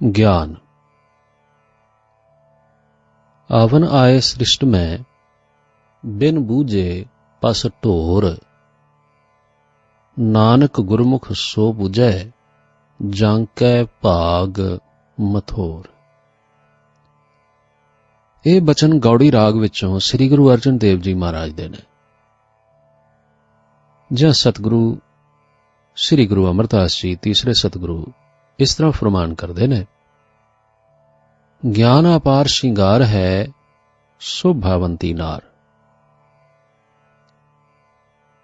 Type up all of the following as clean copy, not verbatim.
ज्ञान। आवन आए सृष्ट में, बिन बूझे पस ढोर। नानक गुरमुख सो बुझै, जांकै भाग मथोर। ਇਹ ਬਚਨ ਗੌੜੀ ਰਾਗ ਵਿੱਚੋਂ ਸ੍ਰੀ ਗੁਰੂ ਅਰਜਨ ਦੇਵ ਜੀ ਮਹਾਰਾਜ ਦੇ ਨੇ, ਜਾਂ ਸਤਿਗੁਰੂ ਸ੍ਰੀ ਗੁਰੂ ਅਮਰਦਾਸ ਜੀ ਤੀਸਰੇ ਸਤਿਗੁਰੂ ਇਸ ਤਰ੍ਹਾਂ ਫਰਮਾਨ ਕਰਦੇ ਨੇ, ਗਿਆਨ ਅਪਾਰ ਸ਼ਿੰਗਾਰ ਹੈ ਸੋ ਭਾਵੰਤੀ ਨਾਰ।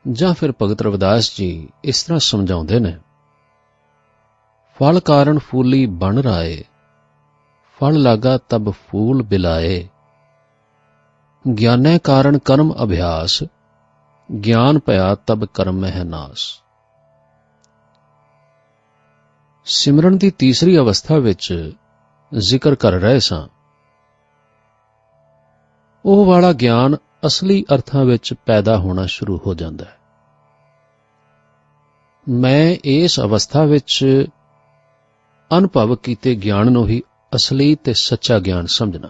ਜਾਂ ਫਿਰ ਭਗਤ ਰਵਿਦਾਸ ਜੀ ਇਸ ਤਰ੍ਹਾਂ ਸਮਝਾਉਂਦੇ ਨੇ, ਫਲ ਕਾਰਨ ਫੂਲੀ ਬਣ ਰਾਏ, ਫਲ ਲਾਗਾ ਤਬ ਫੂਲ ਬਿਲਾਏ। ਗਿਆਨੈ ਕਾਰਨ ਕਰਮ ਅਭਿਆਸ, ਗਿਆਨ ਭਇਆ ਤਬ ਕਰਮ ਮਹਿ ਨਾਸ। ਸਿਮਰਨ ਦੀ ਤੀਸਰੀ ਅਵਸਥਾ ਵਿੱਚ ਜ਼ਿਕਰ ਕਰ ਰਹੇ ਸਾਂ, ਉਹ ਵਾਲਾ ਗਿਆਨ ਅਸਲੀ ਅਰਥਾਂ ਵਿੱਚ ਪੈਦਾ ਹੋਣਾ ਸ਼ੁਰੂ ਹੋ ਜਾਂਦਾ ਹੈ। ਮੈਂ ਇਸ ਅਵਸਥਾ ਵਿੱਚ ਅਨੁਭਵ ਕੀਤੇ ਗਿਆਨ ਨੂੰ ਹੀ ਅਸਲੀ ਤੇ ਸੱਚਾ ਗਿਆਨ ਸਮਝਣਾ।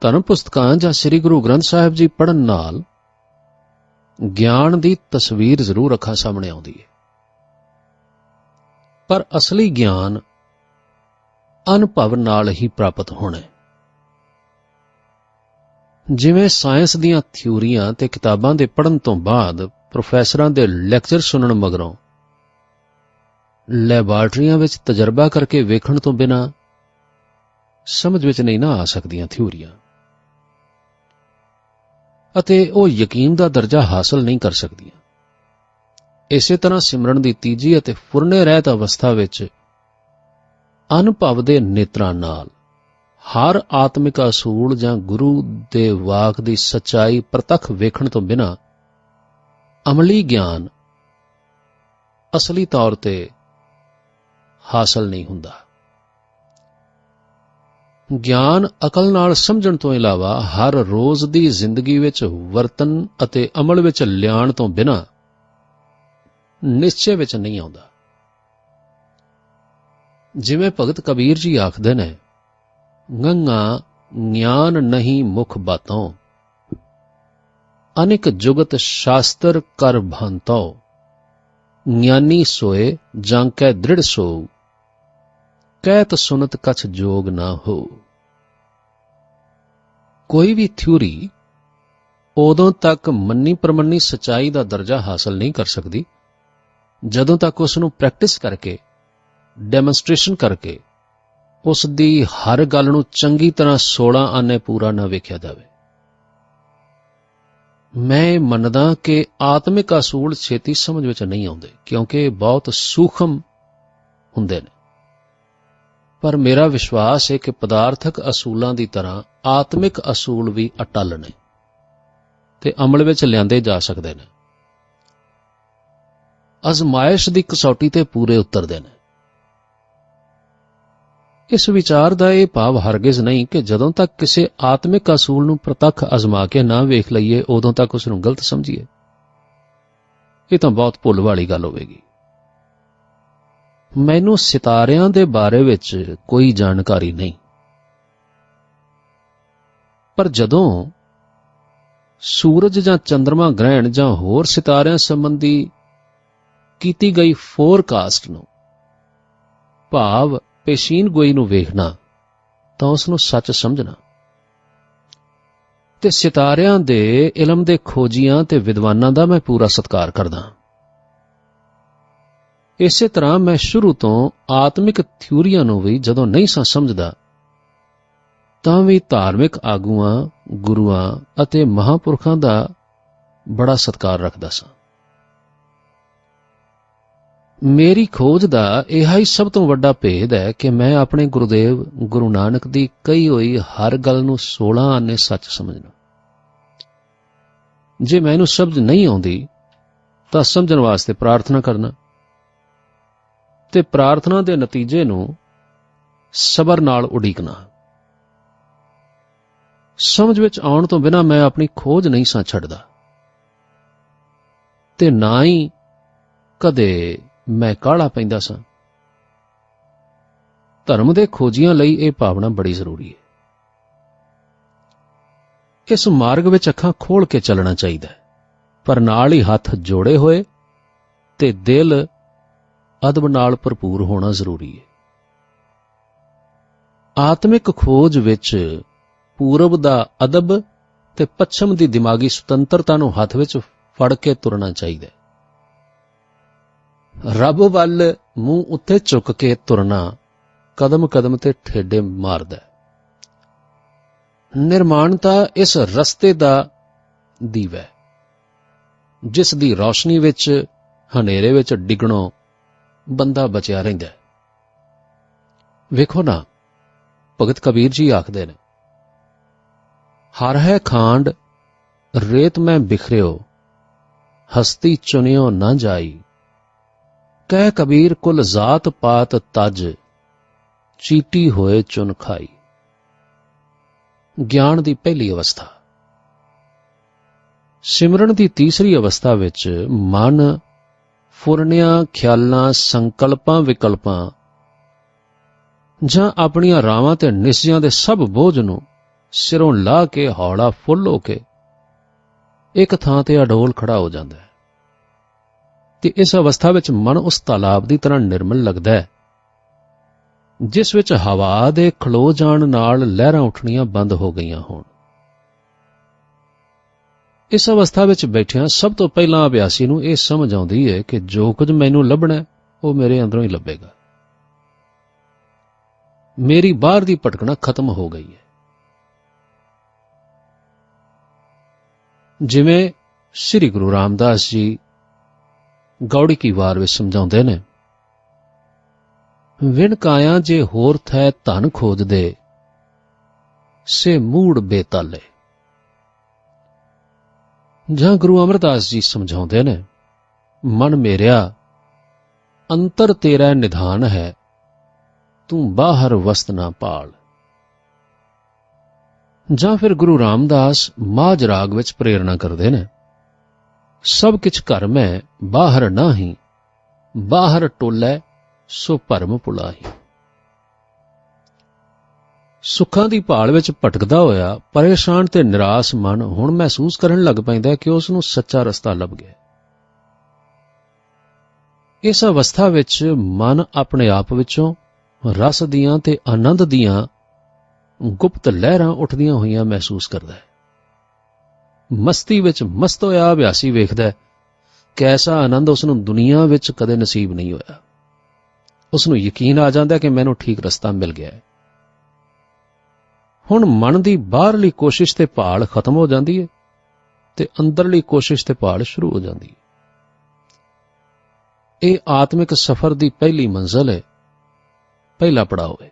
ਧਰਮ ਪੁਸਤਕਾਂ ਜਾਂ ਸ੍ਰੀ ਗੁਰੂ ਗ੍ਰੰਥ ਸਾਹਿਬ ਜੀ ਪੜ੍ਹਨ ਨਾਲ ਗਿਆਨ ਦੀ ਤਸਵੀਰ ਜ਼ਰੂਰ ਅੱਖਾਂ ਸਾਹਮਣੇ ਆਉਂਦੀ ਹੈ, ਪਰ ਅਸਲੀ ਗਿਆਨ ਅਨੁਭਵ ਨਾਲ ਹੀ ਪ੍ਰਾਪਤ ਹੋਣਾ ਹੈ। ਜਿਵੇਂ ਸਾਇੰਸ ਦੀਆਂ ਥਿਊਰੀਆਂ ਤੇ ਕਿਤਾਬਾਂ ਦੇ ਪੜ੍ਹਨ ਤੋਂ ਬਾਅਦ ਪ੍ਰੋਫੈਸਰਾਂ ਦੇ ਲੈਕਚਰ ਸੁਣਨ ਮਗਰੋਂ ਲੈਬਾਰਟਰੀਆਂ ਵਿੱਚ ਤਜਰਬਾ ਕਰਕੇ ਵੇਖਣ ਤੋਂ ਬਿਨਾਂ ਸਮਝ ਵਿੱਚ ਨਹੀਂ ਨਾ ਆ ਸਕਦੀਆਂ ਥਿਊਰੀਆਂ, ਅਤੇ ਉਹ ਯਕੀਨ ਦਾ ਦਰਜਾ ਹਾਸਲ ਨਹੀਂ ਕਰ ਸਕਦੀਆਂ। ਇਸੇ ਤਰ੍ਹਾਂ ਸਿਮਰਨ ਦੀ ਤੀਜੀ ਅਤੇ ਫੁਰਨੇ ਰਹਿਤ ਅਵਸਥਾ ਵਿੱਚ ਅਨੁਭਵ ਦੇ ਨੇਤਰਾਂ ਨਾਲ ਹਰ ਆਤਮਿਕ ਅਸੂਲ ਜਾਂ ਗੁਰੂ ਦੇ ਵਾਕ ਦੀ ਸੱਚਾਈ ਪ੍ਰਤੱਖ ਵੇਖਣ ਤੋਂ ਬਿਨਾਂ ਅਮਲੀ ਗਿਆਨ ਅਸਲੀ ਤੌਰ ਤੇ ਹਾਸਲ ਨਹੀਂ ਹੁੰਦਾ। ਗਿਆਨ ਅਕਲ ਨਾਲ ਸਮਝਣ ਤੋਂ ਇਲਾਵਾ ਹਰ ਰੋਜ਼ ਦੀ ਜ਼ਿੰਦਗੀ ਵਿੱਚ ਵਰਤਨ ਅਤੇ ਅਮਲ ਵਿੱਚ ਲਿਆਉਣ ਤੋਂ ਬਿਨਾਂ ਨਿਸ਼ਚੇ ਵਿੱਚ ਨਹੀਂ ਆਉਂਦਾ। ਜਿਵੇਂ ਭਗਤ ਕਬੀਰ ਜੀ ਆਖਦੇ ਨੇ, ਗੰਗਾ ਗਿਆਨ ਨਹੀਂ ਮੁਖ ਬਾਤੋਂ, ਅਨਿਕ ਜੁਗਤ ਸ਼ਾਸਤਰ ਕਰ ਭਾਂਤੋ। ਗਿਆਨੀ ਸੋਏ ਜਾਂਕੈ ਦ੍ਰਿੜ ਸੋ, ਕਹਿਤ ਸੁਨਤ ਕਛ ਜੋਗ ਨਾ ਹੋ। ਕੋਈ ਵੀ ਥਿਊਰੀ ਉਦੋਂ ਤੱਕ ਮੰਨੀ ਪ੍ਰਮੰਨੀ ਸਚਾਈ ਦਾ ਦਰਜਾ ਹਾਸਲ ਨਹੀਂ ਕਰ ਸਕਦੀ ਜਦੋਂ ਤੱਕ ਉਸ ਨੂੰ ਪ੍ਰੈਕਟਿਸ ਕਰਕੇ, ਡੈਮੋਨਸਟ੍ਰੇਸ਼ਨ ਕਰਕੇ ਉਸ ਦੀ ਹਰ ਗੱਲ ਨੂੰ ਚੰਗੀ ਤਰ੍ਹਾਂ 16 ਆਨੇ ਪੂਰਾ ਨਾ ਵੇਖਿਆ ਜਾਵੇ। ਮੈਂ ਮੰਨਦਾ ਕਿ ਆਤਮਿਕ ਅਸੂਲ ਛੇਤੀ ਸਮਝ ਵਿੱਚ ਨਹੀਂ ਆਉਂਦੇ, ਕਿਉਂਕਿ ਬਹੁਤ ਸੂਖਮ ਹੁੰਦੇ ਨੇ, ਪਰ ਮੇਰਾ ਵਿਸ਼ਵਾਸ ਹੈ ਕਿ ਪਦਾਰਥਕ ਅਸੂਲਾਂ ਦੀ ਤਰ੍ਹਾਂ ਆਤਮਿਕ ਅਸੂਲ ਵੀ ਅਟੱਲ ਨੇ ਤੇ ਅਮਲ ਵਿੱਚ ਲਿਆਂਦੇ ਜਾ ਸਕਦੇ ਨੇ। ਅਜ਼ਮਾਇਸ਼ ਦੀ ਕਸੌਟੀ ਤੇ ਪੂਰੇ ਉਤਰਦੇ ਨੇ। ਇਸ ਵਿਚਾਰ ਦਾ ਇਹ ਭਾਵ ਹਰਗਿਜ਼ ਨਹੀਂ ਕਿ ਜਦੋਂ ਤੱਕ ਕਿਸੇ ਆਤਮਿਕ ਅਸੂਲ ਨੂੰ ਪ੍ਰਤੱਖ ਅਜ਼ਮਾ ਕੇ ਨਾ ਵੇਖ ਲਈਏ ਉਦੋਂ ਤੱਕ ਉਸ ਨੂੰ ਗਲਤ ਸਮਝੀਏ। ਇਹ ਤਾਂ ਬਹੁਤ ਭੁੱਲ ਵਾਲੀ ਗੱਲ ਹੋਵੇਗੀ। ਮੈਨੂੰ ਸਿਤਾਰਿਆਂ ਦੇ ਬਾਰੇ ਵਿੱਚ ਕੋਈ ਜਾਣਕਾਰੀ ਨਹੀਂ, ਪਰ ਜਦੋਂ ਸੂਰਜ ਜਾਂ ਚੰਦਰਮਾ ਗ੍ਰਹਿਣ ਜਾਂ ਹੋਰ ਸਿਤਾਰਿਆਂ ਸੰਬੰਧੀ ਕੀਤੀ ਗਈ ਫੋਰਕਾਸਟ ਨੂੰ, ਭਾਵ ਪੇਸ਼ੀਨ ਗੋਈ ਨੂੰ ਵੇਖਣਾ, ਤਾਂ ਉਸ ਨੂੰ ਸੱਚ ਸਮਝਣਾ। ਤੇ ਸਿਤਾਰਿਆਂ ਦੇ ਇਲਮ ਦੇ ਖੋਜੀਆਂ ਤੇ ਵਿਦਵਾਨਾਂ ਦਾ ਮੈਂ ਪੂਰਾ ਸਤਿਕਾਰ ਕਰਦਾ। ਇਸੇ ਤਰ੍ਹਾਂ ਮੈਂ ਸ਼ੁਰੂ ਤੋਂ ਆਤਮਿਕ ਥਿਊਰੀਆਂ ਨੂੰ ਵੀ ਜਦੋਂ ਨਹੀਂ ਸਾਂ ਸਮਝਦਾ, ਤਾਂ ਵੀ ਧਾਰਮਿਕ ਆਗੂਆਂ, ਗੁਰੂਆਂ ਅਤੇ ਮਹਾਂਪੁਰਖਾਂ ਦਾ ਬੜਾ ਸਤਿਕਾਰ ਰੱਖਦਾ ਸਾਂ। ਮੇਰੀ ਖੋਜ ਦਾ ਇਹ ਹੀ ਸਭ ਤੋਂ ਵੱਡਾ ਭੇਦ ਹੈ ਕਿ ਮੈਂ ਆਪਣੇ ਗੁਰੂਦੇਵ ਗੁਰੂ ਨਾਨਕ ਦੀ ਕਹੀ ਹੋਈ ਹਰ ਗੱਲ ਨੂੰ 16 ਆਨੇ ਸੱਚ ਸਮਝਣਾ। ਜੇ ਮੈਨੂੰ ਸਮਝ ਨਹੀਂ ਆਉਂਦੀ ਤਾਂ ਸਮਝਣ ਵਾਸਤੇ ਪ੍ਰਾਰਥਨਾ ਕਰਨਾ, ਤੇ ਪ੍ਰਾਰਥਨਾ ਦੇ ਨਤੀਜੇ ਨੂੰ ਸਬਰ ਨਾਲ ਉਡੀਕਣਾ। ਸਮਝ ਵਿੱਚ ਆਉਣ ਤੋਂ ਬਿਨਾਂ ਮੈਂ ਆਪਣੀ ਖੋਜ ਨਹੀਂ ਸਾਂ ਛੱਡਦਾ, ਤੇ ਨਾ ਹੀ ਕਦੇ ਮੈਂ ਕਾਹਲਾ ਪੈਂਦਾ ਸਾਂ। ਧਰਮ ਦੇ ਖੋਜੀਆਂ ਲਈ ਇਹ ਭਾਵਨਾ ਬੜੀ ਜ਼ਰੂਰੀ ਹੈ। ਇਸ ਮਾਰਗ ਵਿੱਚ ਅੱਖਾਂ ਖੋਲ੍ਹ ਕੇ ਚੱਲਣਾ ਚਾਹੀਦਾ ਹੈ, ਪਰ ਨਾਲ ਹੀ ਹੱਥ ਜੋੜੇ ਹੋਏ ਤੇ ਦਿਲ ਅਦਬ ਨਾਲ ਭਰਪੂਰ ਹੋਣਾ ਜ਼ਰੂਰੀ ਹੈ। ਆਤਮਿਕ ਖੋਜ ਵਿੱਚ ਪੂਰਬ ਦਾ ਅਦਬ ਤੇ ਪੱਛਮ ਦੀ ਦਿਮਾਗੀ ਸੁਤੰਤਰਤਾ ਨੂੰ ਹੱਥ ਵਿੱਚ ਫੜ ਕੇ ਤੁਰਨਾ ਚਾਹੀਦਾ ਹੈ। ਰੱਬ ਵੱਲ ਮੂੰਹ ਉੱਤੇ ਚੁੱਕ ਕੇ ਤੁਰਨਾ ਕਦਮ ਕਦਮ ਤੇ ਠੇਡੇ ਮਾਰਦਾ ਹੈ। ਨਿਰਮਾਣਤਾ ਇਸ ਰਸਤੇ ਦਾ ਦੀਵਾ ਹੈ, ਜਿਸ ਦੀ ਰੌਸ਼ਨੀ ਵਿੱਚ ਹਨੇਰੇ ਵਿੱਚ ਡਿੱਗਣੋਂ ਬੰਦਾ ਬਚਿਆ ਰਹਿੰਦਾ ਹੈ। ਵੇਖੋ ਨਾ, ਭਗਤ ਕਬੀਰ ਜੀ ਆਖਦੇ ਨੇ, ਹਰ ਹੈ ਖਾਂਡ ਰੇਤ ਮੈਂ ਬਿਖਰਿਓ, ਹਸਤੀ ਚੁਨਿਓ ਨਾ ਜਾਈ, ਕਹਿ ਕਬੀਰ ਕੁਲ ਜ਼ਾਤ ਪਾਤ ਤਜ, ਚੀਟੀ ਹੋਏ ਚੁਨ ਖਾਈ। ਗਿਆਨ ਦੀ ਪਹਿਲੀ ਅਵਸਥਾ। ਸਿਮਰਨ ਦੀ ਤੀਸਰੀ ਅਵਸਥਾ ਵਿੱਚ ਮਨ ਫੁਰਨਿਆਂ ਖਿਆਲਾਂ, ਸੰਕਲਪਾਂ, ਵਿਕਲਪਾਂ ਜਾਂ ਆਪਣੀਆਂ ਰਾਵਾਂ ਤੇ ਨਿਸ਼ਚਿਆਂ ਦੇ ਸਭ ਬੋਝ ਨੂੰ ਸਿਰੋਂ ਲਾਹ ਕੇ ਹੌਲਾ ਫੁੱਲ ਹੋ ਕੇ ਇੱਕ ਥਾਂ ਤੇ ਅਡੋਲ ਖੜਾ ਹੋ ਜਾਂਦਾ ਹੈ। ਤੇ ਇਸ ਅਵਸਥਾ ਵਿੱਚ ਮਨ ਉਸ ਤਾਲਾਬ ਦੀ ਤਰ੍ਹਾਂ ਨਿਰਮਲ ਲੱਗਦਾ ਹੈ, ਜਿਸ ਵਿੱਚ ਹਵਾ ਦੇ ਖਲੋ ਜਾਣ ਨਾਲ ਲਹਿਰਾਂ ਉੱਠਣੀਆਂ ਬੰਦ ਹੋ ਗਈਆਂ ਹੋਣ। ਇਸ ਅਵਸਥਾ ਵਿੱਚ ਬੈਠਿਆਂ ਸਭ ਤੋਂ ਪਹਿਲਾਂ ਅਭਿਆਸੀ ਨੂੰ ਇਹ ਸਮਝ ਆਉਂਦੀ ਹੈ ਕਿ ਜੋ ਕੁਝ ਮੈਨੂੰ ਲੱਭਣਾ ਉਹ ਮੇਰੇ ਅੰਦਰੋਂ ਹੀ ਲੱਭੇਗਾ। ਮੇਰੀ ਬਾਹਰ ਦੀ ਭਟਕਣਾ ਖਤਮ ਹੋ ਗਈ ਹੈ। ਜਿਵੇਂ ਸ੍ਰੀ ਗੁਰੂ ਰਾਮਦਾਸ ਜੀ ਗੌੜੀ ਕੀ ਵਾਰ ਵਿੱਚ ਸਮਝਾਉਂਦੇ ਨੇ, ਵਿਣ ਕਾਇਆ ਜੇ ਹੋਰ ਥੈ ਧਨ ਖੋਜਦੇ, ਸੇ ਮੂੜ ਬੇਤਾਲੇ। ਜਾਂ ਗੁਰੂ ਅਮਰਦਾਸ ਜੀ ਸਮਝਾਉਂਦੇ ਨੇ, ਮਨ ਮੇਰਿਆ ਅੰਤਰ ਤੇਰਾ ਨਿਧਾਨ ਹੈ, ਤੂੰ ਬਾਹਰ ਵਸਤ ਨਾ ਪਾਲ। ਜਾਂ ਫਿਰ ਗੁਰੂ ਰਾਮਦਾਸ ਮਾਝ ਰਾਗ ਵਿੱਚ ਪ੍ਰੇਰਣਾ ਕਰਦੇ ਨੇ, ਸਭ ਕਿਛ ਘਰ ਮੈਂ ਬਾਹਰ ਨਾਹੀਂ, ਬਾਹਰ ਟੋਲੇ ਸੋ ਭਰਮ ਭੁਲਾਹੀ। ਸੁੱਖਾਂ ਦੀ ਭਾਲ ਵਿੱਚ ਭਟਕਦਾ ਹੋਇਆ ਪਰੇਸ਼ਾਨ ਤੇ ਨਿਰਾਸ਼ ਮਨ ਹੁਣ ਮਹਿਸੂਸ ਕਰਨ ਲੱਗ ਪੈਂਦਾ ਕਿ ਉਸ ਨੂੰ ਸੱਚਾ ਰਸਤਾ ਲੱਭ ਗਿਆ। ਇਸ ਅਵਸਥਾ ਵਿੱਚ ਮਨ ਆਪਣੇ ਆਪ ਵਿੱਚੋਂ ਰਸ ਦੀਆਂ ਤੇ ਆਨੰਦ ਦੀਆਂ ਗੁਪਤ ਲਹਿਰਾਂ ਉੱਠਦੀਆਂ ਹੋਈਆਂ ਮਹਿਸੂਸ ਕਰਦਾ ਹੈ। ਮਸਤੀ ਵਿੱਚ ਮਸਤ ਹੋਇਆ ਅਭਿਆਸੀ ਵੇਖਦਾ ਕਿ ਐਸਾ ਆਨੰਦ ਉਸ ਨੂੰ ਦੁਨੀਆ ਵਿੱਚ ਕਦੇ ਨਸੀਬ ਨਹੀਂ ਹੋਇਆ। ਉਸ ਨੂੰ ਯਕੀਨ ਆ ਜਾਂਦਾ ਕਿ ਮੈਨੂੰ ਠੀਕ ਰਸਤਾ ਮਿਲ ਗਿਆ ਹੈ। ਹੁਣ ਮਨ ਦੀ ਬਾਹਰਲੀ ਕੋਸ਼ਿਸ਼ ਤੇ ਭਾਲ ਖਤਮ ਹੋ ਜਾਂਦੀ ਹੈ ਤੇ ਅੰਦਰਲੀ ਕੋਸ਼ਿਸ਼ ਤੇ ਭਾਲ ਸ਼ੁਰੂ ਹੋ ਜਾਂਦੀ ਹੈ। ਇਹ ਆਤਮਿਕ ਸਫ਼ਰ ਦੀ ਪਹਿਲੀ ਮੰਜ਼ਲ ਹੈ, ਪਹਿਲਾ ਪੜਾਅ ਹੈ।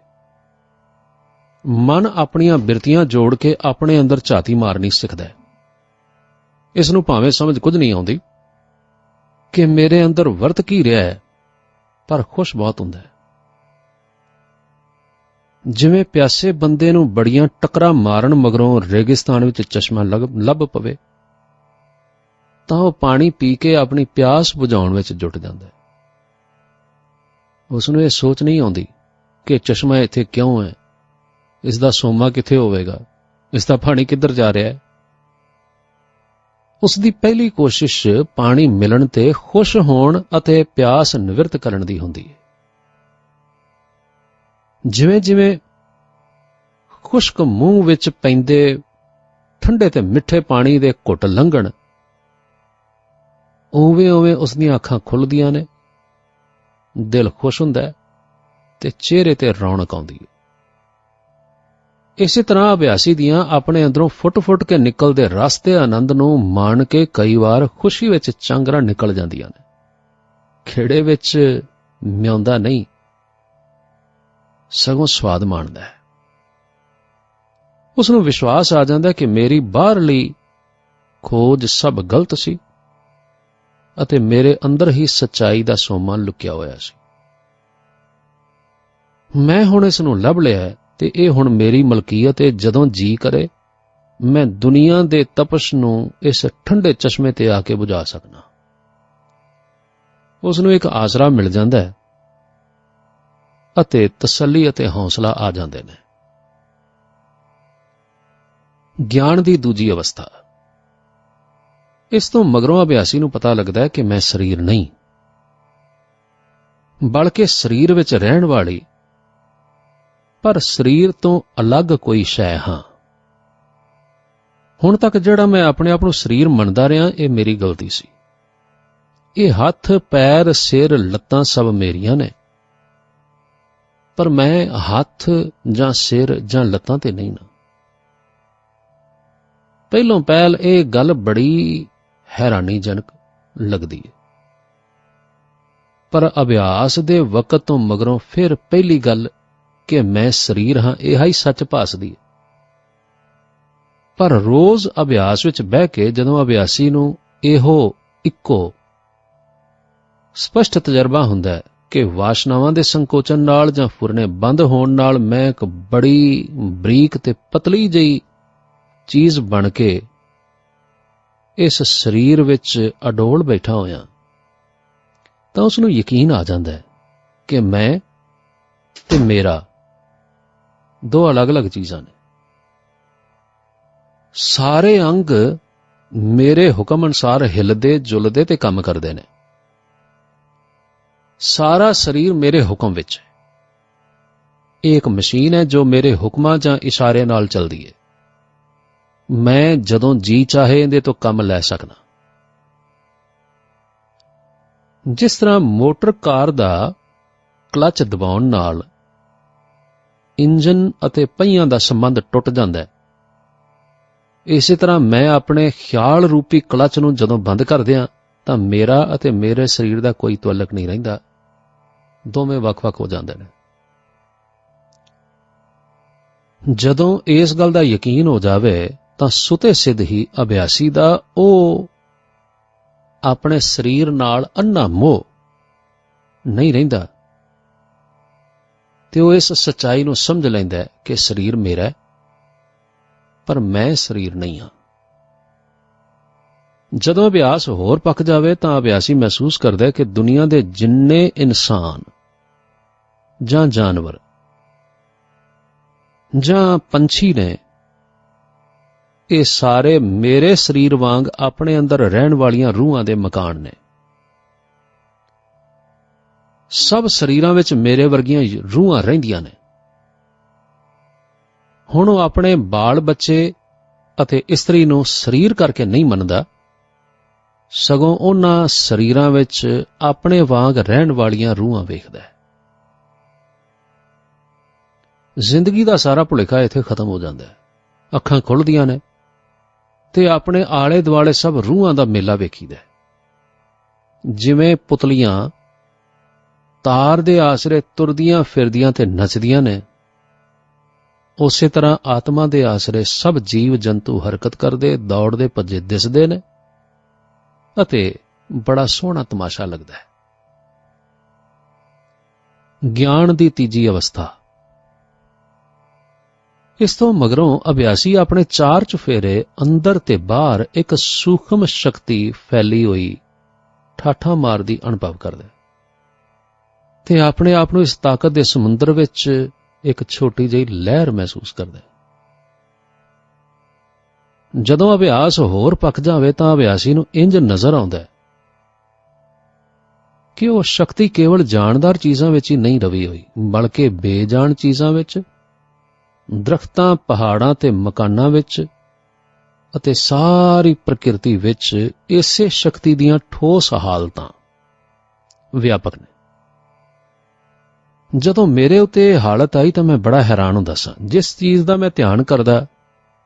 ਮਨ ਆਪਣੀਆਂ ਬਿਰਤੀਆਂ ਜੋੜ ਕੇ ਆਪਣੇ ਅੰਦਰ ਝਾਤੀ ਮਾਰਨੀ ਸਿੱਖਦਾ ਹੈ। ਇਸ ਨੂੰ ਭਾਵੇਂ ਸਮਝ ਕੁਝ ਨਹੀਂ ਆਉਂਦੀ ਕਿ ਮੇਰੇ ਅੰਦਰ ਵਰਤ ਕੀ ਰਿਹਾ ਹੈ, ਪਰ ਖੁਸ਼ ਬਹੁਤ ਹੁੰਦਾ ਹੈ। ਜਿਵੇਂ ਪਿਆਸੇ ਬੰਦੇ ਨੂੰ ਬੜੀਆਂ ਟੱਕਰਾਂ ਮਾਰਨ ਮਗਰੋਂ ਰੇਗਿਸਤਾਨ ਵਿੱਚ ਚਸ਼ਮਾ ਲੱਭ ਪਵੇ ਤਾਂ ਉਹ ਪਾਣੀ ਪੀ ਕੇ ਆਪਣੀ ਪਿਆਸ ਬੁਝਾਉਣ ਵਿੱਚ ਜੁਟ ਜਾਂਦਾ ਹੈ। ਉਸ ਨੂੰ ਇਹ ਸੋਚ ਨਹੀਂ ਆਉਂਦੀ ਕਿ ਚਸ਼ਮਾ ਇੱਥੇ ਕਿਉਂ ਹੈ, ਇਸ ਦਾ ਸੋਮਾ ਕਿੱਥੇ ਹੋਵੇਗਾ, ਇਸ ਦਾ ਪਾਣੀ ਕਿੱਧਰ ਜਾ ਰਿਹਾ ਹੈ। ਉਸ ਦੀ ਪਹਿਲੀ ਕੋਸ਼ਿਸ਼ ਪਾਣੀ ਮਿਲਣ ਤੇ ਖੁਸ਼ ਹੋਣ ਅਤੇ ਪਿਆਸ ਨਿਵਰਤ ਕਰਨ ਦੀ ਹੁੰਦੀ ਹੈ। ਜਿਵੇਂ ਜਿਵੇਂ ਖੁਸ਼ਕ ਮੂੰਹ ਵਿੱਚ ਪੈਂਦੇ ਠੰਡੇ ਤੇ ਮਿੱਠੇ ਪਾਣੀ ਦੇ ਘੁੱਟ ਲੰਘਣ, ਉਵੇਂ ਉਵੇਂ ਉਸ ਦੀਆਂ ਅੱਖਾਂ ਖੁੱਲ੍ਹਦੀਆਂ ਨੇ, ਦਿਲ ਖੁਸ਼ ਹੁੰਦਾ ਹੈ ਤੇ ਚਿਹਰੇ ਤੇ ਰੌਣਕ ਆਉਂਦੀ ਹੈ। ਇਸੇ ਤਰ੍ਹਾਂ ਅਭਿਆਸੀ ਦੀਆਂ ਆਪਣੇ ਅੰਦਰੋਂ ਫੁੱਟ-ਫੁੱਟ ਕੇ ਨਿਕਲਦੇ ਰਸ ਤੇ ਆਨੰਦ ਨੂੰ ਮਾਣ ਕੇ ਕਈ ਵਾਰ ਖੁਸ਼ੀ ਵਿੱਚ ਚਾਂਗਰਾਂ ਨਿਕਲ ਜਾਂਦੀਆਂ ਨੇ। ਖੇੜੇ ਵਿੱਚ ਮਿਆਉਂਦਾ ਨਹੀਂ, ਸਗੋਂ ਸਵਾਦ ਮਾਣਦਾ ਹੈ। ਉਸ ਨੂੰ ਵਿਸ਼ਵਾਸ ਆ ਜਾਂਦਾ ਕਿ ਮੇਰੀ ਬਾਹਰਲੀ ਖੋਜ ਸਭ ਗਲਤ ਸੀ ਅਤੇ ਮੇਰੇ ਅੰਦਰ ਹੀ ਸੱਚਾਈ ਦਾ ਸੋਮਾ ਲੁਕਿਆ ਹੋਇਆ ਸੀ। ਮੈਂ ਹੁਣ ਇਸ ਨੂੰ ਲੱਭ ਲਿਆ ਹੈ ਤੇ ਇਹ ਹੁਣ ਮੇਰੀ ਮਲਕੀਅਤ ਹੈ। ਜਦੋਂ ਜੀ ਕਰੇ ਮੈਂ ਦੁਨੀਆ ਦੇ ਤਪਸ਼ ਨੂੰ ਇਸ ਠੰਡੇ ਚਸ਼ਮੇ ਤੇ ਆ ਕੇ ਬੁਝਾ ਸਕਦਾ। ਉਸ ਨੂੰ ਇੱਕ ਆਸਰਾ ਮਿਲ ਜਾਂਦਾ ਹੈ। ਅਤੇ ਤਸੱਲੀ ਅਤੇ ਹੌਸਲਾ ਆ ਜਾਂਦੇ ਨੇ। ਗਿਆਨ ਦੀ ਦੂਜੀ ਅਵਸਥਾ। ਇਸ ਤੋਂ ਮਗਰੋਂ ਅਭਿਆਸੀ ਨੂੰ ਪਤਾ ਲੱਗਦਾ ਹੈ ਕਿ ਮੈਂ ਸਰੀਰ ਨਹੀਂ, ਬਲਕਿ ਸਰੀਰ ਵਿੱਚ ਰਹਿਣ ਵਾਲੀ ਪਰ ਸਰੀਰ ਤੋਂ ਅਲੱਗ ਕੋਈ ਸ਼ੈ ਹਾਂ। ਹੁਣ ਤੱਕ ਜਿਹੜਾ ਮੈਂ ਆਪਣੇ ਆਪ ਨੂੰ ਸਰੀਰ ਮੰਨਦਾ ਰਿਹਾ, ਇਹ ਮੇਰੀ ਗਲਤੀ ਸੀ। ਇਹ ਹੱਥ, ਪੈਰ, ਸਿਰ, ਲੱਤਾਂ ਸਭ ਮੇਰੀਆਂ ਨੇ, ਪਰ ਮੈਂ ਹੱਥ ਜਾਂ ਸਿਰ ਜਾਂ ਲੱਤਾਂ ਤੇ ਨਹੀਂ ਨਾ। ਪਹਿਲੋਂ ਪਹਿਲ ਇਹ ਗੱਲ ਬੜੀ ਹੈਰਾਨੀਜਨਕ ਲੱਗਦੀ ਹੈ, ਪਰ ਅਭਿਆਸ ਦੇ ਵਕਤ ਤੋਂ ਮਗਰੋਂ ਫਿਰ ਪਹਿਲੀ ਗੱਲ ਕਿ ਮੈਂ ਸਰੀਰ ਹਾਂ, ਇਹ ਹੀ ਸੱਚ ਭਾਸਦੀ ਹੈ। ਪਰ ਰੋਜ਼ ਅਭਿਆਸ ਵਿੱਚ ਬਹਿ ਕੇ ਜਦੋਂ ਅਭਿਆਸੀ ਨੂੰ ਇਹੋ ਇੱਕੋ ਸਪਸ਼ਟ ਤਜਰਬਾ ਹੁੰਦਾ ਹੈ ਕਿ ਵਾਸ਼ਨਾਵਾਂ ਦੇ ਸੰਕੋਚਨ ਨਾਲ ਜਾਂ ਫੁਰਨੇ ਬੰਦ ਹੋਣ ਨਾਲ ਮੈਂ ਇੱਕ ਬੜੀ ਬਰੀਕ ਤੇ ਪਤਲੀ ਜਿਹੀ ਚੀਜ਼ ਬਣ ਕੇ ਇਸ ਸਰੀਰ ਵਿੱਚ ਅਡੋਲ ਬੈਠਾ ਹੋਇਆ, ਤਾਂ ਉਸ ਨੂੰ ਯਕੀਨ ਆ ਜਾਂਦਾ ਹੈ ਕਿ ਮੈਂ ਤੇ ਮੇਰਾ ਦੋ ਅਲੱਗ-ਅਲੱਗ ਚੀਜ਼ਾਂ ਨੇ। ਸਾਰੇ ਅੰਗ ਮੇਰੇ ਹੁਕਮ ਅਨੁਸਾਰ ਹਿੱਲਦੇ, ਜੁਲਦੇ ਤੇ ਕੰਮ ਕਰਦੇ ਨੇ। ਸਾਰਾ ਸਰੀਰ ਮੇਰੇ ਹੁਕਮ ਵਿੱਚ ਹੈ। ਇਹ ਇੱਕ ਮਸ਼ੀਨ ਹੈ ਜੋ ਮੇਰੇ ਹੁਕਮਾਂ ਜਾਂ ਇਸ਼ਾਰੇ ਨਾਲ ਚੱਲਦੀ ਹੈ। ਮੈਂ ਜਦੋਂ ਜੀ ਚਾਹੇ ਇਹਦੇ ਤੋਂ ਕੰਮ ਲੈ ਸਕਦਾ। ਜਿਸ ਤਰ੍ਹਾਂ ਮੋਟਰ ਕਾਰ ਦਾ ਕਲਚ ਦਬਾਉਣ ਨਾਲ ਇੰਜਨ ਅਤੇ ਪਹੀਆਂ ਦਾ ਸੰਬੰਧ ਟੁੱਟ ਜਾਂਦਾ ਹੈ, ਇਸੇ ਤਰ੍ਹਾਂ ਮੈਂ ਆਪਣੇ ਖਿਆਲ ਰੂਪੀ ਕਲਚ ਨੂੰ ਜਦੋਂ ਬੰਦ ਕਰ ਦਿਆਂ ਤਾਂ ਮੇਰਾ ਅਤੇ ਮੇਰੇ ਸਰੀਰ ਦਾ ਕੋਈ ਤਾਲੁਕ ਨਹੀਂ ਰਹਿੰਦਾ, ਦੋਵੇਂ ਵੱਖ-ਵੱਖ ਹੋ ਜਾਂਦੇ ਨੇ। ਜਦੋਂ ਇਸ ਗੱਲ ਦਾ ਯਕੀਨ ਹੋ ਜਾਵੇ ਤਾਂ ਸੁਤੇ ਸਿੱਧ ਹੀ ਅਭਿਆਸੀ ਦਾ ਉਹ ਆਪਣੇ ਸਰੀਰ ਨਾਲ ਅੰਨਾ ਮੋਹ ਨਹੀਂ ਰਹਿੰਦਾ ਤੇ ਉਹ ਇਸ ਸੱਚਾਈ ਨੂੰ ਸਮਝ ਲੈਂਦਾ ਹੈ ਕਿ ਸਰੀਰ ਮੇਰਾ ਹੈ, ਪਰ ਮੈਂ ਸਰੀਰ ਨਹੀਂ ਹਾਂ। ਜਦੋਂ ਅਭਿਆਸ ਹੋਰ ਪੱਕ ਜਾਵੇ ਤਾਂ ਅਭਿਆਸੀ ਮਹਿਸੂਸ ਕਰਦਾ ਹੈ ਕਿ ਦੁਨੀਆ ਦੇ ਜਿੰਨੇ ਇਨਸਾਨ ਜਾਂ ਜਾਨਵਰ ਜਾਂ ਪੰਛੀ ਨੇ, ਇਹ ਸਾਰੇ ਮੇਰੇ ਸਰੀਰ ਵਾਂਗ ਆਪਣੇ ਅੰਦਰ ਰਹਿਣ ਵਾਲੀਆਂ ਰੂਹਾਂ ਦੇ ਮਕਾਨ ਨੇ। ਸਭ ਸਰੀਰਾਂ ਵਿੱਚ ਮੇਰੇ ਵਰਗੀਆਂ ਰੂਹਾਂ ਰਹਿੰਦੀਆਂ ਨੇ। ਹੁਣ ਉਹ ਆਪਣੇ ਬਾਲ ਬੱਚੇ ਅਤੇ ਇਸਤਰੀ ਨੂੰ ਸਰੀਰ ਕਰਕੇ ਨਹੀਂ ਮੰਨਦਾ, ਸਗੋਂ ਉਹਨਾਂ ਸਰੀਰਾਂ ਵਿੱਚ ਆਪਣੇ ਵਾਂਗ ਰਹਿਣ ਵਾਲੀਆਂ ਰੂਹਾਂ ਵੇਖਦਾ ਹੈ। ਜ਼ਿੰਦਗੀ ਦਾ ਸਾਰਾ ਭੁਲੇਖਾ ਇੱਥੇ ਖਤਮ ਹੋ ਜਾਂਦਾ ਹੈ। ਅੱਖਾਂ ਖੁੱਲ੍ਹਦੀਆਂ ਨੇ ਤੇ ਆਪਣੇ ਆਲੇ ਦੁਆਲੇ ਸਭ ਰੂਹਾਂ ਦਾ ਮੇਲਾ ਵੇਖੀਦਾ ਹੈ। ਜਿਵੇਂ ਪੁਤਲੀਆਂ ਤਾਰ ਦੇ ਆਸਰੇ ਤੁਰਦੀਆਂ ਫਿਰਦੀਆਂ ਤੇ ਨੱਚਦੀਆਂ ਨੇ, ਉਸੇ ਤਰ੍ਹਾਂ ਆਤਮਾ ਦੇ ਆਸਰੇ ਸਭ ਜੀਵ ਜੰਤੂ ਹਰਕਤ ਕਰਦੇ, ਦੌੜਦੇ, ਭੱਜੇ ਦਿਸਦੇ ਨੇ ਅਤੇ ਬੜਾ ਸੋਹਣਾ ਤਮਾਸ਼ਾ ਲੱਗਦਾ ਹੈ। ਗਿਆਨ ਦੀ ਤੀਜੀ ਅਵਸਥਾ। ਇਸ ਤੋਂ ਮਗਰੋਂ ਅਭਿਆਸੀ ਆਪਣੇ ਚਾਰ ਚੁਫੇਰੇ ਅੰਦਰ ਤੇ ਬਾਹਰ ਇੱਕ ਸੂਖਮ ਸ਼ਕਤੀ ਫੈਲੀ ਹੋਈ ਠਾਠਾਂ ਮਾਰਦੀ ਅਨੁਭਵ ਕਰਦਾ ਤੇ ਆਪਣੇ ਆਪ ਨੂੰ ਇਸ ਤਾਕਤ ਦੇ ਸਮੁੰਦਰ ਵਿੱਚ ਇੱਕ ਛੋਟੀ ਜਿਹੀ ਲਹਿਰ ਮਹਿਸੂਸ ਕਰਦਾ ਹੈ। ਜਦੋਂ ਅਭਿਆਸ ਹੋਰ ਪੱਕ ਜਾਵੇ ਤਾਂ ਅਭਿਆਸੀ ਨੂੰ ਇੰਜ ਨਜ਼ਰ ਆਉਂਦਾ ਹੈ ਕਿ ਉਹ ਸ਼ਕਤੀ ਕੇਵਲ ਜਾਣਦਾਰ ਚੀਜ਼ਾਂ ਵਿੱਚ ਹੀ ਨਹੀਂ ਰਵੀ ਹੋਈ, ਬਲਕਿ ਬੇਜਾਣ ਚੀਜ਼ਾਂ ਵਿੱਚ, ਦਰਖਤਾਂ, ਪਹਾੜਾਂ ਤੇ ਮਕਾਨਾਂ ਵਿੱਚ ਅਤੇ ਸਾਰੀ ਪ੍ਰਕਿਰਤੀ ਵਿੱਚ ਇਸੇ ਸ਼ਕਤੀ ਦੀਆਂ ਠੋਸ ਹਾਲਤਾਂ ਵਿਆਪਕ ਨੇ। ਜਦੋਂ ਮੇਰੇ ਉੱਤੇ ਇਹ ਹਾਲਤ ਆਈ ਤਾਂ ਮੈਂ ਬੜਾ ਹੈਰਾਨ ਹੁੰਦਾ ਸਾਂ। ਜਿਸ ਚੀਜ਼ ਦਾ ਮੈਂ ਧਿਆਨ ਕਰਦਾ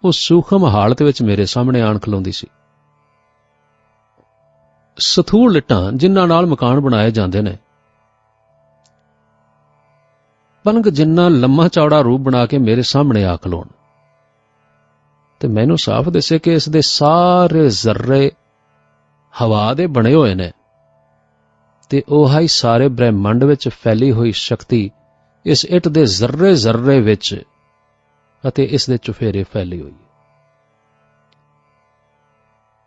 ਉਹ ਸੂਖਮ ਹਾਲਤ ਵਿੱਚ ਮੇਰੇ ਸਾਹਮਣੇ ਆਣ ਖਲੋਂਦੀ ਸੀ। ਸਥੂਲ ਇੱਟਾਂ ਜਿਨ੍ਹਾਂ ਨਾਲ ਮਕਾਨ ਬਣਾਏ ਜਾਂਦੇ ਨੇ, ਪਲੰਗ ਜਿੰਨਾ ਲੰਮਾ ਚੌੜਾ ਰੂਪ ਬਣਾ ਕੇ ਮੇਰੇ ਸਾਹਮਣੇ ਆ ਖਲੋਣ ਤੇ ਮੈਨੂੰ ਸਾਫ਼ ਦਿਸੇ ਕਿ ਇਸ ਦੇ ਸਾਰੇ ਜ਼ਰਰੇ ਹਵਾ ਦੇ ਬਣੇ ਹੋਏ ਨੇ ਤੇ ਉਹ ਹੀ ਸਾਰੇ ਬ੍ਰਹਿਮੰਡ ਵਿੱਚ ਫੈਲੀ ਹੋਈ ਸ਼ਕਤੀ ਇਸ ਇੱਟ ਦੇ ਜ਼ਰਰੇ ਜ਼ਰਰੇ ਵਿੱਚ ਅਤੇ ਇਸ ਦੇ ਚੁਫੇਰੇ ਫੈਲੀ ਹੋਈ ਹੈ।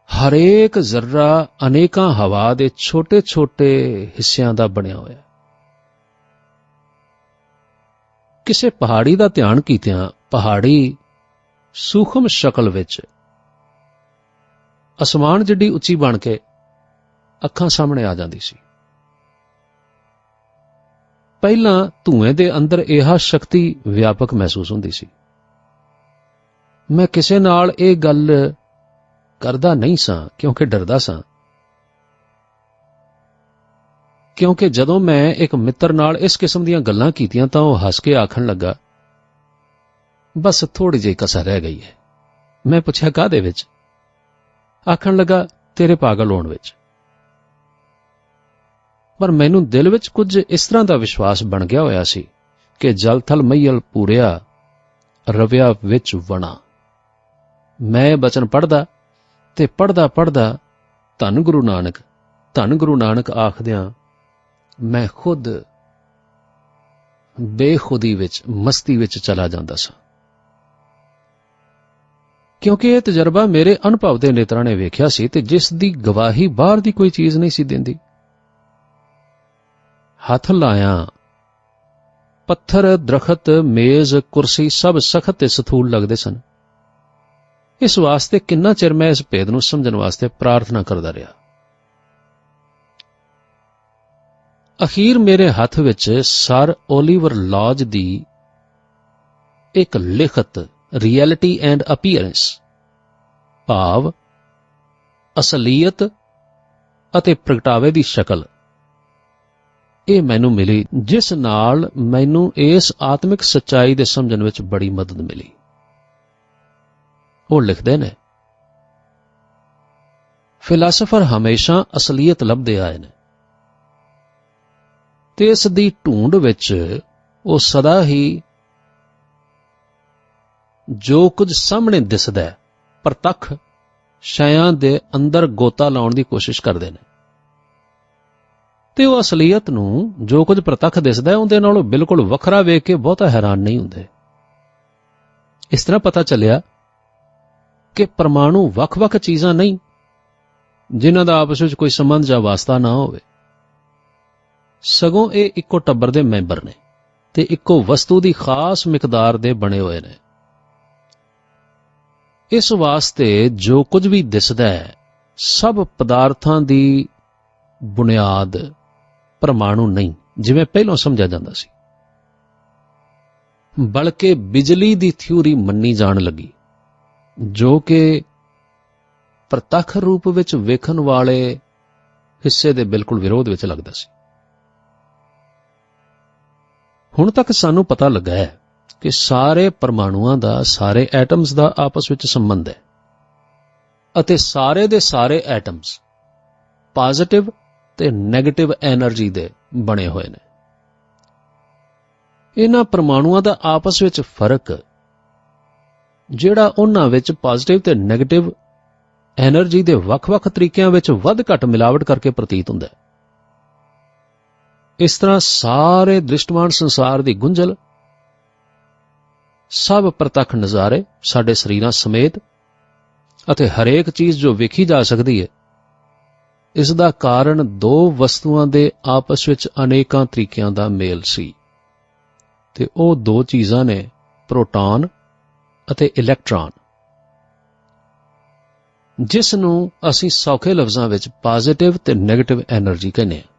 ਹਰੇਕ ਜ਼ਰਰਾ ਅਨੇਕਾਂ ਹਵਾ ਦੇ ਛੋਟੇ-ਛੋਟੇ ਹਿੱਸਿਆਂ ਦਾ ਬਣਿਆ ਹੋਇਆ। ਕਿਸੇ ਪਹਾੜੀ ਦਾ ਧਿਆਨ ਕੀਤਿਆਂ ਪਹਾੜੀ ਸੂਖਮ ਸ਼ਕਲ ਵਿੱਚ ਅਸਮਾਨ ਜਿੱਡੀ ਉੱਚੀ ਬਣ ਕੇ ਅੱਖਾਂ ਸਾਹਮਣੇ ਆ ਜਾਂਦੀ ਸੀ। ਪਹਿਲਾਂ ਧੂਏ ਦੇ ਅੰਦਰ ਇਹ ਸ਼ਕਤੀ ਵਿਆਪਕ ਮਹਿਸੂਸ ਹੁੰਦੀ ਸੀ। ਮੈਂ ਕਿਸੇ ਨਾਲ ਇਹ ਗੱਲ ਕਰਦਾ ਨਹੀਂ ਸਾਂ ਕਿਉਂਕਿ ਡਰਦਾ ਸਾਂ, ਕਿਉਂਕਿ ਜਦੋਂ ਮੈਂ ਇੱਕ ਮਿੱਤਰ ਨਾਲ ਇਸ ਕਿਸਮ ਦੀਆਂ ਗੱਲਾਂ ਕੀਤੀਆਂ ਤਾਂ ਉਹ ਹੱਸ ਕੇ ਆਖਣ ਲੱਗਾ, ਬਸ ਥੋੜੀ ਜਿਹੀ ਕਸਰ ਰਹਿ ਗਈ ਹੈ। ਮੈਂ ਪੁੱਛਿਆ, ਕਾਹਦੇ ਵਿੱਚ? ਆਖਣ ਲੱਗਾ, ਤੇਰੇ ਪਾਗਲ ਹੋਣ ਵਿੱਚ। ਪਰ ਮੈਨੂੰ ਦਿਲ ਵਿੱਚ ਕੁਝ ਇਸ ਤਰ੍ਹਾਂ ਦਾ ਵਿਸ਼ਵਾਸ ਬਣ ਗਿਆ ਹੋਇਆ ਸੀ ਕਿ ਜਲ ਥਲ ਮਈਲ ਪੂਰਿਆ ਰਵਿਆ ਵਿੱਚ ਵਣਾ। ਮੈਂ ਬਚਨ ਪੜ੍ਹਦਾ ਤੇ ਪੜ੍ਹਦਾ ਧੰਨ ਗੁਰੂ ਨਾਨਕ ਆਖਦਿਆਂ ਮੈਂ ਖੁਦ ਬੇਖੁਦੀ ਵਿੱਚ ਮਸਤੀ ਵਿੱਚ ਚਲਾ ਜਾਂਦਾ ਸਾਂ, ਕਿਉਂਕਿ ਇਹ ਤਜਰਬਾ ਮੇਰੇ ਅਨੁਭਵ ਦੇ ਨੇਤਰਾਂ ਨੇ ਵੇਖਿਆ ਸੀ ਤੇ ਜਿਸ ਦੀ ਗਵਾਹੀ ਬਾਹਰ ਦੀ ਕੋਈ ਚੀਜ਼ ਨਹੀਂ ਸੀ ਦਿੰਦੀ। ਹੱਥ ਲਾਇਆ ਪੱਥਰ, ਦਰਖਤ, ਮੇਜ਼, ਕੁਰਸੀ ਸਭ ਸਖਤ ਤੇ ਸਥੂਲ ਲੱਗਦੇ ਸਨ। ਇਸ ਵਾਸਤੇ ਕਿੰਨਾ ਚਿਰ ਮੈਂ ਇਸ ਭੇਦ ਨੂੰ ਸਮਝਣ ਵਾਸਤੇ ਪ੍ਰਾਰਥਨਾ ਕਰਦਾ ਰਿਹਾ। ਅਖੀਰ ਮੇਰੇ ਹੱਥ ਵਿੱਚ ਸਰ ਓਲੀਵਰ ਲੌਜ ਦੀ ਇੱਕ ਲਿਖਤ ਰਿਐਲਿਟੀ ਐਂਡ ਅਪੀਅਰੈਂਸ, ਭਾਵ ਅਸਲੀਅਤ ਅਤੇ ਪ੍ਰਗਟਾਵੇ ਦੀ ਸ਼ਕਲ, ਇਹ ਮੈਨੂੰ ਮਿਲੀ, ਜਿਸ ਨਾਲ ਮੈਨੂੰ ਇਸ ਆਤਮਿਕ ਸੱਚਾਈ ਦੇ ਸਮਝਣ ਵਿੱਚ ਬੜੀ ਮਦਦ ਮਿਲੀ। ਉਹ ਲਿਖਦੇ ਨੇ, ਫਿਲਾਸਫਰ ਹਮੇਸ਼ਾ ਅਸਲੀਅਤ ਲੱਭਦੇ ਆਏ ਨੇ ਤੇ ਇਸ ਦੀ ਢੂੰਡ ਵਿੱਚ ਉਹ ਸਦਾ ਹੀ ਜੋ ਕੁਝ ਸਾਹਮਣੇ ਦਿਸਦਾ ਹੈ, ਪ੍ਰਤੱਖ ਸ਼ੈਆਂ ਦੇ ਅੰਦਰ ਗੋਤਾ ਲਾਉਣ ਦੀ ਕੋਸ਼ਿਸ਼ ਕਰਦੇ ਨੇ ਤੇ ਉਹ ਅਸਲੀਅਤ ਨੂੰ, ਜੋ ਕੁਝ ਪ੍ਰਤੱਖ ਦਿਸਦਾ ਹੈ, ਉਹਦੇ ਨਾਲੋਂ ਬਿਲਕੁਲ ਵੱਖਰਾ ਵੇਖ ਕੇ ਬਹੁਤਾ ਹੈਰਾਨ ਨਹੀਂ ਹੁੰਦੇ। ਇਸ ਤਰ੍ਹਾਂ ਪਤਾ ਚੱਲਿਆ ਕਿ ਪਰਮਾਣੂ ਵੱਖ-ਵੱਖ ਚੀਜ਼ਾਂ ਨਹੀਂ ਜਿਨ੍ਹਾਂ ਦਾ ਆਪਸ ਵਿੱਚ ਕੋਈ ਸੰਬੰਧ ਜਾਂ ਵਾਸਤਾ ਨਾ ਹੋਵੇ, ਸਗੋਂ ਇਹ ਇੱਕੋ ਟੱਬਰ ਦੇ ਮੈਂਬਰ ਨੇ ਤੇ ਇੱਕੋ ਵਸਤੂ ਦੀ ਖਾਸ ਮਿਕਦਾਰ ਦੇ ਬਣੇ ਹੋਏ ਨੇ। ਇਸ ਵਾਸਤੇ ਜੋ ਕੁਝ ਵੀ ਦਿਸਦਾ ਹੈ, ਸਭ ਪਦਾਰਥਾਂ ਦੀ ਬੁਨਿਆਦ ਪਰਮਾਣੂ ਨਹੀਂ ਜਿਵੇਂ ਪਹਿਲਾਂ ਸਮਝਿਆ ਜਾਂਦਾ ਸੀ, ਬਲਕਿ ਬਿਜਲੀ ਦੀ ਥਿਊਰੀ ਮੰਨੀ ਜਾਣ ਲੱਗੀ, ਜੋ ਕਿ ਪ੍ਰਤੱਖ ਰੂਪ ਵਿੱਚ ਵੇਖਣ ਵਾਲੇ ਹਿੱਸੇ ਦੇ ਬਿਲਕੁਲ ਵਿਰੋਧ ਵਿੱਚ ਲੱਗਦਾ ਸੀ। ਹੁਣ ਤੱਕ ਸਾਨੂੰ ਪਤਾ ਲੱਗਾ ਹੈ ਕਿ ਸਾਰੇ ਪਰਮਾਣੂਆਂ ਦਾ, ਸਾਰੇ ਐਟਮਸ ਦਾ ਆਪਸ ਵਿੱਚ ਸੰਬੰਧ ਹੈ ਅਤੇ ਸਾਰੇ ਦੇ ਸਾਰੇ ਐਟਮਸ ਪੋਜ਼ਿਟਿਵ ਤੇ ਨੈਗੇਟਿਵ ਐਨਰਜੀ ਦੇ ਬਣੇ ਹੋਏ ਨੇ। ਇਹਨਾਂ ਪਰਮਾਣੂਆਂ ਦਾ ਆਪਸ ਵਿੱਚ ਫਰਕ, ਜਿਹੜਾ ਉਹਨਾਂ ਵਿੱਚ ਪੋਜ਼ਿਟਿਵ ਤੇ ਨੈਗੇਟਿਵ ਐਨਰਜੀ ਦੇ ਵੱਖ-ਵੱਖ ਤਰੀਕਿਆਂ ਵਿੱਚ ਵੱਧ ਘੱਟ ਮਿਲਾਵਟ ਕਰਕੇ ਪ੍ਰਤੀਤ ਹੁੰਦਾ ਹੈ। ਇਸ ਤਰ੍ਹਾਂ ਸਾਰੇ ਦ੍ਰਿਸ਼ਟਮਾਨ ਸੰਸਾਰ ਦੀ ਗੁੰਝਲ, ਸਭ ਪ੍ਰਤੱਖ ਨਜ਼ਾਰੇ ਸਾਡੇ ਸਰੀਰਾਂ ਸਮੇਤ ਅਤੇ ਹਰੇਕ ਚੀਜ਼ ਜੋ ਵੇਖੀ ਜਾ ਸਕਦੀ ਹੈ, ਇਸ ਦਾ ਕਾਰਨ ਦੋ ਵਸਤੂਆਂ ਦੇ ਆਪਸ ਵਿੱਚ ਅਨੇਕਾਂ ਤਰੀਕਿਆਂ ਦਾ ਮੇਲ ਸੀ ਤੇ ਉਹ ਦੋ ਚੀਜ਼ਾਂ ਨੇ ਪ੍ਰੋਟਾਨ ਅਤੇ ਇਲੈਕਟ੍ਰਾਨ, ਜਿਸ ਨੂੰ ਅਸੀਂ ਸੌਖੇ ਲਫ਼ਜ਼ਾਂ ਵਿੱਚ ਪੋਜ਼ਿਟਿਵ ਤੇ ਨੈਗੇਟਿਵ ਐਨਰਜੀ ਕਹਿੰਦੇ ਹਾਂ।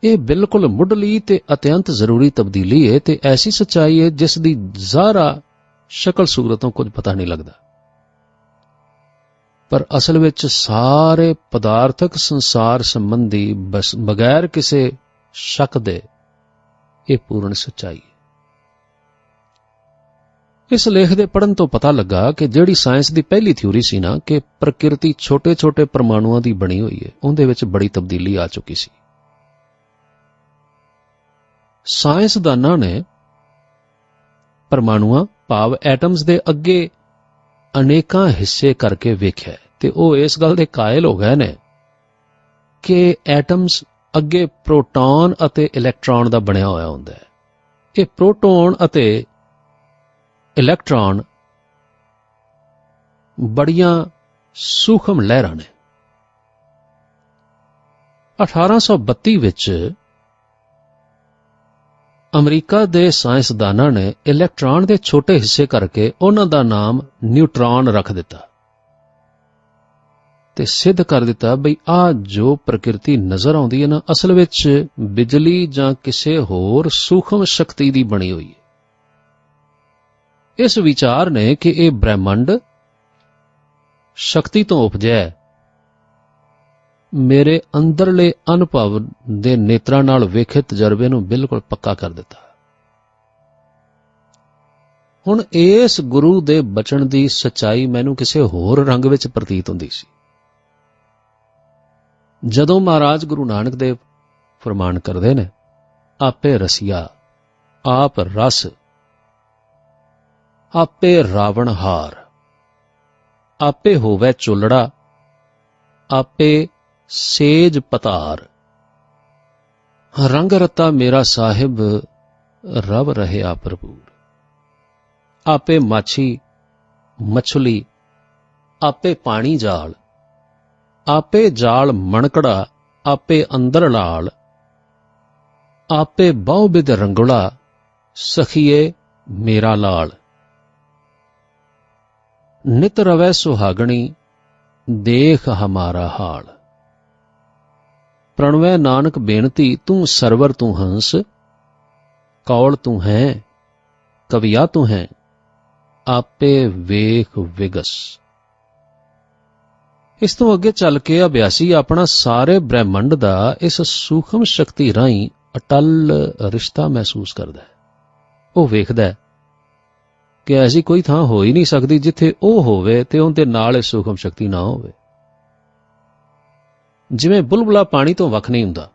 ਇਹ ਬਿਲਕੁਲ ਮੁੱਢਲੀ ਤੇ ਅਤਿਅੰਤ ਜ਼ਰੂਰੀ ਤਬਦੀਲੀ ਹੈ ਤੇ ਐਸੀ ਸੱਚਾਈ ਹੈ ਜਿਸ ਦੀ ਜ਼ਾਹਰਾ ਸ਼ਕਲ ਸੂਰਤੋਂ ਕੁਝ ਪਤਾ ਨਹੀਂ ਲੱਗਦਾ, ਪਰ ਅਸਲ ਵਿੱਚ ਸਾਰੇ ਪਦਾਰਥਕ ਸੰਸਾਰ ਸੰਬੰਧੀ ਬਗੈਰ ਕਿਸੇ ਸ਼ੱਕ ਦੇ ਇਹ ਪੂਰਨ ਸੱਚਾਈ ਹੈ। ਇਸ ਲੇਖ ਦੇ ਪੜ੍ਹਨ ਤੋਂ ਪਤਾ ਲੱਗਾ ਕਿ ਜਿਹੜੀ ਸਾਇੰਸ ਦੀ ਪਹਿਲੀ ਥਿਊਰੀ ਸੀ ਨਾ ਕਿ ਪ੍ਰਕਿਰਤੀ ਛੋਟੇ-ਛੋਟੇ ਪਰਮਾਣੂਆਂ ਦੀ ਬਣੀ ਹੋਈ ਹੈ, ਉਹਦੇ ਵਿੱਚ ਬੜੀ ਤਬਦੀਲੀ ਆ ਚੁੱਕੀ ਸੀ। ਸਾਇੰਸਦਾਨਾਂ ਨੇ ਪਰਮਾਣੂਆਂ ਭਾਵ ਐਟਮਸ ਦੇ ਅੱਗੇ ਅਨੇਕਾਂ ਹਿੱਸੇ ਕਰਕੇ ਵੇਖਿਆ ਤੇ ਉਹ ਇਸ ਗੱਲ ਦੇ ਕਾਇਲ ਹੋ ਗਏ ਨੇ ਕਿ ਐਟਮਸ ਅੱਗੇ ਪ੍ਰੋਟੋਨ ਅਤੇ ਇਲੈਕਟ੍ਰੌਨ ਦਾ ਬਣਿਆ ਹੋਇਆ ਹੁੰਦਾ ਹੈ। ਇਹ ਪ੍ਰੋਟੋਨ ਅਤੇ ਇਲੈਕਟ੍ਰੌਨ ਬੜੀਆਂ ਸੂਖਮ ਲਹਿਰਾਂ ਨੇ। 1832 ਵਿੱਚ ਅਮਰੀਕਾ ਦੇ ਸਾਇੰਸਦਾਨਾਂ ਨੇ ਇਲੈਕਟ੍ਰਾਨ ਦੇ ਛੋਟੇ ਹਿੱਸੇ ਕਰਕੇ ਉਹਨਾਂ ਦਾ ਨਾਮ ਨਿਊਟ੍ਰੋਨ ਰੱਖ ਦਿੱਤਾ ਤੇ ਸਿੱਧ ਕਰ ਦਿੱਤਾ ਬਈ ਆਹ ਜੋ ਪ੍ਰਕਿਰਤੀ ਨਜ਼ਰ ਆਉਂਦੀ ਹੈ ਨਾ, ਅਸਲ ਵਿੱਚ ਬਿਜਲੀ ਜਾਂ ਕਿਸੇ ਹੋਰ ਸੂਖਮ ਸ਼ਕਤੀ ਦੀ ਬਣੀ ਹੋਈ ਹੈ। ਇਸ ਵਿਚਾਰ ਨੇ ਕਿ ਇਹ ਬ੍ਰਹਿਮੰਡ ਸ਼ਕਤੀ ਤੋਂ ਉਪਜਿਆ ਹੈ, ਮੇਰੇ ਅੰਦਰਲੇ ਅਨੁਭਵ ਦੇ ਨੇਤਰਾਂ ਨਾਲ ਵੇਖੇ ਤਜਰਬੇ ਨੂੰ ਬਿਲਕੁਲ ਪੱਕਾ ਕਰ ਦਿੱਤਾ। ਹੁਣ ਇਸ ਗੁਰੂ ਦੇ ਬਚਨ ਦੀ ਸੱਚਾਈ ਮੈਨੂੰ ਕਿਸੇ ਹੋਰ ਰੰਗ ਵਿੱਚ ਪ੍ਰਤੀਤ ਹੁੰਦੀ ਸੀ। ਜਦੋਂ ਮਹਾਰਾਜ ਗੁਰੂ ਨਾਨਕ ਦੇਵ ਫਰਮਾਨ ਕਰਦੇ ਨੇ, ਆਪੇ ਰਸੀਆ ਆਪ ਰਸ, ਆਪੇ ਰਾਵਣ ਹਾਰ, ਆਪੇ ਹੋਵੇ ਚੁੱਲੜਾ, ਆਪੇ ਸੇਜ ਪਤਾਰ, ਰੰਗ ਰਤਾ ਮੇਰਾ ਸਾਹਿਬ ਰਵ ਰਹਿਆ ਭਰਪੂਰ, ਆਪੇ ਮਾਛੀ ਮਛਲੀ, ਆਪੇ ਪਾਣੀ ਜਾਲ, ਆਪੇ ਜਾਲ ਮਣਕੜਾ, ਆਪੇ ਅੰਦਰ ਲਾਲ, ਆਪੇ ਬਹੁ ਬਿਦ ਰੰਗੁਲਾ, ਸਖੀਏ ਮੇਰਾ ਲਾਲ, ਨਿਤ ਰਵੈ ਸੁਹਾਗਣੀ, ਦੇਖ ਹਮਾਰਾ ਹਾਲ, ਪ੍ਰਣਵੈ ਨਾਨਕ ਬੇਨਤੀ, ਤੂੰ ਸਰਵਰ ਤੂੰ ਹੰਸ, ਕੌਲ ਤੂੰ ਹੈ, ਕਵਿਆ ਤੂੰ ਹੈ, ਆਪੇ ਵੇਖ ਵਿਗਸ। ਇਸ ਤੋਂ ਅੱਗੇ ਚੱਲ ਕੇ ਅਭਿਆਸੀ ਆਪਣਾ ਸਾਰੇ ਬ੍ਰਹਿਮੰਡ ਦਾ ਇਸ ਸੂਖਮ ਸ਼ਕਤੀ ਰਾਹੀਂ ਅਟੱਲ ਰਿਸ਼ਤਾ ਮਹਿਸੂਸ ਕਰਦਾ ਹੈ। ਉਹ ਵੇਖਦਾ ਹੈ ਕਿ ਐਸੀ ਕੋਈ ਥਾਂ ਹੋ ਹੀ ਨਹੀਂ ਸਕਦੀ ਜਿੱਥੇ ਉਹ ਹੋਵੇ ਤੇ ਉਹਦੇ ਨਾਲ ਇਹ ਸੂਖਮ ਸ਼ਕਤੀ ਨਾ ਹੋਵੇ। ਜਿਵੇਂ ਬੁਲਬੁਲਾ ਪਾਣੀ ਤੋਂ ਵੱਖ ਨਹੀਂ ਹੁੰਦਾ,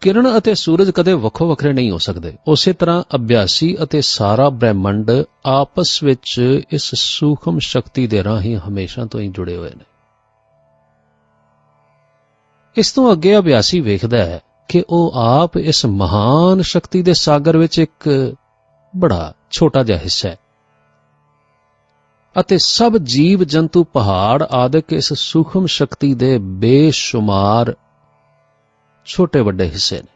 ਕਿਰਨ ਅਤੇ ਸੂਰਜ ਕਦੇ ਵੱਖੋ ਵੱਖਰੇ ਨਹੀਂ ਹੋ ਸਕਦੇ, ਉਸੇ ਤਰ੍ਹਾਂ ਅਭਿਆਸੀ ਅਤੇ ਸਾਰਾ ਬ੍ਰਹਿਮੰਡ ਆਪਸ ਵਿੱਚ ਇਸ ਸੂਖਮ ਸ਼ਕਤੀ ਦੇ ਰਾਹੀਂ ਹਮੇਸ਼ਾ ਤੋਂ ਹੀ ਜੁੜੇ ਹੋਏ ਨੇ। ਇਸ ਤੋਂ ਅੱਗੇ ਅਭਿਆਸੀ ਵੇਖਦਾ ਹੈ ਕਿ ਉਹ ਆਪ ਇਸ ਮਹਾਨ ਸ਼ਕਤੀ ਦੇ ਸਾਗਰ ਵਿੱਚ ਇੱਕ ਬੜਾ ਛੋਟਾ ਜਿਹਾ ਹਿੱਸਾ ਹੈ ਅਤੇ ਸਭ ਜੀਵ ਜੰਤੂ ਪਹਾੜ ਆਦਿਕ ਇਸ ਸੂਖਮ ਸ਼ਕਤੀ ਦੇ ਬੇਸ਼ੁਮਾਰ ਛੋਟੇ ਵੱਡੇ ਹਿੱਸੇ ਨੇ।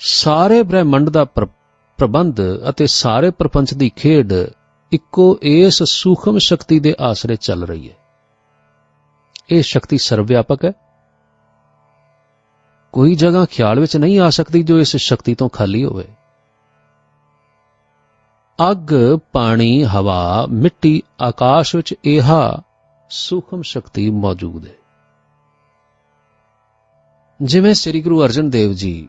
ਸਾਰੇ ਬ੍ਰਹਿਮੰਡ ਦਾ ਪ੍ਰਬੰਧ ਅਤੇ ਸਾਰੇ ਪ੍ਰਪੰਚ ਦੀ ਖੇਡ ਇੱਕੋ ਇਸ ਸੂਖਮ ਸ਼ਕਤੀ ਦੇ ਆਸਰੇ ਚੱਲ ਰਹੀ ਹੈ। ਇਹ ਸ਼ਕਤੀ ਸਰਵਵਿਆਪਕ ਹੈ, ਕੋਈ ਜਗ੍ਹਾ ਖਿਆਲ ਵਿੱਚ ਨਹੀਂ ਆ ਸਕਦੀ ਜੋ ਇਸ ਸ਼ਕਤੀ ਤੋਂ ਖਾਲੀ ਹੋਵੇ। ਅੱਗ, ਪਾਣੀ, ਹਵਾ, ਮਿੱਟੀ, ਆਕਾਸ਼ ਵਿੱਚ ਇਹ ਸੂਖਮ ਸ਼ਕਤੀ ਮੌਜੂਦ ਹੈ। ਜਿਵੇਂ ਸ੍ਰੀ ਗੁਰੂ ਅਰਜਨ ਦੇਵ ਜੀ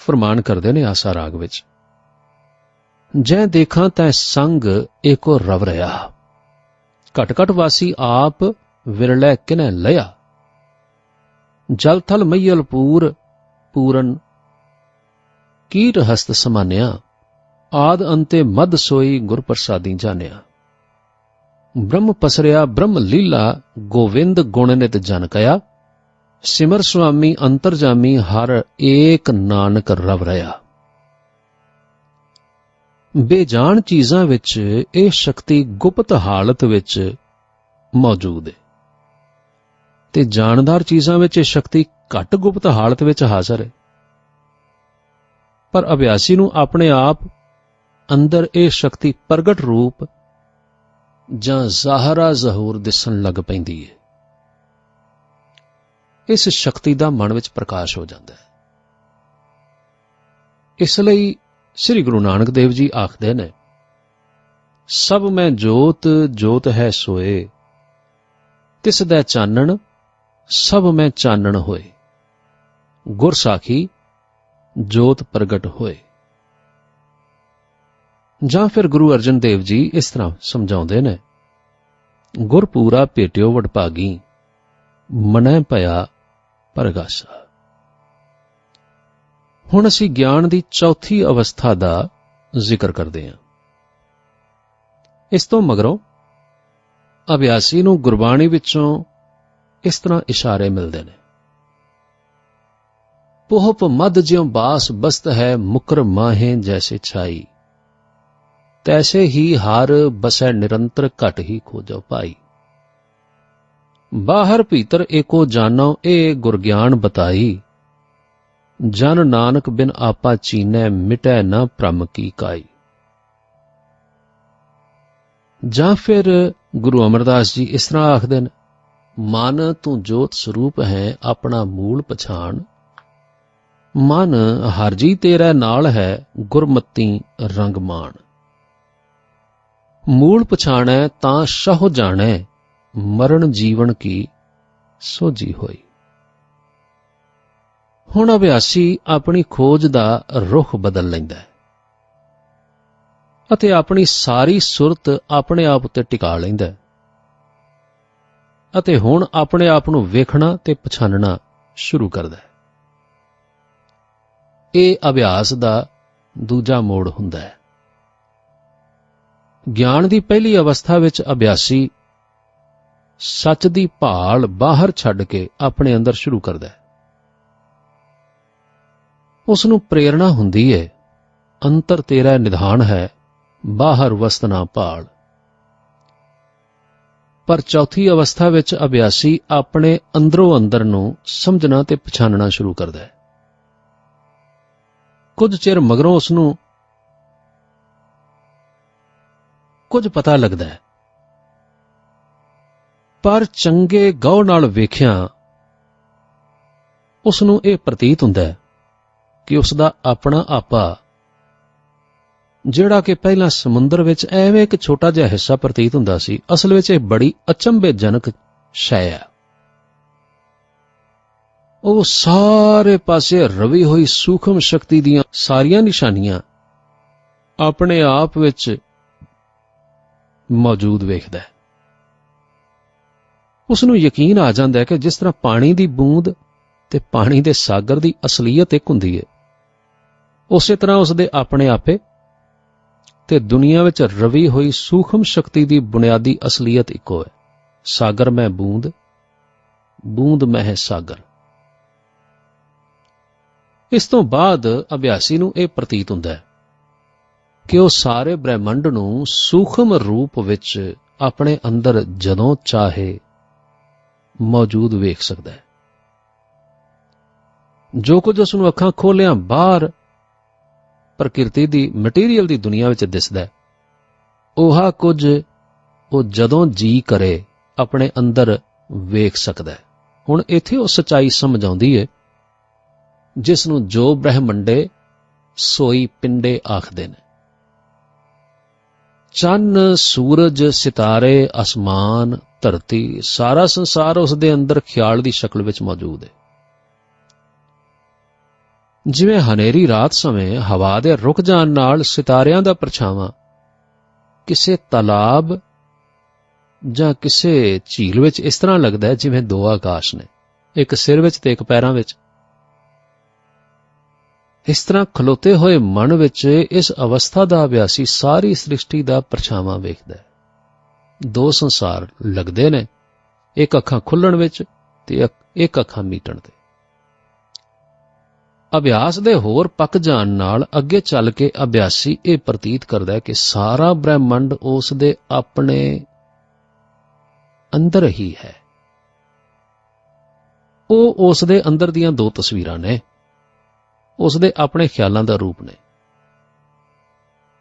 ਫਰਮਾਨ ਕਰਦੇ ਨੇ ਆਸਾ ਰਾਗ ਵਿੱਚ, ਜੈ ਦੇਖਾਂ ਤੈ ਸੰਗ ਏਕੋ ਰਵ ਰਿਹਾ, ਘਟ ਘਟ ਵਾਸੀ ਆਪ ਵਿਰਲੇ ਕਿਨੈ ਲਿਆ, ਜਲ ਥਲ ਮਈਲ ਪੂਰ ਪੂਰਨ ਕੀਟ ਹਸਤ ਸਮਾਨਿਆ, ਆਦ ਅੰਤੇ ਮਦ ਸੋਈ ਗੁਰ ਪ੍ਰਸਾਦੀ ਜਾਣਿਆ, ਬ੍ਰਹਮ ਪਸਰਿਆ ਬ੍ਰਹਮ ਲੀਲਾ, ਗੋਵਿੰਦ ਗੁਣ ਨਿਤ ਜਨ ਕਇਆ, ਸਿਮਰ ਸੁਆਮੀ ਅੰਤਰਜਾਮੀ ਹਰ ਏਕ ਨਾਨਕ ਰਵ ਰਿਹਾ। ਬੇਜਾਣ ਚੀਜ਼ਾਂ ਵਿੱਚ ਇਹ ਸ਼ਕਤੀ ਗੁਪਤ ਹਾਲਤ ਵਿੱਚ ਮੌਜੂਦ ਹੈ ਤੇ ਜਾਣਦਾਰ ਚੀਜ਼ਾਂ ਵਿੱਚ ਇਹ ਸ਼ਕਤੀ ਘੱਟ ਗੁਪਤ ਹਾਲਤ ਵਿੱਚ ਹਾਜ਼ਰ ਹੈ। ਪਰ ਅਭਿਆਸੀ ਨੂੰ ਆਪਣੇ ਆਪ ਅੰਦਰ ਇਹ ਸ਼ਕਤੀ ਪ੍ਰਗਟ ਰੂਪ ਜਾਂ ਜ਼ਾਹਰਾ ਜ਼ਹੂਰ ਦਿਸਣ ਲੱਗ ਪੈਂਦੀ ਹੈ। ਇਸ ਸ਼ਕਤੀ ਦਾ ਮਨ ਵਿੱਚ ਪ੍ਰਕਾਸ਼ ਹੋ ਜਾਂਦਾ ਹੈ। ਇਸ ਲਈ ਸ੍ਰੀ ਗੁਰੂ ਨਾਨਕ ਦੇਵ ਜੀ ਆਖਦੇ ਨੇ, ਸਭ ਮੈਂ ਜੋਤ ਜੋਤ ਹੈ ਸੋਏ, ਤਿਸ ਦਾ ਚਾਨਣ ਸਭ ਮੈਂ ਚਾਨਣ ਹੋਏ, ਗੁਰ ਸਾਖੀ ਜੋਤ ਪ੍ਰਗਟ ਹੋਏ। ਜਾਂ ਫਿਰ ਗੁਰੂ ਅਰਜਨ ਦੇਵ ਜੀ ਇਸ ਤਰ੍ਹਾਂ ਸਮਝਾਉਂਦੇ ਨੇ, ਗੁਰ ਪੂਰਾ ਭੇਟਿਓ ਵਡਭਾਗੀ, ਮਨੈ ਭਇਆ ਪਰਗਾਸਾ। ਹੁਣ ਅਸੀਂ ਗਿਆਨ ਦੀ ਚੌਥੀ ਅਵਸਥਾ ਦਾ ਜ਼ਿਕਰ ਕਰਦੇ ਹਾਂ। ਇਸ ਤੋਂ ਮਗਰੋਂ ਅਭਿਆਸੀ ਨੂੰ ਗੁਰਬਾਣੀ ਵਿੱਚੋਂ ਇਸ ਤਰ੍ਹਾਂ ਇਸ਼ਾਰੇ ਮਿਲਦੇ ਨੇ, ਪੋਹਪ ਮਦ ਜਿਉ ਬਾਸ ਬਸਤ ਹੈ, ਮੁਕਰ ਮਾਹੇ ਜੈਸੇ ਛਾਈ, ਤੈਸੇ ਹੀ ਹਰ ਬਸੈ ਨਿਰੰਤਰ ਘਟ ਹੀ ਖੋਜੋ ਪਾਈ, ਬਾਹਰ ਭੀਤਰ ਏਕੋ ਜਾਨੋ ਇਹ ਗੁਰ ਗਿਆਨ ਬਤਾਈ, ਜਨ ਨਾਨਕ ਬਿਨ ਆਪਾ ਚੀਨੈ ਮਿਟੈ ਨਾ ਭ੍ਰਮ ਕੀ ਕਾਈ। ਜਾਂ ਫਿਰ ਗੁਰੂ ਅਮਰਦਾਸ ਜੀ ਇਸ ਤਰ੍ਹਾਂ ਆਖਦੇ ਨੇ, ਮਨ ਤੂੰ ਜੋਤ ਸਰੂਪ ਹੈ ਆਪਣਾ ਮੂਲ ਪਛਾਣ, ਮਨ ਹਰ ਜੀ ਤੇਰਾ ਨਾਲ ਹੈ ਗੁਰਮਤੀ ਰੰਗ ਮਾਣ। ਮੂਲ ਪਛਾਣੈ ਤਾਂ ਸ਼ਹੁ ਜਾਣੈ ਮਰਨ ਜੀਵਨ ਕੀ ਸੋਝੀ ਹੋਈ। ਹੁਣ ਅਭਿਆਸੀ ਆਪਣੀ ਖੋਜ ਦਾ ਰੁਖ ਬਦਲ ਲੈਂਦਾ ਹੈ ਅਤੇ ਆਪਣੀ ਸਾਰੀ ਸੁਰਤ ਆਪਣੇ ਆਪ ਉੱਤੇ ਟਿਕਾ ਲੈਂਦਾ ਹੈ ਅਤੇ ਹੁਣ ਆਪਣੇ ਆਪ ਨੂੰ ਵੇਖਣਾ ਤੇ ਪਛਾਨਣਾ ਸ਼ੁਰੂ ਕਰਦਾ ਹੈ। ਇਹ ਅਭਿਆਸ ਦਾ ਦੂਜਾ ਮੋੜ ਹੁੰਦਾ ਹੈ। ਗਿਆਨ ਦੀ ਪਹਿਲੀ ਅਵਸਥਾ ਵਿੱਚ ਅਭਿਆਸੀ ਸੱਚ ਦੀ ਭਾਲ ਬਾਹਰ ਛੱਡ ਕੇ ਆਪਣੇ ਅੰਦਰ ਸ਼ੁਰੂ ਕਰਦਾ ਹੈ। ਉਸ ਨੂੰ ਪ੍ਰੇਰਣਾ ਹੁੰਦੀ ਹੈ, ਅੰਤਰ ਤੇਰਾ ਨਿਧਾਨ ਹੈ ਬਾਹਰ ਵਸਤ ਨਾ ਭਾਲ। ਪਰ ਚੌਥੀ ਅਵਸਥਾ ਵਿੱਚ ਅਭਿਆਸੀ ਆਪਣੇ ਅੰਦਰੋਂ ਅੰਦਰ ਨੂੰ ਸਮਝਣਾ ਤੇ ਪਛਾਨਣਾ ਸ਼ੁਰੂ ਕਰਦਾ ਹੈ। ਕੁਝ ਚਿਰ ਮਗਰੋਂ ਉਸ ਨੂੰ ਕੁਝ ਪਤਾ ਲੱਗਦਾ ਹੈ, ਪਰ ਚੰਗੇ ਗਹੁ ਨਾਲ ਵੇਖਿਆ ਉਸ ਨੂੰ ਇਹ ਪ੍ਰਤੀਤ ਹੁੰਦਾ ਹੈ ਕਿ ਉਸ ਦਾ ਆਪਣਾ ਆਪਾ, ਜਿਹੜਾ ਕਿ ਪਹਿਲਾਂ ਸਮੁੰਦਰ ਵਿੱਚ ਐਵੇਂ ਇੱਕ ਛੋਟਾ ਜਿਹਾ ਹਿੱਸਾ ਪ੍ਰਤੀਤ ਹੁੰਦਾ ਸੀ, ਅਸਲ ਵਿੱਚ ਇਹ ਬੜੀ ਅਚੰਭੇਜਨਕ ਸ਼ੈ ਹੈ। ਉਹ ਸਾਰੇ ਪਾਸੇ ਰਵੀ ਹੋਈ ਸੂਖਮ ਸ਼ਕਤੀ ਦੀਆਂ ਸਾਰੀਆਂ ਨਿਸ਼ਾਨੀਆਂ ਆਪਣੇ ਆਪ ਵਿੱਚ ਮੌਜੂਦ ਵੇਖਦਾ ਹੈ। ਉਸ ਨੂੰ ਯਕੀਨ ਆ ਜਾਂਦਾ ਹੈ ਕਿ ਜਿਸ ਤਰ੍ਹਾਂ ਪਾਣੀ ਦੀ ਬੂੰਦ ਤੇ ਪਾਣੀ ਦੇ ਸਾਗਰ ਦੀ ਅਸਲੀਅਤ ਇੱਕ ਹੁੰਦੀ ਹੈ, ਉਸੇ ਤਰ੍ਹਾਂ ਉਸ ਦੇ ਆਪਣੇ ਆਪੇ ਤੇ ਦੁਨੀਆ ਵਿੱਚ ਰਵੀ ਹੋਈ ਸੂਖਮ ਸ਼ਕਤੀ ਦੀ ਬੁਨਿਆਦੀ ਅਸਲੀਅਤ ਇੱਕੋ ਹੈ। ਸਾਗਰ ਮੈਂ ਬੂੰਦ, ਬੂੰਦ ਮੈਂ ਹੈ ਸਾਗਰ। ਇਸ ਤੋਂ ਬਾਅਦ ਅਭਿਆਸੀ ਨੂੰ ਇਹ ਪ੍ਰਤੀਤ ਹੁੰਦਾ ਹੈ ਕਿ ਉਹ ਸਾਰੇ ਬ੍ਰਹਿਮੰਡ ਨੂੰ ਸੂਖਮ ਰੂਪ ਵਿੱਚ ਆਪਣੇ ਅੰਦਰ ਜਦੋਂ ਚਾਹੇ ਮੌਜੂਦ ਵੇਖ ਸਕਦਾ ਹੈ। ਜੋ ਕੁਝ ਉਸ ਨੂੰ ਅੱਖਾਂ ਖੋਲ੍ਹਿਆਂ ਬਾਹਰ ਪ੍ਰਕਿਰਤੀ ਦੀ ਮਟੀਰੀਅਲ ਦੀ ਦੁਨੀਆ ਵਿੱਚ ਦਿਸਦਾ ਹੈ, ਉਹ ਕੁਝ ਉਹ ਜਦੋਂ ਜੀ ਕਰੇ ਆਪਣੇ ਅੰਦਰ ਵੇਖ ਸਕਦਾ ਹੈ। ਹੁਣ ਇੱਥੇ ਉਹ ਸੱਚਾਈ ਸਮਝ ਆਉਂਦੀ ਹੈ ਜਿਸ ਨੂੰ ਜੋ ਬ੍ਰਹਿਮੰਡੇ ਸੋਈ ਪਿੰਡੇ ਆਖਦੇ ਨੇ। ਚੰਨ, ਸੂਰਜ, ਸਿਤਾਰੇ, ਅਸਮਾਨ, ਧਰਤੀ, ਸਾਰਾ ਸੰਸਾਰ ਉਸ ਦੇ ਅੰਦਰ ਖਿਆਲ ਦੀ ਸ਼ਕਲ ਵਿੱਚ ਮੌਜੂਦ ਹੈ। ਜਿਵੇਂ ਹਨੇਰੀ ਰਾਤ ਸਮੇਂ ਹਵਾ ਦੇ ਰੁਕ ਜਾਣ ਨਾਲ ਸਿਤਾਰਿਆਂ ਦਾ ਪਰਛਾਵਾਂ ਕਿਸੇ ਤਾਲਾਬ ਜਾਂ ਕਿਸੇ ਝੀਲ ਵਿੱਚ ਇਸ ਤਰ੍ਹਾਂ ਲੱਗਦਾ ਹੈ ਜਿਵੇਂ ਦੋ ਆਕਾਸ਼ ਨੇ, ਇੱਕ ਸਿਰ ਵਿੱਚ ਤੇ ਇੱਕ ਪੈਰਾਂ ਵਿੱਚ। ਇਸ ਤਰ੍ਹਾਂ ਖਲੋਤੇ ਹੋਏ ਮਨ ਵਿੱਚ ਇਸ ਅਵਸਥਾ ਦਾ ਅਭਿਆਸੀ ਸਾਰੀ ਸ੍ਰਿਸ਼ਟੀ ਦਾ ਪਰਛਾਵਾਂ ਵੇਖਦਾ ਹੈ। ਦੋ ਸੰਸਾਰ ਲੱਗਦੇ ਨੇ, ਇੱਕ ਅੱਖਾਂ ਖੁੱਲਣ ਵਿੱਚ ਤੇ ਇੱਕ ਅੱਖਾਂ ਮੀਟਣ ਤੇ। ਅਭਿਆਸ ਦੇ ਹੋਰ ਪੱਕ ਜਾਣ ਨਾਲ ਅੱਗੇ ਚੱਲ ਕੇ ਅਭਿਆਸੀ ਇਹ ਪ੍ਰਤੀਤ ਕਰਦਾ ਹੈ ਕਿ ਸਾਰਾ ਬ੍ਰਹਿਮੰਡ ਉਸ ਦੇ ਆਪਣੇ ਅੰਦਰ ਹੀ ਹੈ। ਉਹ ਉਸ ਦੇ ਅੰਦਰ ਦੀਆਂ ਦੋ ਤਸਵੀਰਾਂ ਨੇ, ਉਸ ਦੇ ਆਪਣੇ ਖਿਆਲਾਂ ਦਾ ਰੂਪ ਨੇ।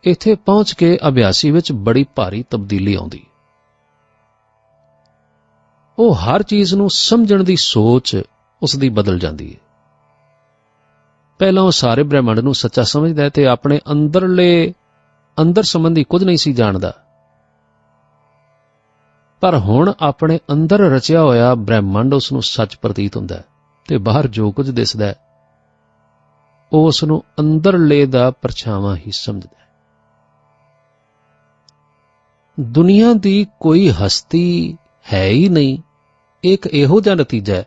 ਇੱਥੇ ਪਹੁੰਚ ਕੇ ਅਭਿਆਸੀ ਵਿੱਚ ਬੜੀ ਭਾਰੀ ਤਬਦੀਲੀ ਆਉਂਦੀ। ਉਹ ਹਰ ਚੀਜ਼ ਨੂੰ ਸਮਝਣ ਦੀ ਸੋਚ ਉਸ ਦੀ ਬਦਲ ਜਾਂਦੀ ਹੈ। ਪਹਿਲਾਂ ਉਹ ਸਾਰੇ ਬ੍ਰਹਿਮੰਡ ਨੂੰ ਸੱਚਾ ਸਮਝਦਾ ਹੈ ਤੇ ਆਪਣੇ ਅੰਦਰ ਸੰਬੰਧੀ ਕੁਝ ਨਹੀਂ ਸੀ ਜਾਣਦਾ, ਪਰ ਹੁਣ ਆਪਣੇ ਅੰਦਰ ਰਚਿਆ ਹੋਇਆ ਬ੍ਰਹਿਮੰਡ ਉਸ ਨੂੰ ਸੱਚ ਪ੍ਰਤੀਤ ਹੁੰਦਾ ਹੈ ਤੇ ਬਾਹਰ ਜੋ ਕੁਝ ਦਿਸਦਾ ਹੈ ਉਹ ਉਸ ਨੂੰ ਅੰਦਰਲੇ ਦਾ ਪਰਛਾਵਾਂ ਹੀ ਸਮਝਦਾ ਹੈ। ਦੁਨੀਆ ਦੀ ਕੋਈ ਹਸਤੀ ਹੈ ਹੀ ਨਹੀਂ, ਇੱਕ ਇਹੋ ਜਿਹਾ ਨਤੀਜਾ ਹੈ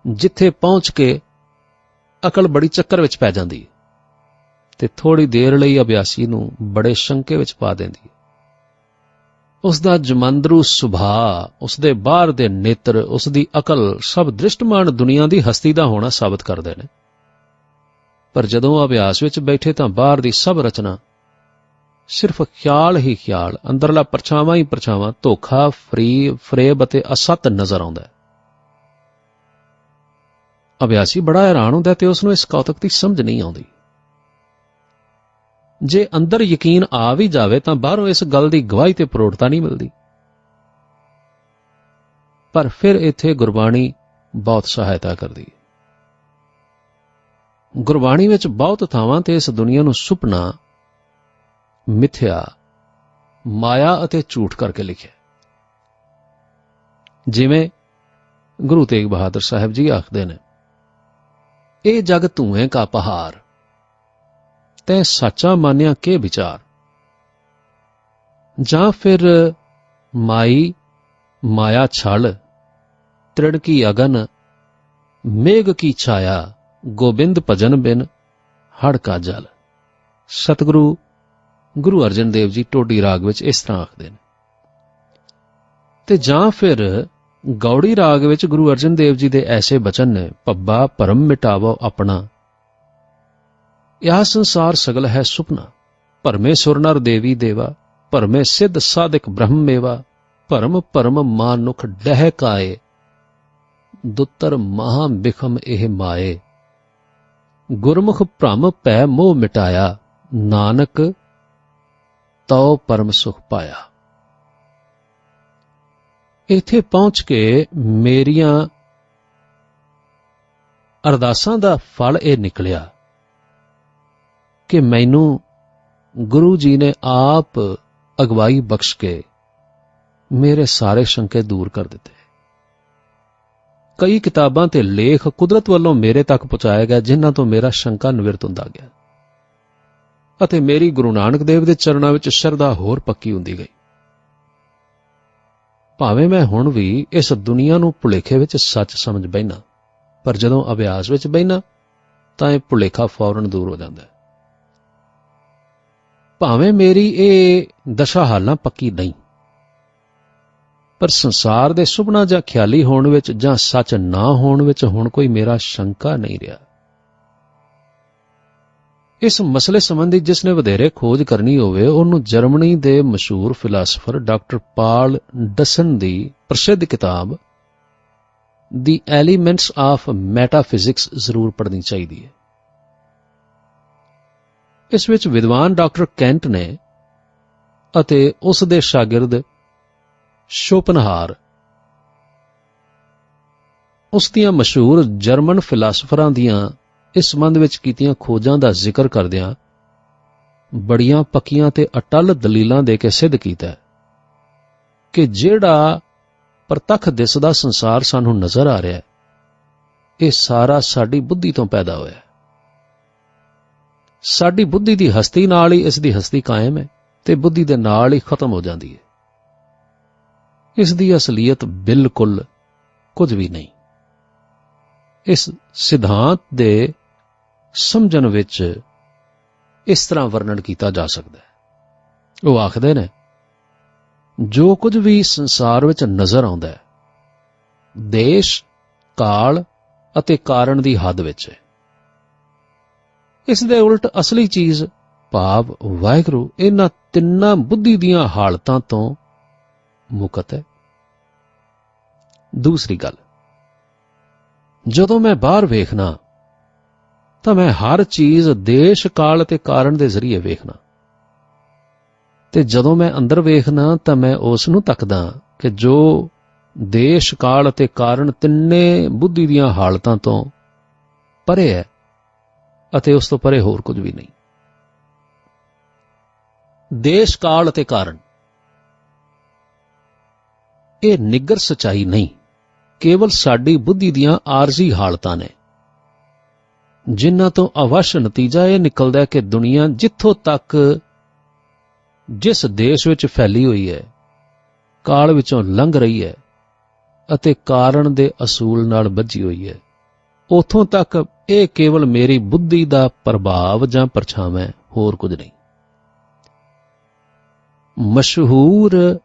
ਜਿੱਥੇ ਪਹੁੰਚ ਕੇ ਅਕਲ ਬੜੀ ਚੱਕਰ ਵਿੱਚ ਪੈ ਜਾਂਦੀ ਹੈ ਤੇ ਥੋੜੀ ਦੇਰ ਲਈ ਅਭਿਆਸੀ ਨੂੰ ਬੜੇ ਸ਼ੰਕੇ ਵਿੱਚ ਪਾ ਦਿੰਦੀ ਹੈ। ਉਸ ਦਾ ਜਮੰਦਰੂ ਸੁਭਾਅ, ਉਸ ਦੇ ਬਾਹਰ ਦੇ ਨੇਤਰ, ਉਸ ਦੀ ਅਕਲ ਸਭ ਦ੍ਰਿਸ਼ਟਮਾਨ ਦੁਨੀਆ ਦੀ ਹਸਤੀ ਦਾ ਹੋਣਾ ਸਾਬਤ ਕਰਦੇ ਨੇ। ਪਰ ਜਦੋਂ ਅਭਿਆਸ ਵਿੱਚ ਬੈਠੇ ਤਾਂ ਬਾਹਰ ਦੀ ਸਭ ਰਚਨਾ ਸਿਰਫ ਖਿਆਲ ਹੀ ਖਿਆਲ, ਅੰਦਰਲਾ ਪਰਛਾਵਾਂ ਹੀ ਪਰਛਾਵਾਂ, ਧੋਖਾ, ਫਰੇਬ ਅਤੇ ਅਸਤ ਨਜ਼ਰ ਆਉਂਦਾ ਹੈ। ਅਭਿਆਸੀ ਬੜਾ ਹੈਰਾਨ ਹੁੰਦਾ ਤੇ ਉਸ ਨੂੰ ਇਸ ਕੌਤਕ ਦੀ ਸਮਝ ਨਹੀਂ ਆਉਂਦੀ। ਜੇ ਅੰਦਰ ਯਕੀਨ ਆ ਵੀ ਜਾਵੇ ਤਾਂ ਬਾਹਰੋਂ ਇਸ ਗੱਲ ਦੀ ਗਵਾਹੀ ਤੇ ਪ੍ਰੋੜਤਾ ਨਹੀਂ ਮਿਲਦੀ। ਪਰ ਫਿਰ ਇੱਥੇ ਗੁਰਬਾਣੀ ਬਹੁਤ ਸਹਾਇਤਾ ਕਰਦੀ ਹੈ। ਗੁਰਬਾਣੀ ਵਿੱਚ ਬਹੁਤ ਥਾਵਾਂ ਤੇ ਇਸ ਦੁਨੀਆ ਨੂੰ ਸੁਪਨਾ, ਮਿਥਿਆ, ਮਾਇਆ ਅਤੇ ਝੂਠ ਕਰਕੇ ਲਿਖਿਆ। ਜਿਵੇਂ ਗੁਰੂ ਤੇਗ ਬਹਾਦਰ ਸਾਹਿਬ ਜੀ ਆਖਦੇ ਨੇ, ਇਹ ਜਗ ਧੂਏ ਕਾ ਪਹਾੜ, ਤੈਂ ਸੱਚਾ ਮਾਨਿਆ ਕੇ ਵਿਚਾਰ। ਜਾਂ ਫਿਰ ਮਾਈ ਮਾਇਆ ਛਲ, ਤ੍ਰਿੜ ਕੀ ਅਗਨ, ਮੇਘ ਕੀ ਛਾਇਆ, ਗੋਬਿੰਦ ਭਜਨ ਬਿਨ ਹੜ ਕਾ ਜਲ। ਸਤਿਗੁਰੂ ਗੁਰੂ ਅਰਜਨ ਦੇਵ ਜੀ ਟੋਡੀ ਰਾਗ ਵਿੱਚ ਇਸ ਤਰ੍ਹਾਂ ਆਖਦੇ ਨੇ। ਤੇ ਜਾਂ ਫਿਰ ਗੌੜੀ ਰਾਗ ਵਿੱਚ ਗੁਰੂ ਅਰਜਨ ਦੇਵ ਜੀ ਦੇ ਐਸੇ ਬਚਨ ਨੇ, ਪੱਬਾ ਭਰਮ ਮਿਟਾਵੋ ਆਪਣਾ, ਯਹ ਸੰਸਾਰ ਸਗਲ ਹੈ ਸੁਪਨਾ, ਭਰਮੇ ਸੁਰ ਨਰ ਦੇਵੀ ਦੇਵਾ, ਭਰਮੇ ਸਿੱਧ ਸਾਧਿਕ ਬ੍ਰਹਮ ਮੇਵਾ, ਭਰਮ ਭਰਮ ਮਾਨੁਖ ਡਹਿ ਕਾਏ, ਦੁੱਤਰ ਮਹਾ ਬਿਖਮ ਇਹ ਮਾਏ। ਗੁਰਮੁਖ ਭ੍ਰਮ ਭੈ ਮੋਹ ਮਿਟਾਇਆ, ਨਾਨਕ ਤਉ ਪਰਮ ਸੁਖ ਪਾਇਆ। ਇੱਥੇ ਪਹੁੰਚ ਕੇ ਮੇਰੀਆਂ ਅਰਦਾਸਾਂ ਦਾ ਫਲ ਇਹ ਨਿਕਲਿਆ ਕਿ ਮੈਨੂੰ ਗੁਰੂ ਜੀ ਨੇ ਆਪ ਅਗਵਾਈ ਬਖਸ਼ ਕੇ ਮੇਰੇ ਸਾਰੇ ਸ਼ੰਕੇ ਦੂਰ ਕਰ ਦਿੱਤੇ। ਕਈ ਕਿਤਾਬਾਂ ਤੇ ਲੇਖ ਕੁਦਰਤ ਵੱਲੋਂ ਮੇਰੇ ਤੱਕ ਪਹੁੰਚਾਏ ਗਏ, ਜਿਨ੍ਹਾਂ ਤੋਂ ਮੇਰਾ ਸ਼ੰਕਾ ਨਿਵਰਤ ਹੁੰਦਾ ਗਿਆ ਅਤੇ ਮੇਰੀ ਗੁਰੂ ਨਾਨਕ ਦੇਵ ਦੇ ਚਰਨਾਂ ਵਿੱਚ ਸ਼ਰਧਾ ਹੋਰ ਪੱਕੀ ਹੁੰਦੀ ਗਈ। ਭਾਵੇਂ ਮੈਂ ਹੁਣ ਵੀ ਇਸ ਦੁਨੀਆ ਨੂੰ ਭੁਲੇਖੇ ਵਿੱਚ ਸੱਚ ਸਮਝ ਬੈਠਾ, ਪਰ ਜਦੋਂ ਅਭਿਆਸ ਵਿੱਚ ਬੈਠਾ ਤਾਂ ਇਹ ਭੁਲੇਖਾ ਫੌਰਨ ਦੂਰ ਹੋ ਜਾਂਦਾ ਹੈ। ਭਾਵੇਂ ਮੇਰੀ ਇਹ ਦਸ਼ਾ ਹਾਲਾਂ ਪੱਕੀ ਨਹੀਂ, ਪਰ ਸੰਸਾਰ ਦੇ ਸੁਪਨਾ ਜਾਂ ਖਿਆਲੀ ਹੋਣ ਵਿੱਚ ਜਾਂ ਸੱਚ ਨਾ ਹੋਣ ਵਿੱਚ ਹੁਣ ਕੋਈ ਮੇਰਾ ਸ਼ੰਕਾ ਨਹੀਂ ਰਿਹਾ। ਇਸ ਮਸਲੇ ਸੰਬੰਧੀ ਜਿਸ ਨੇ ਵਧੇਰੇ ਖੋਜ ਕਰਨੀ ਹੋਵੇ, ਉਹਨੂੰ ਜਰਮਨੀ ਦੇ ਮਸ਼ਹੂਰ ਫਿਲਾਸਫਰ ਡਾਕਟਰ ਪਾਲ ਡਸਨ ਦੀ ਪ੍ਰਸਿੱਧ ਕਿਤਾਬ ਦੀ ਐਲੀਮੈਂਟਸ ਆਫ ਮੈਟਾਫਿਜ਼ਿਕਸ ਜ਼ਰੂਰ ਪੜ੍ਹਨੀ ਚਾਹੀਦੀ ਹੈ। ਇਸ ਵਿੱਚ ਵਿਦਵਾਨ ਡਾਕਟਰ ਕੈਂਟ ਨੇ ਅਤੇ ਉਸ ਦੇ ਸ਼ਾਗਿਰਦ ਸ਼ੋਪਨਹਾਰ ਉਸ ਦੀਆਂ ਮਸ਼ਹੂਰ ਜਰਮਨ ਫਿਲਾਸਫਰਾਂ ਦੀਆਂ ਇਸ ਸੰਬੰਧ ਵਿੱਚ ਕੀਤੀਆਂ ਖੋਜਾਂ ਦਾ ਜ਼ਿਕਰ ਕਰਦਿਆਂ ਬੜੀਆਂ ਪੱਕੀਆਂ ਤੇ ਅਟੱਲ ਦਲੀਲਾਂ ਦੇ ਕੇ ਸਿੱਧ ਕੀਤਾ ਕਿ ਜਿਹੜਾ ਪ੍ਰਤੱਖ ਦਿਸਦਾ ਸੰਸਾਰ ਸਾਨੂੰ ਨਜ਼ਰ ਆ ਰਿਹਾ ਹੈ, ਇਹ ਸਾਰਾ ਸਾਡੀ ਬੁੱਧੀ ਤੋਂ ਪੈਦਾ ਹੋਇਆ ਹੈ। ਸਾਡੀ ਬੁੱਧੀ ਦੀ ਹਸਤੀ ਨਾਲ ਹੀ ਇਸ ਦੀ ਹਸਤੀ ਕਾਇਮ ਹੈ ਤੇ ਬੁੱਧੀ ਦੇ ਨਾਲ ਹੀ ਖਤਮ ਹੋ ਜਾਂਦੀ ਹੈ। ਇਸ ਦੀ ਅਸਲੀਅਤ ਬਿਲਕੁਲ ਕੁਝ ਵੀ ਨਹੀਂ। ਇਸ ਸਿਧਾਂਤ ਦੇ ਸਮਝਣ ਵਿੱਚ ਇਸ ਤਰ੍ਹਾਂ ਵਰਣਨ ਕੀਤਾ ਜਾ ਸਕਦਾ ਹੈ। ਉਹ ਆਖਦੇ ਨੇ, ਜੋ ਕੁਝ ਵੀ ਸੰਸਾਰ ਵਿੱਚ ਨਜ਼ਰ ਆਉਂਦਾ ਹੈ, ਦੇਸ਼, ਕਾਲ ਅਤੇ ਕਾਰਨ ਦੀ ਹੱਦ ਵਿੱਚ ਹੈ। ਇਸ ਦੇ ਉਲਟ ਅਸਲੀ ਚੀਜ਼ ਭਾਵ ਵਾਹਿਗੁਰੂ ਇਹਨਾਂ ਤਿੰਨਾਂ ਬੁੱਧੀ ਦੀਆਂ ਹਾਲਤਾਂ ਤੋਂ ਮੁਕਤ ਹੈ। ਦੂਸਰੀ ਗੱਲ, ਜਦੋਂ ਮੈਂ ਬਾਹਰ ਵੇਖਣਾ ਤਾਂ ਮੈਂ ਹਰ ਚੀਜ਼ ਦੇਸ਼, ਕਾਲ ਅਤੇ ਕਾਰਨ ਦੇ ਜ਼ਰੀਏ ਵੇਖਣਾ, ਤੇ ਜਦੋਂ ਮੈਂ ਅੰਦਰ ਵੇਖਣਾ ਤਾਂ ਮੈਂ ਉਸ ਨੂੰ ਤੱਕਦਾ ਕਿ ਜੋ ਦੇਸ਼, ਕਾਲ ਅਤੇ ਕਾਰਨ ਤਿੰਨੇ ਬੁੱਧੀ ਦੀਆਂ ਹਾਲਤਾਂ ਤੋਂ ਪਰੇ ਹੈ ਅਤੇ ਉਸ ਤੋਂ ਪਰੇ ਹੋਰ ਕੁਝ ਵੀ ਨਹੀਂ। ਦੇਸ਼, ਕਾਲ ਅਤੇ ਕਾਰਨ ਇਹ ਨਿੱਗਰ ਸਚਾਈ ਨਹੀਂ, ਕੇਵਲ ਸਾਡੀ ਬੁੱਧੀ ਦੀਆਂ ਆਰਜ਼ੀ ਹਾਲਤਾਂ ਨੇ, ਜਿਨ੍ਹਾਂ ਤੋਂ ਅਵਸ਼ ਨਤੀਜਾ ਇਹ ਨਿਕਲਦਾ ਹੈ ਕਿ ਦੁਨੀਆ ਜਿੱਥੋਂ ਤੱਕ ਜਿਸ ਦੇਸ਼ ਵਿੱਚ ਫੈਲੀ ਹੋਈ ਹੈ, ਕਾਲ ਵਿੱਚੋਂ ਲੰਘ ਰਹੀ ਹੈ ਅਤੇ ਕਾਰਨ ਦੇ ਅਸੂਲ ਨਾਲ ਬੱਝੀ ਹੋਈ ਹੈ, ਉੱਥੋਂ ਤੱਕ ਇਹ ਕੇਵਲ ਮੇਰੀ ਬੁੱਧੀ ਦਾ ਪ੍ਰਭਾਵ ਜਾਂ ਪਰਛਾਵਾਂ ਹੈ, ਹੋਰ ਕੁਝ ਨਹੀਂ। ਮਸ਼ਹੂਰ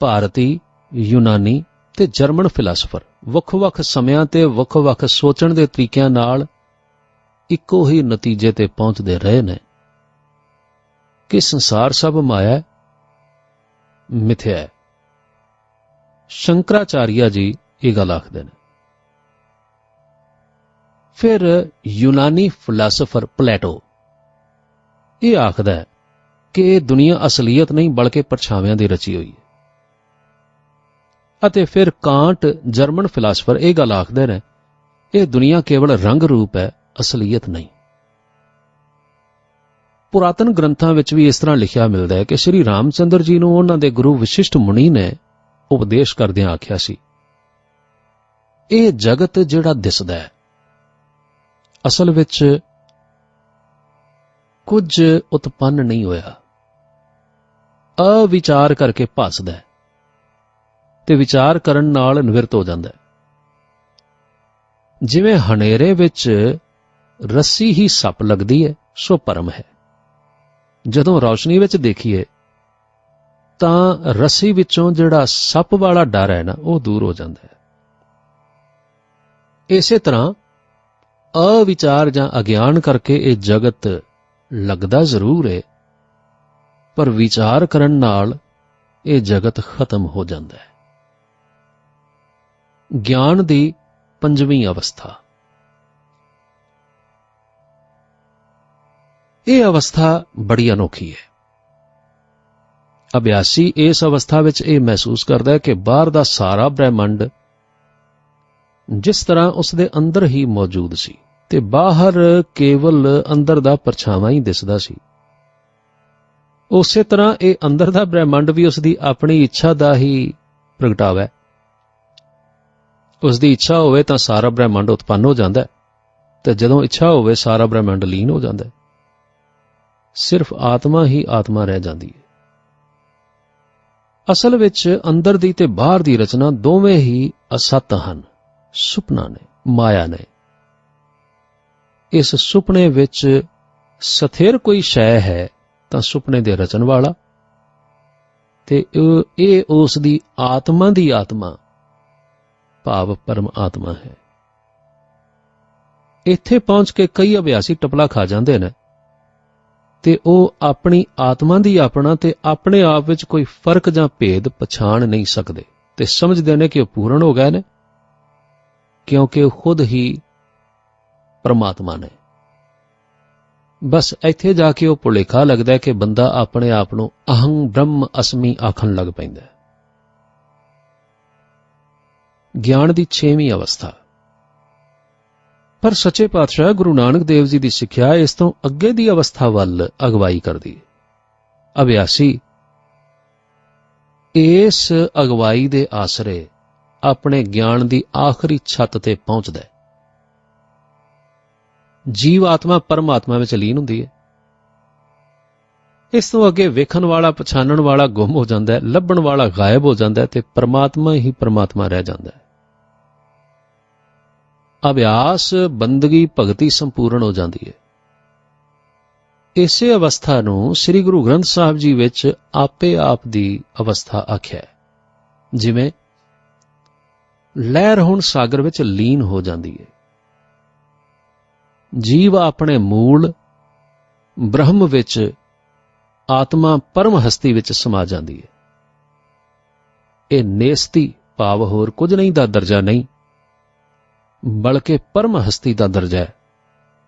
ਭਾਰਤੀ, ਯੂਨਾਨੀ ਤੇ ਜਰਮਨ ਫਿਲਾਸਫਰ ਵੱਖ-ਵੱਖ ਸਮਿਆਂ ਤੇ ਵੱਖ-ਵੱਖ ਸੋਚਣ ਦੇ ਤਰੀਕਿਆਂ ਨਾਲ ਇੱਕੋ ਹੀ ਨਤੀਜੇ ਤੇ ਪਹੁੰਚਦੇ ਰਹੇ ਨੇ ਕਿ ਸੰਸਾਰ ਸਭ ਮਾਇਆ ਹੈ, ਮਿਥਿਆ ਹੈ। ਸ਼ੰਕਰਾਚਾਰੀਆ ਜੀ ਇਹ ਗੱਲ ਆਖਦੇ ਨੇ। ਫਿਰ ਯੂਨਾਨੀ ਫਿਲਾਸਫਰ ਪਲੈਟੋ ਇਹ ਆਖਦਾ ਹੈ ਕਿ ਇਹ ਦੁਨੀਆ ਅਸਲੀਅਤ ਨਹੀਂ ਬਲਕਿ ਪਰਛਾਵਿਆਂ ਦੀ ਰਚੀ ਹੋਈ ਹੈ। ਅਤੇ ਫਿਰ ਕਾਂਟ ਜਰਮਨ ਫਿਲਾਸਫਰ ਇਹ ਗੱਲ ਆਖਦੇ ਨੇ, ਇਹ ਦੁਨੀਆ ਕੇਵਲ ਰੰਗ ਰੂਪ ਹੈ, ਅਸਲੀਅਤ ਨਹੀਂ। ਪੁਰਾਤਨ ਗ੍ਰੰਥਾਂ ਵਿੱਚ ਵੀ ਇਸ ਤਰ੍ਹਾਂ ਲਿਖਿਆ ਮਿਲਦਾ ਹੈ ਕਿ ਸ਼੍ਰੀ ਰਾਮਚੰਦਰ ਜੀ ਨੂੰ ਉਹਨਾਂ ਦੇ ਗੁਰੂ ਵਸ਼ਿਸ਼ਠ ਮੁਨੀ ਨੇ ਉਪਦੇਸ਼ ਕਰਦਿਆਂ ਆਖਿਆ ਸੀ, ਇਹ ਜਗਤ ਜਿਹੜਾ ਦਿਸਦਾ ਹੈ ਅਸਲ ਵਿੱਚ ਕੁਝ ਉਤਪੰਨ ਨਹੀਂ ਹੋਇਆ, ਅਵਿਚਾਰ ਕਰਕੇ ਭੱਸਦਾ ਹੈ ਤੇ ਵਿਚਾਰ ਕਰਨ ਨਾਲ ਨਿਵਰਤ ਹੋ ਜਾਂਦਾ ਹੈ। ਜਿਵੇਂ ਹਨੇਰੇ ਵਿੱਚ ਰੱਸੀ ਹੀ ਸੱਪ ਲੱਗਦੀ ਹੈ, ਸੋ ਭਰਮ ਹੈ। ਜਦੋਂ ਰੌਸ਼ਨੀ ਵਿੱਚ ਦੇਖੀਏ ਤਾਂ ਰੱਸੀ ਵਿੱਚੋਂ ਜਿਹੜਾ ਸੱਪ ਵਾਲਾ ਡਰ ਹੈ ਨਾ, ਉਹ ਦੂਰ ਹੋ ਜਾਂਦਾ ਹੈ। ਇਸੇ ਤਰ੍ਹਾਂ ਅਵਿਚਾਰ ਜਾਂ ਅਗਿਆਨ ਕਰਕੇ ਇਹ ਜਗਤ ਲੱਗਦਾ ਜ਼ਰੂਰ ਹੈ, ਪਰ ਵਿਚਾਰ ਕਰਨ ਨਾਲ ਇਹ ਜਗਤ ਖਤਮ ਹੋ ਜਾਂਦਾ ਹੈ। ਗਿਆਨ ਦੀ ਪੰਜਵੀਂ ਅਵਸਥਾ। ਇਹ ਅਵਸਥਾ ਬੜੀ ਅਨੋਖੀ ਹੈ। ਅਭਿਆਸੀ ਇਸ ਅਵਸਥਾ ਵਿੱਚ ਇਹ ਮਹਿਸੂਸ ਕਰਦਾ ਹੈ ਕਿ ਬਾਹਰ ਦਾ ਸਾਰਾ ਬ੍ਰਹਿਮੰਡ ਜਿਸ ਤਰ੍ਹਾਂ ਉਸ ਦੇ ਅੰਦਰ ਹੀ ਮੌਜੂਦ ਸੀ ਤੇ ਬਾਹਰ ਕੇਵਲ ਅੰਦਰ ਦਾ ਪਰਛਾਵਾਂ ਹੀ ਦਿਸਦਾ ਸੀ, ਉਸੇ ਤਰ੍ਹਾਂ ਇਹ ਅੰਦਰ ਦਾ ਬ੍ਰਹਿਮੰਡ ਵੀ ਉਸ ਦੀ ਆਪਣੀ ਇੱਛਾ ਦਾ ਹੀ ਪ੍ਰਗਟਾਵਾ ਹੈ। ਉਸ ਦੀ ਇੱਛਾ ਹੋਵੇ ਤਾਂ ਸਾਰਾ ਬ੍ਰਹਿਮੰਡ ਉਤਪੰਨ ਹੋ ਜਾਂਦਾ ਹੈ, ਤੇ ਜਦੋਂ ਇੱਛਾ ਹੋਵੇ ਸਾਰਾ ਬ੍ਰਹਿਮੰਡ ਲੀਨ ਹੋ ਜਾਂਦਾ ਹੈ। ਸਿਰਫ ਆਤਮਾ ਹੀ ਆਤਮਾ ਰਹਿ ਜਾਂਦੀ ਹੈ। ਅਸਲ ਵਿੱਚ ਅੰਦਰ ਦੀ ਤੇ ਬਾਹਰ ਦੀ ਰਚਨਾ ਦੋਵੇਂ ਹੀ ਅਸਤ ਹਨ, ਸੁਪਨਾ ਨੇ, ਮਾਇਆ ਨੇ। ਇਸ ਸੁਪਨੇ ਵਿੱਚ ਸਥਿਰ ਕੋਈ ਸ਼ੈ ਹੈ ਤਾਂ ਸੁਪਨੇ ਦੇ ਰਚਨ ਵਾਲਾ, ਤੇ ਇਹ ਉਸ ਦੀ ਆਤਮਾ ਭਾਵ ਪਰਮ ਆਤਮਾ ਹੈ। ਇੱਥੇ ਪਹੁੰਚ ਕੇ ਕਈ ਅਭਿਆਸੀ ਟਪਲਾ ਖਾ ਜਾਂਦੇ ਨੇ ਤੇ ਉਹ ਆਪਣੀ ਆਤਮਾ ਦੀ ਆਪਣਾ ਤੇ ਆਪਣੇ ਆਪ ਵਿੱਚ ਕੋਈ ਫਰਕ ਜਾਂ ਭੇਦ ਪਛਾਣ ਨਹੀਂ ਸਕਦੇ ਤੇ ਸਮਝਦੇ ਨੇ ਕਿ ਉਹ ਪੂਰਨ ਹੋ ਗਏ ਨੇ, ਕਿਉਂਕਿ ਉਹ ਖੁਦ ਹੀ ਪਰਮਾਤਮਾ ਨੇ। ਬਸ ਇੱਥੇ ਜਾ ਕੇ ਉਹ ਭੁਲੇਖਾ ਲੱਗਦਾ ਹੈ ਕਿ ਬੰਦਾ ਆਪਣੇ ਆਪ ਨੂੰ ਅਹੰ ਬ੍ਰਹਮ ਅਸਮੀ ਆਖਣ ਲੱਗ ਪੈਂਦਾ ਹੈ। ਗਿਆਨ ਦੀ 6ਵੀਂ ਅਵਸਥਾ। ਪਰ ਸੱਚੇ ਪਾਤਸ਼ਾਹ ਗੁਰੂ ਨਾਨਕ ਦੇਵ ਜੀ ਦੀ ਸਿੱਖਿਆ ਇਸ ਤੋਂ ਅੱਗੇ ਦੀ ਅਵਸਥਾ ਵੱਲ ਅਗਵਾਈ ਕਰਦੀ ਹੈ। ਅਭਿਆਸੀ ਇਸ ਅਗਵਾਈ ਦੇ ਆਸਰੇ ਆਪਣੇ ਗਿਆਨ ਦੀ ਆਖਰੀ ਛੱਤ ਤੇ ਪਹੁੰਚਦਾ ਹੈ। ਜੀਵ ਆਤਮਾ ਪਰਮਾਤਮਾ ਵਿੱਚ ਲੀਨ ਹੁੰਦੀ ਹੈ। ਇਸ ਤੋਂ ਅੱਗੇ ਵੇਖਣ ਵਾਲਾ, ਪਛਾਣਨ ਵਾਲਾ ਗੁੰਮ ਹੋ ਜਾਂਦਾ ਹੈ, ਲੱਭਣ ਵਾਲਾ ਗਾਇਬ ਹੋ ਜਾਂਦਾ ਹੈ ਤੇ ਪਰਮਾਤਮਾ ਹੀ ਪਰਮਾਤਮਾ ਰਹਿ ਜਾਂਦਾ ਹੈ। ਅਭਿਆਸ, ਬੰਦਗੀ, ਭਗਤੀ ਸੰਪੂਰਨ ਹੋ ਜਾਂਦੀ ਹੈ। ਇਸੇ ਅਵਸਥਾ ਨੂੰ ਸ੍ਰੀ ਗੁਰੂ ਗ੍ਰੰਥ ਸਾਹਿਬ ਜੀ ਵਿੱਚ ਆਪੇ ਆਪ ਦੀ ਅਵਸਥਾ ਆਖਿਆ ਹੈ। ਜਿਵੇਂ ਲਹਿਰ ਹੁਣ ਸਾਗਰ ਵਿੱਚ ਲੀਨ ਹੋ ਜਾਂਦੀ ਹੈ। ਜੀਵ ਆਪਣੇ ਮੂਲ ਬ੍ਰਹਮ ਵਿੱਚ, ਆਤਮਾ ਪਰਮ ਹਸਤੀ ਵਿੱਚ ਸਮਾ ਜਾਂਦੀ ਹੈ। ਇਹ ਨੇਸਤੀ ਭਾਵ ਹੋਰ ਕੁਝ ਨਹੀਂ ਦਾ ਦਰਜਾ ਨਹੀਂ, ਬਲਕਿ ਪਰਮ ਹਸਤੀ ਦਾ ਦਰਜਾ ਹੈ।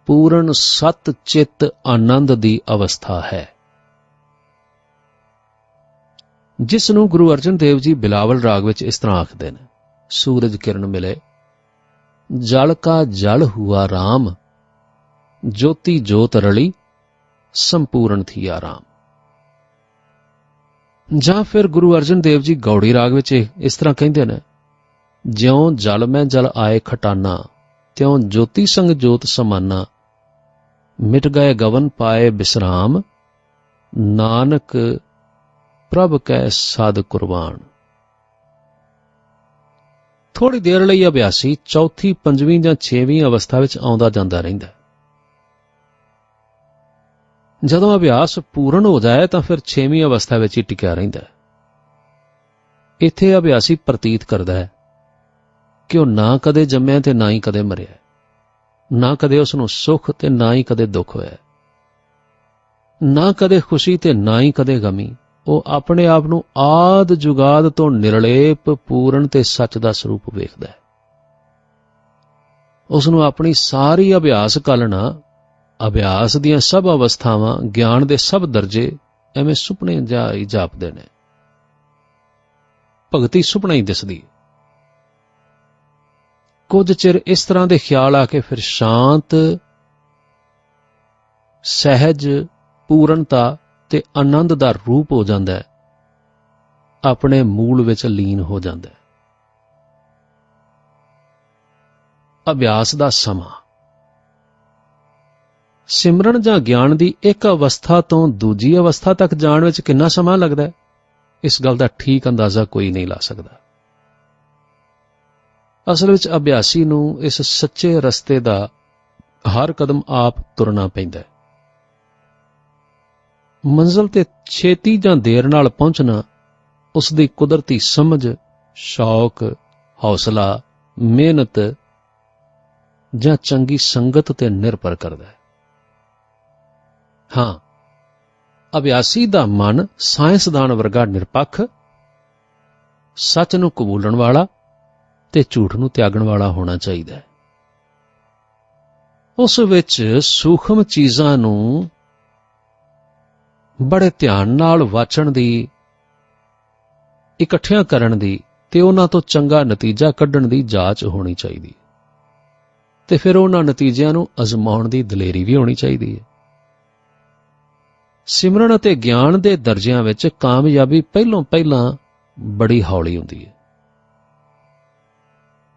ਪੂਰਨ ਸਤ ਚਿੱਤ ਆਨੰਦ ਦੀ ਅਵਸਥਾ ਹੈ, ਜਿਸ ਨੂੰ ਗੁਰੂ ਅਰਜਨ ਦੇਵ ਜੀ ਬਿਲਾਵਲ ਰਾਗ ਵਿੱਚ ਇਸ ਤਰ੍ਹਾਂ ਆਖਦੇ ਨੇ। ਸੂਰਜ ਕਿਰਨ ਮਿਲੇ, ਜਲ ਕਾ ਜਲ ਹੁਆ ਰਾਮ, ਜੋਤੀ ਜੋਤ ਰਲੀ, ਸੰਪੂਰਨ ਥੀ ਆਰਾਮ। ਜਾਂ ਫਿਰ ਗੁਰੂ ਅਰਜਨ ਦੇਵ ਜੀ ਗੌੜੀ ਰਾਗ ਵਿੱਚ ਇਸ ਤਰ੍ਹਾਂ ਕਹਿੰਦੇ ਨੇ, ਜਿਉਂ ਜਲ ਮੈਂ ਜਲ ਆਏ ਖਟਾਨਾ, ਤਿਉਂ ਜੋਤੀ ਸੰਗ ਜੋਤ ਸਮਾਨਾ, ਮਿਟ ਗਏ ਗਵਨ ਪਾਏ ਬਿਸਰਾਮ, ਨਾਨਕ ਪ੍ਰਭ ਕੈ ਸਾਧ ਕੁਰਬਾਨ। ਥੋੜੀ ਦੇਰ ਲਈ ਅਭਿਆਸੀ ਚੌਥੀ, ਪੰਜਵੀਂ ਜਾਂ 6ਵੀਂ ਅਵਸਥਾ ਵਿੱਚ ਆਉਂਦਾ ਜਾਂਦਾ ਰਹਿੰਦਾ। ਜਦੋਂ ਅਭਿਆਸ ਪੂਰਨ ਹੋ ਜਾਏ ਤਾਂ ਫਿਰ 6ਵੀਂ ਅਵਸਥਾ ਵਿੱਚ ਹੀ ਟਿਕਿਆ ਰਹਿੰਦਾ। ਇੱਥੇ ਅਭਿਆਸੀ ਪ੍ਰਤੀਤ ਕਰਦਾ ਹੈ ਕਿ ਉਹ ਨਾ ਕਦੇ ਜੰਮਿਆ ਤੇ ਨਾ ਹੀ ਕਦੇ ਮਰਿਆ, ਨਾ ਕਦੇ ਉਸ ਨੂੰ ਸੁੱਖ ਤੇ ਨਾ ਹੀ ਕਦੇ ਦੁੱਖ ਹੋਇਆ, ਨਾ ਕਦੇ ਖੁਸ਼ੀ ਤੇ ਨਾ ਹੀ ਕਦੇ ਗਮੀ। ਉਹ ਆਪਣੇ ਆਪ ਨੂੰ ਆਦ ਜੁਗਾਦ ਤੋਂ ਨਿਰਲੇਪ, ਪੂਰਨ ਤੇ ਸੱਚ ਦਾ ਸਰੂਪ ਵੇਖਦਾ ਹੈ। ਉਸ ਨੂੰ ਆਪਣੀ ਸਾਰੀ ਅਭਿਆਸ ਕਾਲਣਾ, ਅਭਿਆਸ ਦੀਆਂ ਸਭ ਅਵਸਥਾਵਾਂ, ਗਿਆਨ ਦੇ ਸਭ ਦਰਜੇ ਐਵੇਂ ਸੁਪਨੇ ਜਿਹਾ ਹੀ ਜਾਪਦੇ ਨੇ। ਭਗਤੀ ਸੁਪਨਾ ਹੀ ਦਿਸਦੀ। ਕੁਝ ਚਿਰ ਇਸ ਤਰ੍ਹਾਂ ਦੇ ਖਿਆਲ ਆ ਕੇ ਫਿਰ ਸ਼ਾਂਤ, ਸਹਿਜ, ਪੂਰਨਤਾ ਤੇ ਆਨੰਦ ਦਾ ਰੂਪ ਹੋ ਜਾਂਦਾ ਹੈ, ਆਪਣੇ ਮੂਲ ਵਿੱਚ ਲੀਨ ਹੋ ਜਾਂਦਾ ਹੈ। ਅਭਿਆਸ ਦਾ ਸਮਾਂ। ਸਿਮਰਨ ਜਾਂ ਗਿਆਨ ਦੀ ਇੱਕ ਅਵਸਥਾ ਤੋਂ ਦੂਜੀ ਅਵਸਥਾ ਤੱਕ ਜਾਣ ਵਿੱਚ ਕਿੰਨਾ ਸਮਾਂ ਲੱਗਦਾ ਹੈ, ਇਸ ਗੱਲ ਦਾ ਠੀਕ ਅੰਦਾਜ਼ਾ ਕੋਈ ਨਹੀਂ ਲਾ ਸਕਦਾ। ਅਸਲ ਵਿੱਚ ਅਭਿਆਸੀ ਨੂੰ ਇਸ ਸੱਚੇ ਰਸਤੇ ਦਾ ਹਰ ਕਦਮ ਆਪ ਤੁਰਨਾ ਪੈਂਦਾ ਹੈ। ਮੰਜ਼ਿਲ ਤੇ ਛੇਤੀ ਜਾਂ ਦੇਰ ਨਾਲ ਪਹੁੰਚਣਾ ਉਸ ਦੀ ਕੁਦਰਤੀ ਸਮਝ, ਸ਼ੌਕ, ਹੌਸਲਾ, ਮਿਹਨਤ ਜਾਂ ਚੰਗੀ ਸੰਗਤ ਤੇ ਨਿਰਭਰ ਕਰਦਾ ਹੈ। ਹਾਂ, ਅਭਿਆਸੀ ਦਾ ਮਨ ਸਾਇੰਸਦਾਨ ਵਰਗਾ ਨਿਰਪੱਖ, ਸੱਚ ਨੂੰ ਕਬੂਲਣ ਵਾਲਾ ਤੇ ਝੂਠ ਨੂੰ ਤਿਆਗਣ ਵਾਲਾ ਹੋਣਾ ਚਾਹੀਦਾ ਹੈ। ਉਸ ਵਿੱਚ ਸੂਖਮ ਚੀਜ਼ਾਂ ਨੂੰ ਬੜੇ ਧਿਆਨ ਨਾਲ ਵਾਚਣ ਦੀ, ਇਕੱਠਿਆਂ ਕਰਨ ਦੀ ਤੇ ਉਹਨਾਂ ਤੋਂ ਚੰਗਾ ਨਤੀਜਾ ਕੱਢਣ ਦੀ ਜਾਂਚ ਹੋਣੀ ਚਾਹੀਦੀ, ਤੇ ਫਿਰ ਉਹਨਾਂ ਨਤੀਜਿਆਂ ਨੂੰ ਅਜ਼ਮਾਉਣ ਦੀ ਦਲੇਰੀ ਵੀ ਹੋਣੀ ਚਾਹੀਦੀ ਹੈ। ਸਿਮਰਨ ਅਤੇ ਗਿਆਨ ਦੇ ਦਰਜਿਆਂ ਵਿੱਚ ਕਾਮਯਾਬੀ ਪਹਿਲਾਂ ਬੜੀ ਹੌਲੀ ਹੁੰਦੀ ਹੈ,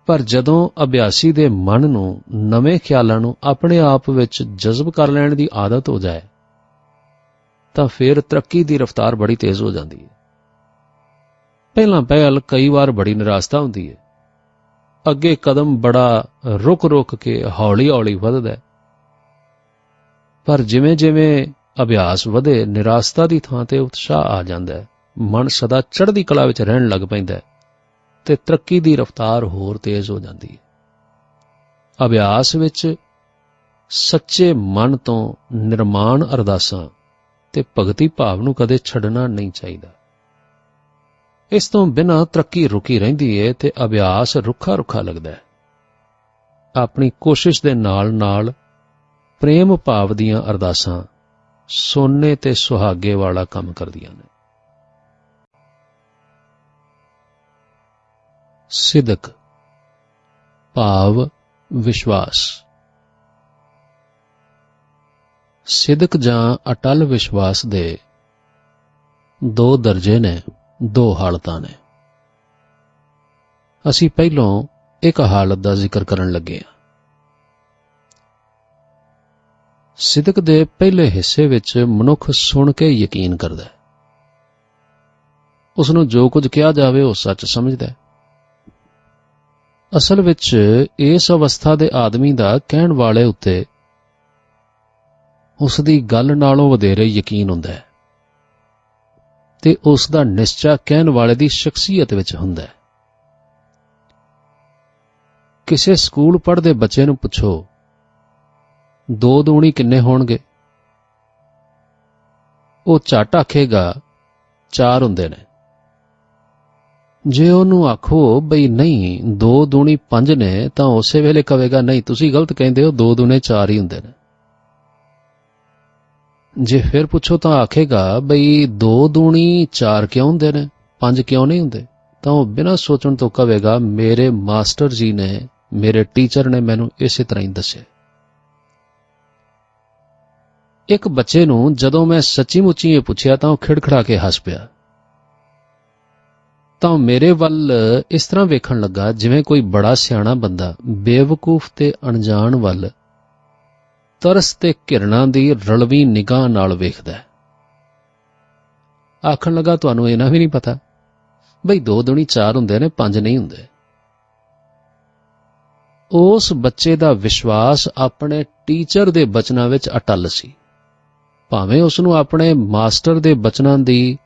ਪਰ ਜਦੋਂ ਅਭਿਆਸੀ ਦੇ ਮਨ ਨੂੰ ਨਵੇਂ ਖਿਆਲਾਂ ਨੂੰ ਆਪਣੇ ਆਪ ਵਿੱਚ ਜਜ਼ਬ ਕਰ ਲੈਣ ਦੀ ਆਦਤ ਹੋ ਜਾਏ ਤਾਂ ਫਿਰ ਤਰੱਕੀ ਦੀ ਰਫ਼ਤਾਰ ਬੜੀ ਤੇਜ਼ ਹੋ ਜਾਂਦੀ ਹੈ। ਪਹਿਲ ਕਈ ਵਾਰ ਬੜੀ ਨਿਰਾਸ਼ਤਾ ਹੁੰਦੀ ਹੈ, ਅੱਗੇ ਕਦਮ ਬੜਾ ਰੁਕ ਕੇ ਹੌਲੀ ਵੱਧਦਾ ਹੈ, ਪਰ ਜਿਵੇਂ ਅਭਿਆਸ ਵਧੇ ਨਿਰਾਸ਼ਤਾ ਦੀ ਥਾਂ ਤੇ ਉਤਸ਼ਾਹ ਆ ਜਾਂਦਾ ਹੈ, ਮਨ ਸਦਾ ਚੜ੍ਹਦੀ ਕਲਾ ਵਿੱਚ ਰਹਿਣ ਲੱਗ ਪੈਂਦਾ ਹੈ ਤੇ ਤਰੱਕੀ ਦੀ ਰਫ਼ਤਾਰ ਹੋਰ ਤੇਜ਼ ਹੋ ਜਾਂਦੀ ਹੈ। ਅਭਿਆਸ ਵਿੱਚ ਸੱਚੇ ਮਨ ਤੋਂ ਨਿਰਮਾਣ ਅਰਦਾਸਾਂ ਤੇ ਭਗਤੀ ਭਾਵ ਨੂੰ ਕਦੇ ਛੱਡਣਾ ਨਹੀਂ ਚਾਹੀਦਾ। ਇਸ ਤੋਂ ਬਿਨਾਂ ਤਰੱਕੀ ਰੁਕੀ ਰਹਿੰਦੀ ਹੈ ਤੇ ਅਭਿਆਸ ਰੁੱਖਾ ਲੱਗਦਾ ਹੈ। ਆਪਣੀ ਕੋਸ਼ਿਸ਼ ਦੇ ਨਾਲ ਪ੍ਰੇਮ ਭਾਵ ਦੀਆਂ ਅਰਦਾਸਾਂ ਸੋਨੇ ਤੇ ਸੁਹਾਗੇ ਵਾਲਾ ਕੰਮ ਕਰਦੀਆਂ ਨੇ। ਸਿਦਕ ਭਾਵ ਵਿਸ਼ਵਾਸ। ਸਿਦਕ ਜਾਂ ਅਟਲ ਵਿਸ਼ਵਾਸ ਦੇ ਦੋ ਦਰਜੇ ਨੇ, ਦੋ ਹਾਲਤਾਂ ਨੇ। ਅਸੀਂ ਪਹਿਲੋਂ ਇੱਕ ਹਾਲਤ ਦਾ ਜ਼ਿਕਰ ਕਰਨ ਲੱਗੇ ਹਾਂ। ਸਿਦਕ ਦੇ ਪਹਿਲੇ ਹਿੱਸੇ ਵਿੱਚ ਮਨੁੱਖ ਸੁਣ ਕੇ ਯਕੀਨ ਕਰਦਾ ਹੈ। ਉਸ ਨੂੰ ਜੋ ਕੁਝ ਕਿਹਾ ਜਾਵੇ ਉਹ ਸੱਚ ਸਮਝਦਾ ਹੈ। ਅਸਲ ਵਿੱਚ ਇਸ ਅਵਸਥਾ ਦੇ ਆਦਮੀ ਦਾ ਕਹਿਣ ਵਾਲੇ ਉੱਤੇ ਉਸ ਦੀ ਗੱਲ ਨਾਲੋਂ ਵਧੇਰੇ ਯਕੀਨ ਹੁੰਦਾ ਹੈ ਤੇ ਉਸ ਦਾ ਨਿਸ਼ਚਾ ਕਹਿਣ ਵਾਲੇ ਦੀ ਸ਼ਖਸੀਅਤ ਵਿੱਚ ਹੁੰਦਾ ਹੈ। ਕਿਸੇ ਸਕੂਲ ਪੜ੍ਹਦੇ ਬੱਚੇ ਨੂੰ ਪੁੱਛੋ 2 ਦੂਣੀ ਕਿੰਨੇ ਹੋਣਗੇ, ਉਹ ਝੱਟ ਆਖੇਗਾ 4 ਹੁੰਦੇ ਨੇ। ਜੇ ਉਹਨੂੰ ਆਖੋ ਬਈ ਨਹੀਂ 2 ਦੂਣੀ 5 ਨੇ ਤਾਂ ਉਸੇ ਵੇਲੇ ਕਹੇਗਾ ਨਹੀਂ ਤੁਸੀਂ ਗਲਤ ਕਹਿੰਦੇ ਹੋ, 2 ਦੂਣੇ 4 ਹੀ ਹੁੰਦੇ ਨੇ। ਜੇ ਫਿਰ ਪੁੱਛੋ ਤਾਂ ਆਖੇਗਾ ਬਈ 2 ਦੂਣੀ 4 ਕਿਉਂ ਹੁੰਦੇ ਨੇ, 5 ਕਿਉਂ ਨਹੀਂ ਹੁੰਦੇ, ਤਾਂ ਉਹ ਬਿਨਾਂ ਸੋਚਣ ਤੋਂ ਕਹੇਗਾ ਮੇਰੇ ਮਾਸਟਰ ਜੀ ਨੇ, ਮੇਰੇ ਟੀਚਰ ਨੇ ਮੈਨੂੰ ਇਸੇ ਤਰ੍ਹਾਂ ਹੀ ਦੱਸਿਆ। ਇੱਕ ਬੱਚੇ ਨੂੰ ਜਦੋਂ ਮੈਂ ਸੱਚੀ ਮੁੱਚੀ ਇਹ ਪੁੱਛਿਆ ਤਾਂ ਉਹ ਖਿੜਖੜਾ ਕੇ ਹੱਸ ਪਿਆ, ਤਾਂ ਉਹ ਮੇਰੇ ਵੱਲ ਇਸ ਤਰ੍ਹਾਂ ਵੇਖਣ ਲੱਗਾ ਜਿਵੇਂ ਕੋਈ ਬੜਾ ਸਿਆਣਾ ਬੰਦਾ ਬੇਵਕੂਫ ਤੇ ਅਣਜਾਣ ਵੱਲ ਤਰਸ ਤੇ ਘਿਰਣਾ ਦੀ ਰਲਵੀਂ ਨਿਗਾਹ ਨਾਲ ਵੇਖਦਾ ਹੈ। ਆਖਣ ਲੱਗਾ ਤੁਹਾਨੂੰ ਇਹਨਾਂ ਵੀ ਨਹੀਂ ਪਤਾ ਬਈ 2 ਦੂਣੀ 4 ਹੁੰਦੇ ਨੇ, 5 ਨਹੀਂ ਹੁੰਦੇ। ਉਸ ਬੱਚੇ ਦਾ ਵਿਸ਼ਵਾਸ ਆਪਣੇ ਟੀਚਰ ਦੇ ਬਚਨਾਂ ਵਿੱਚ ਅਟੱਲ ਸੀ, ਭਾਵੇਂ ਉਸ ਨੂੰ ਆਪਣੇ ਮਾਸਟਰ ਦੇ ਬਚਨਾਂ ਦੀ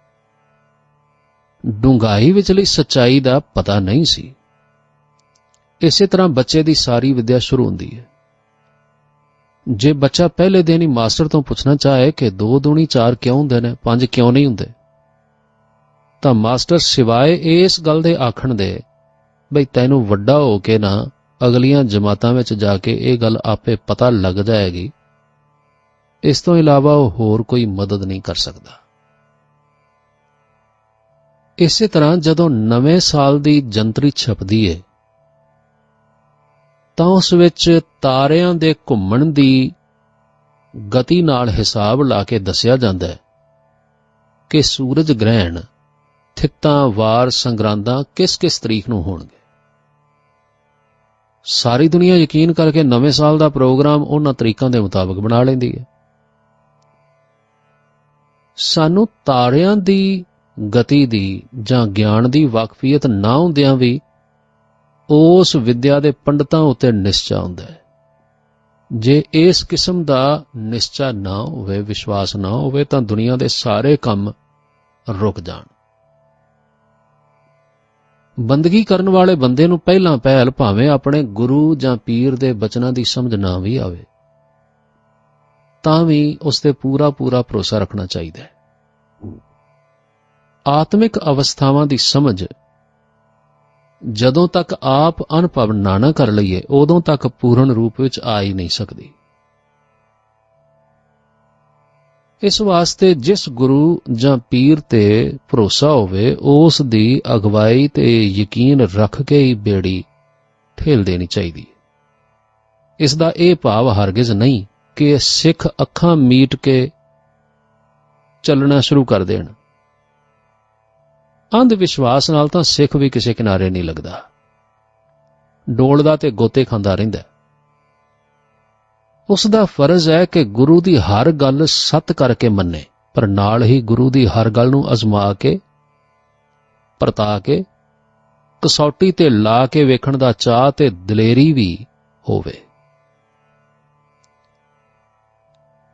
ਡੂੰਘਾਈ ਵਿਚਲੀ ਸੱਚਾਈ ਦਾ ਪਤਾ ਨਹੀਂ ਸੀ। ਇਸੇ ਤਰ੍ਹਾਂ ਬੱਚੇ ਦੀ ਸਾਰੀ ਵਿਦਿਆ ਸ਼ੁਰੂ ਹੁੰਦੀ ਹੈ। ਜੇ ਬੱਚਾ ਪਹਿਲੇ ਦਿਨ ਹੀ ਮਾਸਟਰ ਤੋਂ ਪੁੱਛਣਾ ਚਾਹੇ ਕਿ 2 ਦੂਣੀ 4 ਕਿਉਂ ਹੁੰਦੇ ਨੇ, 5 ਕਿਉਂ ਨਹੀਂ ਹੁੰਦੇ, ਤਾਂ ਮਾਸਟਰ ਸਿਵਾਏ ਇਸ ਗੱਲ ਦੇ ਆਖਣ ਦੇ ਬਈ ਤੈਨੂੰ ਵੱਡਾ ਹੋ ਕੇ ਨਾ ਅਗਲੀਆਂ ਜਮਾਤਾਂ ਵਿੱਚ ਜਾ ਕੇ ਇਹ ਗੱਲ ਆਪੇ ਪਤਾ ਲੱਗ ਜਾਏਗੀ। ਇਸ ਤੋਂ ਇਲਾਵਾ ਉਹ ਹੋਰ ਕੋਈ ਮਦਦ ਨਹੀਂ ਕਰ ਸਕਦਾ। ਇਸੇ ਤਰ੍ਹਾਂ ਜਦੋਂ ਨਵੇਂ ਸਾਲ ਦੀ ਜੰਤਰੀ ਛਪਦੀ ਏ ਤਾਂ ਉਸ ਵਿੱਚ ਤਾਰਿਆਂ ਦੇ ਘੁੰਮਣ ਦੀ ਗਤੀ ਨਾਲ ਹਿਸਾਬ ਲਾ ਕੇ ਦੱਸਿਆ ਜਾਂਦਾ ਹੈ ਕਿ ਸੂਰਜ ਗ੍ਰਹਿਣ, ਥਿੱਤਾਂ, ਵਾਰ, ਸੰਗਰਾਂਦਾਂ ਕਿਸ-ਕਿਸ ਤਰੀਕ ਨੂੰ ਹੋਣਗੇ। ਸਾਰੀ ਦੁਨੀਆ ਯਕੀਨ ਕਰਕੇ ਨਵੇਂ ਸਾਲ ਦਾ ਪ੍ਰੋਗਰਾਮ ਉਹਨਾਂ ਤਰੀਕਾਂ ਦੇ ਮੁਤਾਬਕ ਬਣਾ ਲੈਂਦੀ ਹੈ। ਸਾਨੂੰ ਤਾਰਿਆਂ ਦੀ ਗਤੀ ਦੀ ਜਾਂ ਗਿਆਨ ਦੀ ਵਾਕਫੀਅਤ ਨਾ ਹੁੰਦਿਆਂ ਵੀ ਉਸ ਵਿਦਿਆ ਦੇ ਪੰਡਤਾਂ ਉੱਤੇ ਨਿਸ਼ਚਾ ਹੁੰਦਾ ਹੈ। ਜੇ ਇਸ ਕਿਸਮ ਦਾ ਨਿਸ਼ਚਾ ਨਾ ਹੋਵੇ, ਵਿਸ਼ਵਾਸ ਨਾ ਹੋਵੇ, ਤਾਂ ਦੁਨੀਆ ਦੇ ਸਾਰੇ ਕੰਮ ਰੁਕ ਜਾਣ। ਬੰਦਗੀ ਕਰਨ ਵਾਲੇ ਬੰਦੇ ਨੂੰ ਪਹਿਲਾਂ ਪਹਿਲ ਭਾਵੇਂ ਆਪਣੇ ਗੁਰੂ ਜਾਂ ਪੀਰ ਦੇ ਬਚਨਾਂ ਦੀ ਸਮਝ ਨਾ ਵੀ ਆਵੇ, ਤਾਂ ਵੀ ਉਸ ਤੇ ਪੂਰਾ ਭਰੋਸਾ ਰੱਖਣਾ ਚਾਹੀਦਾ ਹੈ। ਆਤਮਿਕ ਅਵਸਥਾਵਾਂ ਦੀ ਸਮਝ ਜਦੋਂ ਤੱਕ ਆਪ ਅਨੁਭਵ ਨਾ ਕਰ ਲਈਏ, ਉਦੋਂ ਤੱਕ ਪੂਰਨ ਰੂਪ ਵਿੱਚ ਆ ਹੀ ਨਹੀਂ ਸਕਦੀ। ਇਸ ਵਾਸਤੇ ਜਿਸ ਗੁਰੂ ਜਾਂ ਪੀਰ ਤੇ ਭਰੋਸਾ ਹੋਵੇ, ਉਸ ਦੀ ਅਗਵਾਈ ਤੇ ਯਕੀਨ ਰੱਖ ਕੇ ਹੀ ਬੇੜੀ ਠੇਲ ਦੇਣੀ ਚਾਹੀਦੀ ਹੈ। ਇਸ ਦਾ ਇਹ ਭਾਵ ਹਰਗਿਜ਼ ਨਹੀਂ ਕਿ ਸਿੱਖ ਅੱਖਾਂ ਮੀਟ ਕੇ ਚੱਲਣਾ ਸ਼ੁਰੂ ਕਰ ਦੇਣ। ਅੰਧ ਵਿਸ਼ਵਾਸ ਨਾਲ ਤਾਂ ਸਿੱਖ ਵੀ ਕਿਸੇ ਕਿਨਾਰੇ ਨਹੀਂ ਲੱਗਦਾ, ਡੋਲਦਾ ਤੇ ਗੋਤੇ ਖਾਂਦਾ ਰਹਿੰਦਾ। ਉਸ ਦਾ ਫਰਜ਼ ਹੈ ਕਿ ਗੁਰੂ ਦੀ ਹਰ ਗੱਲ ਸੱਤ ਕਰਕੇ ਮੰਨੇ, ਪਰ ਨਾਲ ਹੀ ਗੁਰੂ ਦੀ ਹਰ ਗੱਲ ਨੂੰ ਅਜ਼ਮਾ ਕੇ, ਪਰਤਾ ਕੇ, ਕਸੌਟੀ ਤੇ ਲਾ ਕੇ ਵੇਖਣ ਦਾ ਚਾਅ ਤੇ ਦਲੇਰੀ ਵੀ ਹੋਵੇ।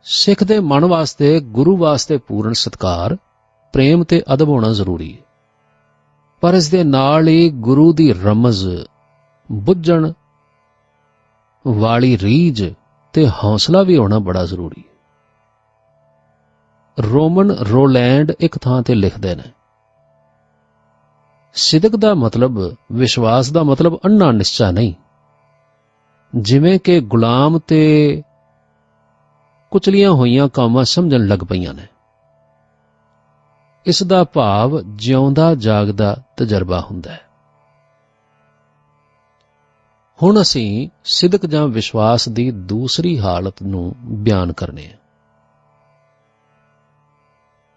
ਸਿੱਖ ਦੇ ਮਨ ਵਾਸਤੇ ਗੁਰੂ ਵਾਸਤੇ ਪੂਰਨ ਸਤਿਕਾਰ, ਪ੍ਰੇਮ ਤੇ ਅਦਬ ਹੋਣਾ ਜ਼ਰੂਰੀ ਹੈ, ਪਰ ਇਸ ਦੇ ਨਾਲ ਹੀ ਗੁਰੂ ਦੀ ਰਮਜ਼, ਬੁੱਝਣ ਵਾਲੀ ਰੀਝ ਤੇ ਹੌਸਲਾ ਵੀ ਹੋਣਾ ਬੜਾ ਜ਼ਰੂਰੀ ਹੈ। ਰੋਮਨ ਰੋਲੈਂਡ ਇੱਕ ਥਾਂ ਤੇ ਲਿਖਦੇ ਨੇ, ਸਿਦਕ ਦਾ ਮਤਲਬ, ਵਿਸ਼ਵਾਸ ਦਾ ਮਤਲਬ ਅੰਨਾ ਨਿਸ਼ਚਾ ਨਹੀਂ, ਜਿਵੇਂ ਕਿ ਗੁਲਾਮ ਤੇ ਕੁਚਲੀਆਂ ਹੋਈਆਂ ਕੌਮਾਂ ਸਮਝਣ ਲੱਗ ਪਈਆਂ ਨੇ। ਇਸ ਦਾ ਭਾਵ ਜਿਉਂਦਾ ਜਾਗਦਾ ਤਜਰਬਾ ਹੁੰਦਾ ਹੈ। ਹੁਣ ਅਸੀਂ ਸਿਦਕ ਜਾਂ ਵਿਸ਼ਵਾਸ ਦੀ ਦੂਸਰੀ ਹਾਲਤ ਨੂੰ ਬਿਆਨ ਕਰਨੇ ਆ।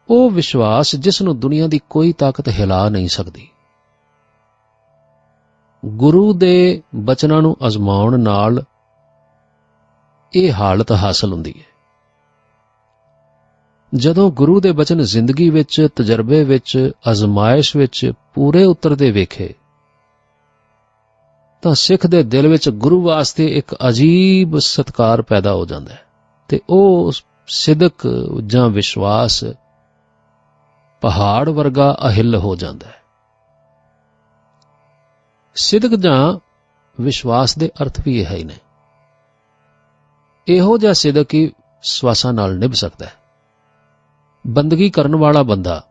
ਉਹ ਵਿਸ਼ਵਾਸ ਜਿਸ ਨੂੰ ਦੁਨੀਆ ਦੀ ਕੋਈ ਤਾਕਤ ਹਿਲਾ ਨਹੀਂ ਸਕਦੀ। ਗੁਰੂ ਦੇ ਬਚਨਾਂ ਨੂੰ ਅਜ਼ਮਾਉਣ ਨਾਲ ਇਹ ਹਾਲਤ ਹਾਸਲ ਹੁੰਦੀ ਹੈ। ਜਦੋਂ ਗੁਰੂ ਦੇ ਬਚਨ ਜ਼ਿੰਦਗੀ ਵਿੱਚ, ਤਜਰਬੇ ਵਿੱਚ, ਅਜ਼ਮਾਇਸ਼ ਵਿੱਚ ਪੂਰੇ ਉਤਰਦੇ ਵੇਖੇ, ਤਾਂ ਸਿੱਖ ਦੇ ਦਿਲ ਵਿੱਚ ਗੁਰੂ ਵਾਸਤੇ ਇੱਕ ਅਜੀਬ ਸਤਿਕਾਰ ਪੈਦਾ ਹੋ ਜਾਂਦਾ ਹੈ ਤੇ ਉਹ ਸਿਦਕ ਜਾਂ ਵਿਸ਼ਵਾਸ ਪਹਾੜ ਵਰਗਾ ਅਹਿੱਲ ਹੋ ਜਾਂਦਾ ਹੈ। ਸਿਦਕ ਜਾਂ ਵਿਸ਼ਵਾਸ ਦੇ ਅਰਥ ਵੀ ਇਹ ਹੀ ਨੇ। ਇਹੋ ਜਿਹਾ ਸਿਦਕ ਹੀ ਸਵਾਸਾਂ ਨਾਲ ਨਿਭ ਸਕਦਾ ਹੈ। ਬੰਦਗੀ ਕਰਨ ਵਾਲਾ ਬੰਦਾ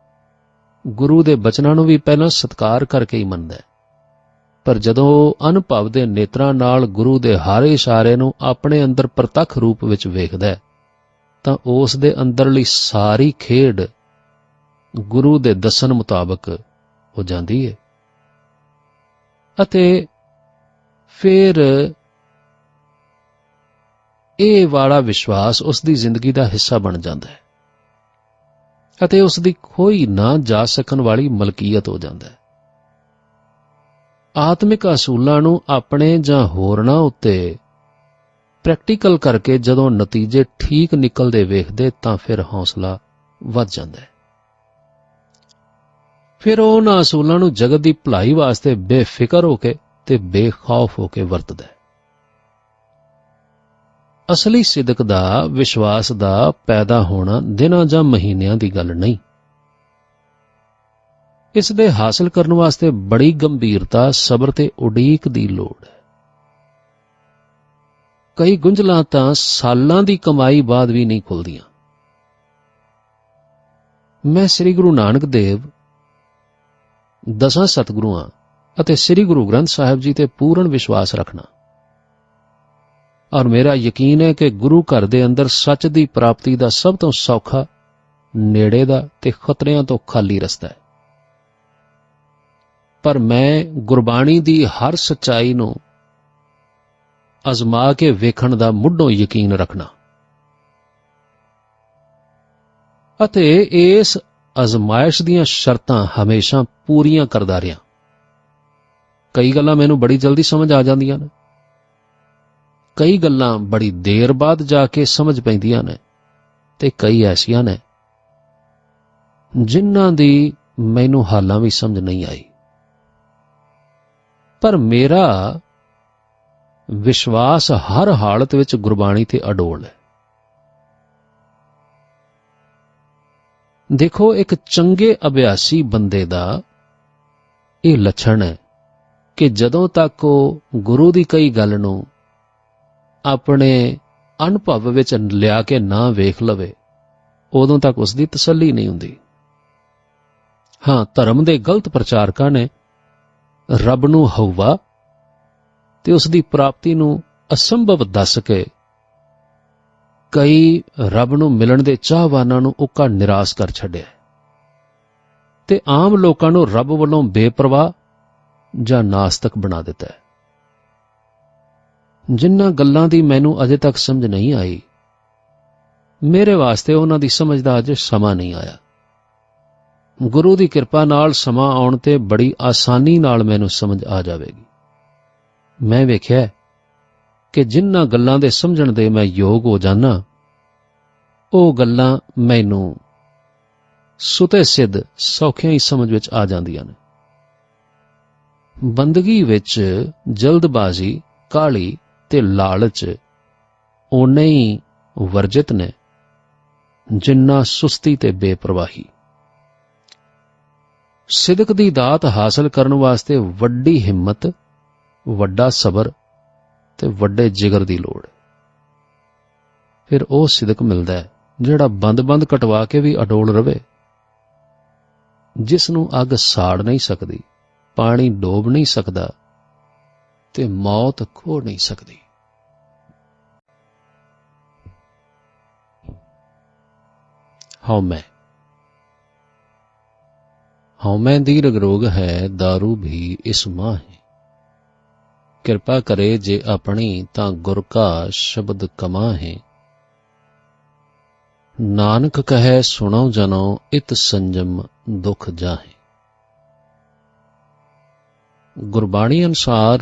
ਗੁਰੂ ਦੇ ਬਚਨਾਂ ਨੂੰ ਵੀ ਪਹਿਲਾਂ ਸਤਿਕਾਰ ਕਰਕੇ ਹੀ ਮੰਨਦਾ ਹੈ, ਪਰ ਜਦੋਂ ਉਹ ਅਨੁਭਵ ਦੇ ਨੇਤਰਾਂ ਨਾਲ ਗੁਰੂ ਦੇ ਹਰ ਇਸ਼ਾਰੇ ਨੂੰ ਆਪਣੇ ਅੰਦਰ ਪ੍ਰਤੱਖ ਰੂਪ ਵਿੱਚ ਵੇਖਦਾ ਹੈ, ਤਾਂ ਉਸ ਦੇ ਅੰਦਰਲੀ ਸਾਰੀ ਖੇਡ ਗੁਰੂ ਦੇ ਦੱਸਣ ਮੁਤਾਬਕ ਹੋ ਜਾਂਦੀ ਹੈ ਅਤੇ ਫਿਰ ਇਹ ਵਾਲਾ ਵਿਸ਼ਵਾਸ ਉਸ ਦੀ ਜ਼ਿੰਦਗੀ ਦਾ ਹਿੱਸਾ ਬਣ ਜਾਂਦਾ ਹੈ ਅਤੇ ਉਸ ਦੀ ਖੋਈ ਨਾ ਜਾ ਸਕਣ ਵਾਲੀ ਮਲਕੀਅਤ ਹੋ ਜਾਂਦਾ ਹੈ। ਆਤਮਿਕ ਅਸੂਲਾਂ ਨੂੰ ਆਪਣੇ ਜਾਂ ਹੋਰਨਾਂ ਉੱਤੇ ਪ੍ਰੈਕਟੀਕਲ ਕਰਕੇ ਜਦੋਂ ਨਤੀਜੇ ਠੀਕ ਨਿਕਲਦੇ ਵੇਖਦੇ, ਤਾਂ ਫਿਰ ਹੌਸਲਾ ਵੱਧ ਜਾਂਦਾ ਹੈ। ਫਿਰ ਉਹ ਉਹਨਾਂ ਅਸੂਲਾਂ ਨੂੰ ਜਗਤ ਦੀ ਭਲਾਈ ਵਾਸਤੇ ਬੇਫਿਕਰ ਹੋ ਕੇ ਤੇ ਬੇਖੌਫ ਹੋ ਕੇ ਵਰਤਦਾ ਹੈ। ਅਸਲੀ ਸਿਦਕ ਦਾ, ਵਿਸ਼ਵਾਸ ਦਾ ਪੈਦਾ ਹੋਣਾ ਦਿਨਾਂ ਜਾਂ ਮਹੀਨਿਆਂ ਦੀ ਗੱਲ ਨਹੀਂ। ਇਸ ਦੇ ਹਾਸਲ ਕਰਨ ਵਾਸਤੇ ਬੜੀ ਗੰਭੀਰਤਾ, ਸਬਰ ਤੇ ਉਡੀਕ ਦੀ ਲੋੜ ਹੈ। ਕਈ ਗੁੰਝਲਾਂ ਤਾਂ ਸਾਲਾਂ ਦੀ ਕਮਾਈ ਬਾਅਦ ਵੀ ਨਹੀਂ ਖੁੱਲਦੀਆਂ। ਮੈਂ ਸ੍ਰੀ ਗੁਰੂ ਨਾਨਕ ਦੇਵ, 10 ਸਤਿਗੁਰੂਆਂ ਅਤੇ ਸ੍ਰੀ ਗੁਰੂ ਗ੍ਰੰਥ ਸਾਹਿਬ ਜੀ ਤੇ ਪੂਰਨ ਵਿਸ਼ਵਾਸ ਰੱਖਣਾ ਔਰ ਮੇਰਾ ਯਕੀਨ ਹੈ ਕਿ ਗੁਰੂ ਘਰ ਦੇ ਅੰਦਰ ਸੱਚ ਦੀ ਪ੍ਰਾਪਤੀ ਦਾ ਸਭ ਤੋਂ ਸੌਖਾ, ਨੇੜੇ ਦਾ ਤੇ ਖਤਰਿਆਂ ਤੋਂ ਖਾਲੀ ਰਸਤਾ ਹੈ। ਪਰ ਮੈਂ ਗੁਰਬਾਣੀ ਦੀ ਹਰ ਸੱਚਾਈ ਨੂੰ ਅਜ਼ਮਾ ਕੇ ਵੇਖਣ ਦਾ ਮੁੱਢੋਂ ਯਕੀਨ ਰੱਖਣਾ ਅਤੇ ਇਸ ਅਜ਼ਮਾਇਸ਼ ਦੀਆਂ ਸ਼ਰਤਾਂ ਹਮੇਸ਼ਾ ਪੂਰੀਆਂ ਕਰਦਾ ਰਿਹਾ। ਕਈ ਗੱਲਾਂ ਮੈਨੂੰ ਬੜੀ ਜਲਦੀ ਸਮਝ ਆ ਜਾਂਦੀਆਂ ਨੇ, ਕਈ ਗੱਲਾਂ ਬੜੀ ਦੇਰ ਬਾਅਦ ਜਾ ਕੇ ਸਮਝ ਪੈਂਦੀਆਂ ਨੇ, ਤੇ ਕਈ ਐਸੀਆਂ ਨੇ ਜਿਨ੍ਹਾਂ ਦੀ ਮੈਨੂੰ ਹਾਲਾਂ ਵੀ ਸਮਝ ਨਹੀਂ ਆਈ। ਪਰ ਮੇਰਾ ਵਿਸ਼ਵਾਸ ਹਰ ਹਾਲਤ ਵਿੱਚ ਗੁਰਬਾਣੀ ਤੇ ਅਡੋਲ ਹੈ। ਦੇਖੋ, ਇੱਕ ਚੰਗੇ ਅਭਿਆਸੀ ਬੰਦੇ ਦਾ ਇਹ ਲੱਛਣ ਹੈ ਕਿ ਜਦੋਂ ਤੱਕ ਉਹ ਗੁਰੂ ਦੀ ਕਈ ਗੱਲ ਨੂੰ ਆਪਣੇ ਅਨੁਭਵ ਵਿੱਚ ਲਿਆ ਕੇ ਨਾ ਵੇਖ ਲਵੇ, ਉਦੋਂ ਤੱਕ ਉਸ ਦੀ ਤਸੱਲੀ ਨਹੀਂ ਹੁੰਦੀ। ਹਾਂ, ਧਰਮ ਦੇ ਗਲਤ ਪ੍ਰਚਾਰਕਾਂ ਨੇ ਰੱਬ ਨੂੰ ਹਊਆ ਤੇ ਉਸ ਦੀ ਪ੍ਰਾਪਤੀ ਨੂੰ ਅਸੰਭਵ ਦੱਸ ਕੇ ਕਈ ਰੱਬ ਨੂੰ ਮਿਲਣ ਦੇ ਚਾਹਵਾਨਾਂ ਨੂੰ ਉੱਕਾ ਨਿਰਾਸ਼ ਕਰ ਛੱਡਿਆ ਤੇ ਆਮ ਲੋਕਾਂ ਨੂੰ ਰੱਬ ਵੱਲੋਂ ਬੇਪਰਵਾਹ ਜਾਂ ਨਾਸਤਕ ਬਣਾ ਦਿੱਤਾ ਹੈ। ਜਿਨ੍ਹਾਂ ਗੱਲਾਂ ਦੀ ਮੈਨੂੰ ਅਜੇ ਤੱਕ ਸਮਝ ਨਹੀਂ ਆਈ, ਮੇਰੇ ਵਾਸਤੇ ਉਹਨਾਂ ਦੀ ਸਮਝ ਦਾ ਅਜੇ ਸਮਾਂ ਨਹੀਂ ਆਇਆ। ਗੁਰੂ ਦੀ ਕਿਰਪਾ ਨਾਲ ਸਮਾਂ ਆਉਣ ਤੇ ਬੜੀ ਆਸਾਨੀ ਨਾਲ ਮੈਨੂੰ ਸਮਝ ਆ ਜਾਵੇਗੀ। ਮੈਂ ਵੇਖਿਆ ਕਿ ਜਿਨ੍ਹਾਂ ਗੱਲਾਂ ਦੇ ਸਮਝਣ ਦੇ ਮੈਂ ਯੋਗ ਹੋ ਜਾਣਾ, ਉਹ ਗੱਲਾਂ ਮੈਨੂੰ ਸੁਤੇ ਸਿੱਧ ਸੌਖਿਆਂ ਹੀ ਸਮਝ ਵਿੱਚ ਆ ਜਾਂਦੀਆਂ ਨੇ। ਬੰਦਗੀ ਵਿੱਚ ਜਲਦਬਾਜ਼ੀ, ਕਾਹਲੀ ਤੇ ਲਾਲਚ ਓਨੇ ਹੀ ਵਰਜਿਤ ਨੇ ਜਿੰਨਾ ਸੁਸਤੀ ਤੇ ਬੇਪਰਵਾਹੀ। ਸਿਦਕ ਦੀ ਦਾਤ ਹਾਸਲ ਕਰਨ ਵਾਸਤੇ ਵੱਡੀ ਹਿੰਮਤ, ਵੱਡਾ ਸਬਰ ਤੇ ਵੱਡੇ ਜਿਗਰ ਦੀ ਲੋੜ ਹੈ। ਫਿਰ ਉਹ ਸਿਦਕ ਮਿਲਦਾ ਹੈ ਜਿਹੜਾ ਬੰਦ-ਬੰਦ ਕਟਵਾ ਕੇ ਵੀ ਅਡੋਲ ਰਵੇ, ਜਿਸ ਨੂੰ ਅੱਗ ਸਾੜ ਨਹੀਂ ਸਕਦੀ, ਪਾਣੀ ਡੋਬ ਨਹੀਂ ਸਕਦਾ ਤੇ ਮੌਤ ਖੋ ਨਹੀਂ ਸਕਦੀ। ਹਉਮੈ। ਹਉਮੈ ਦੀਰਘ ਰੋਗ ਹੈ, दारू भी इस माहे। ਕਿਰਪਾ ਕਰੇ ਜੇ ਆਪਣੀ ਤਾਂ ਗੁਰ ਕਾ ਸ਼ਬਦ ਕਮਾਹੇ। ਨਾਨਕ ਕਹੈ ਸੁਣੋ ਜਨੋ ਇਤ ਸੰਜਮ ਦੁਖ ਜਾਹੇ। ਗੁਰਬਾਣੀ ਅਨੁਸਾਰ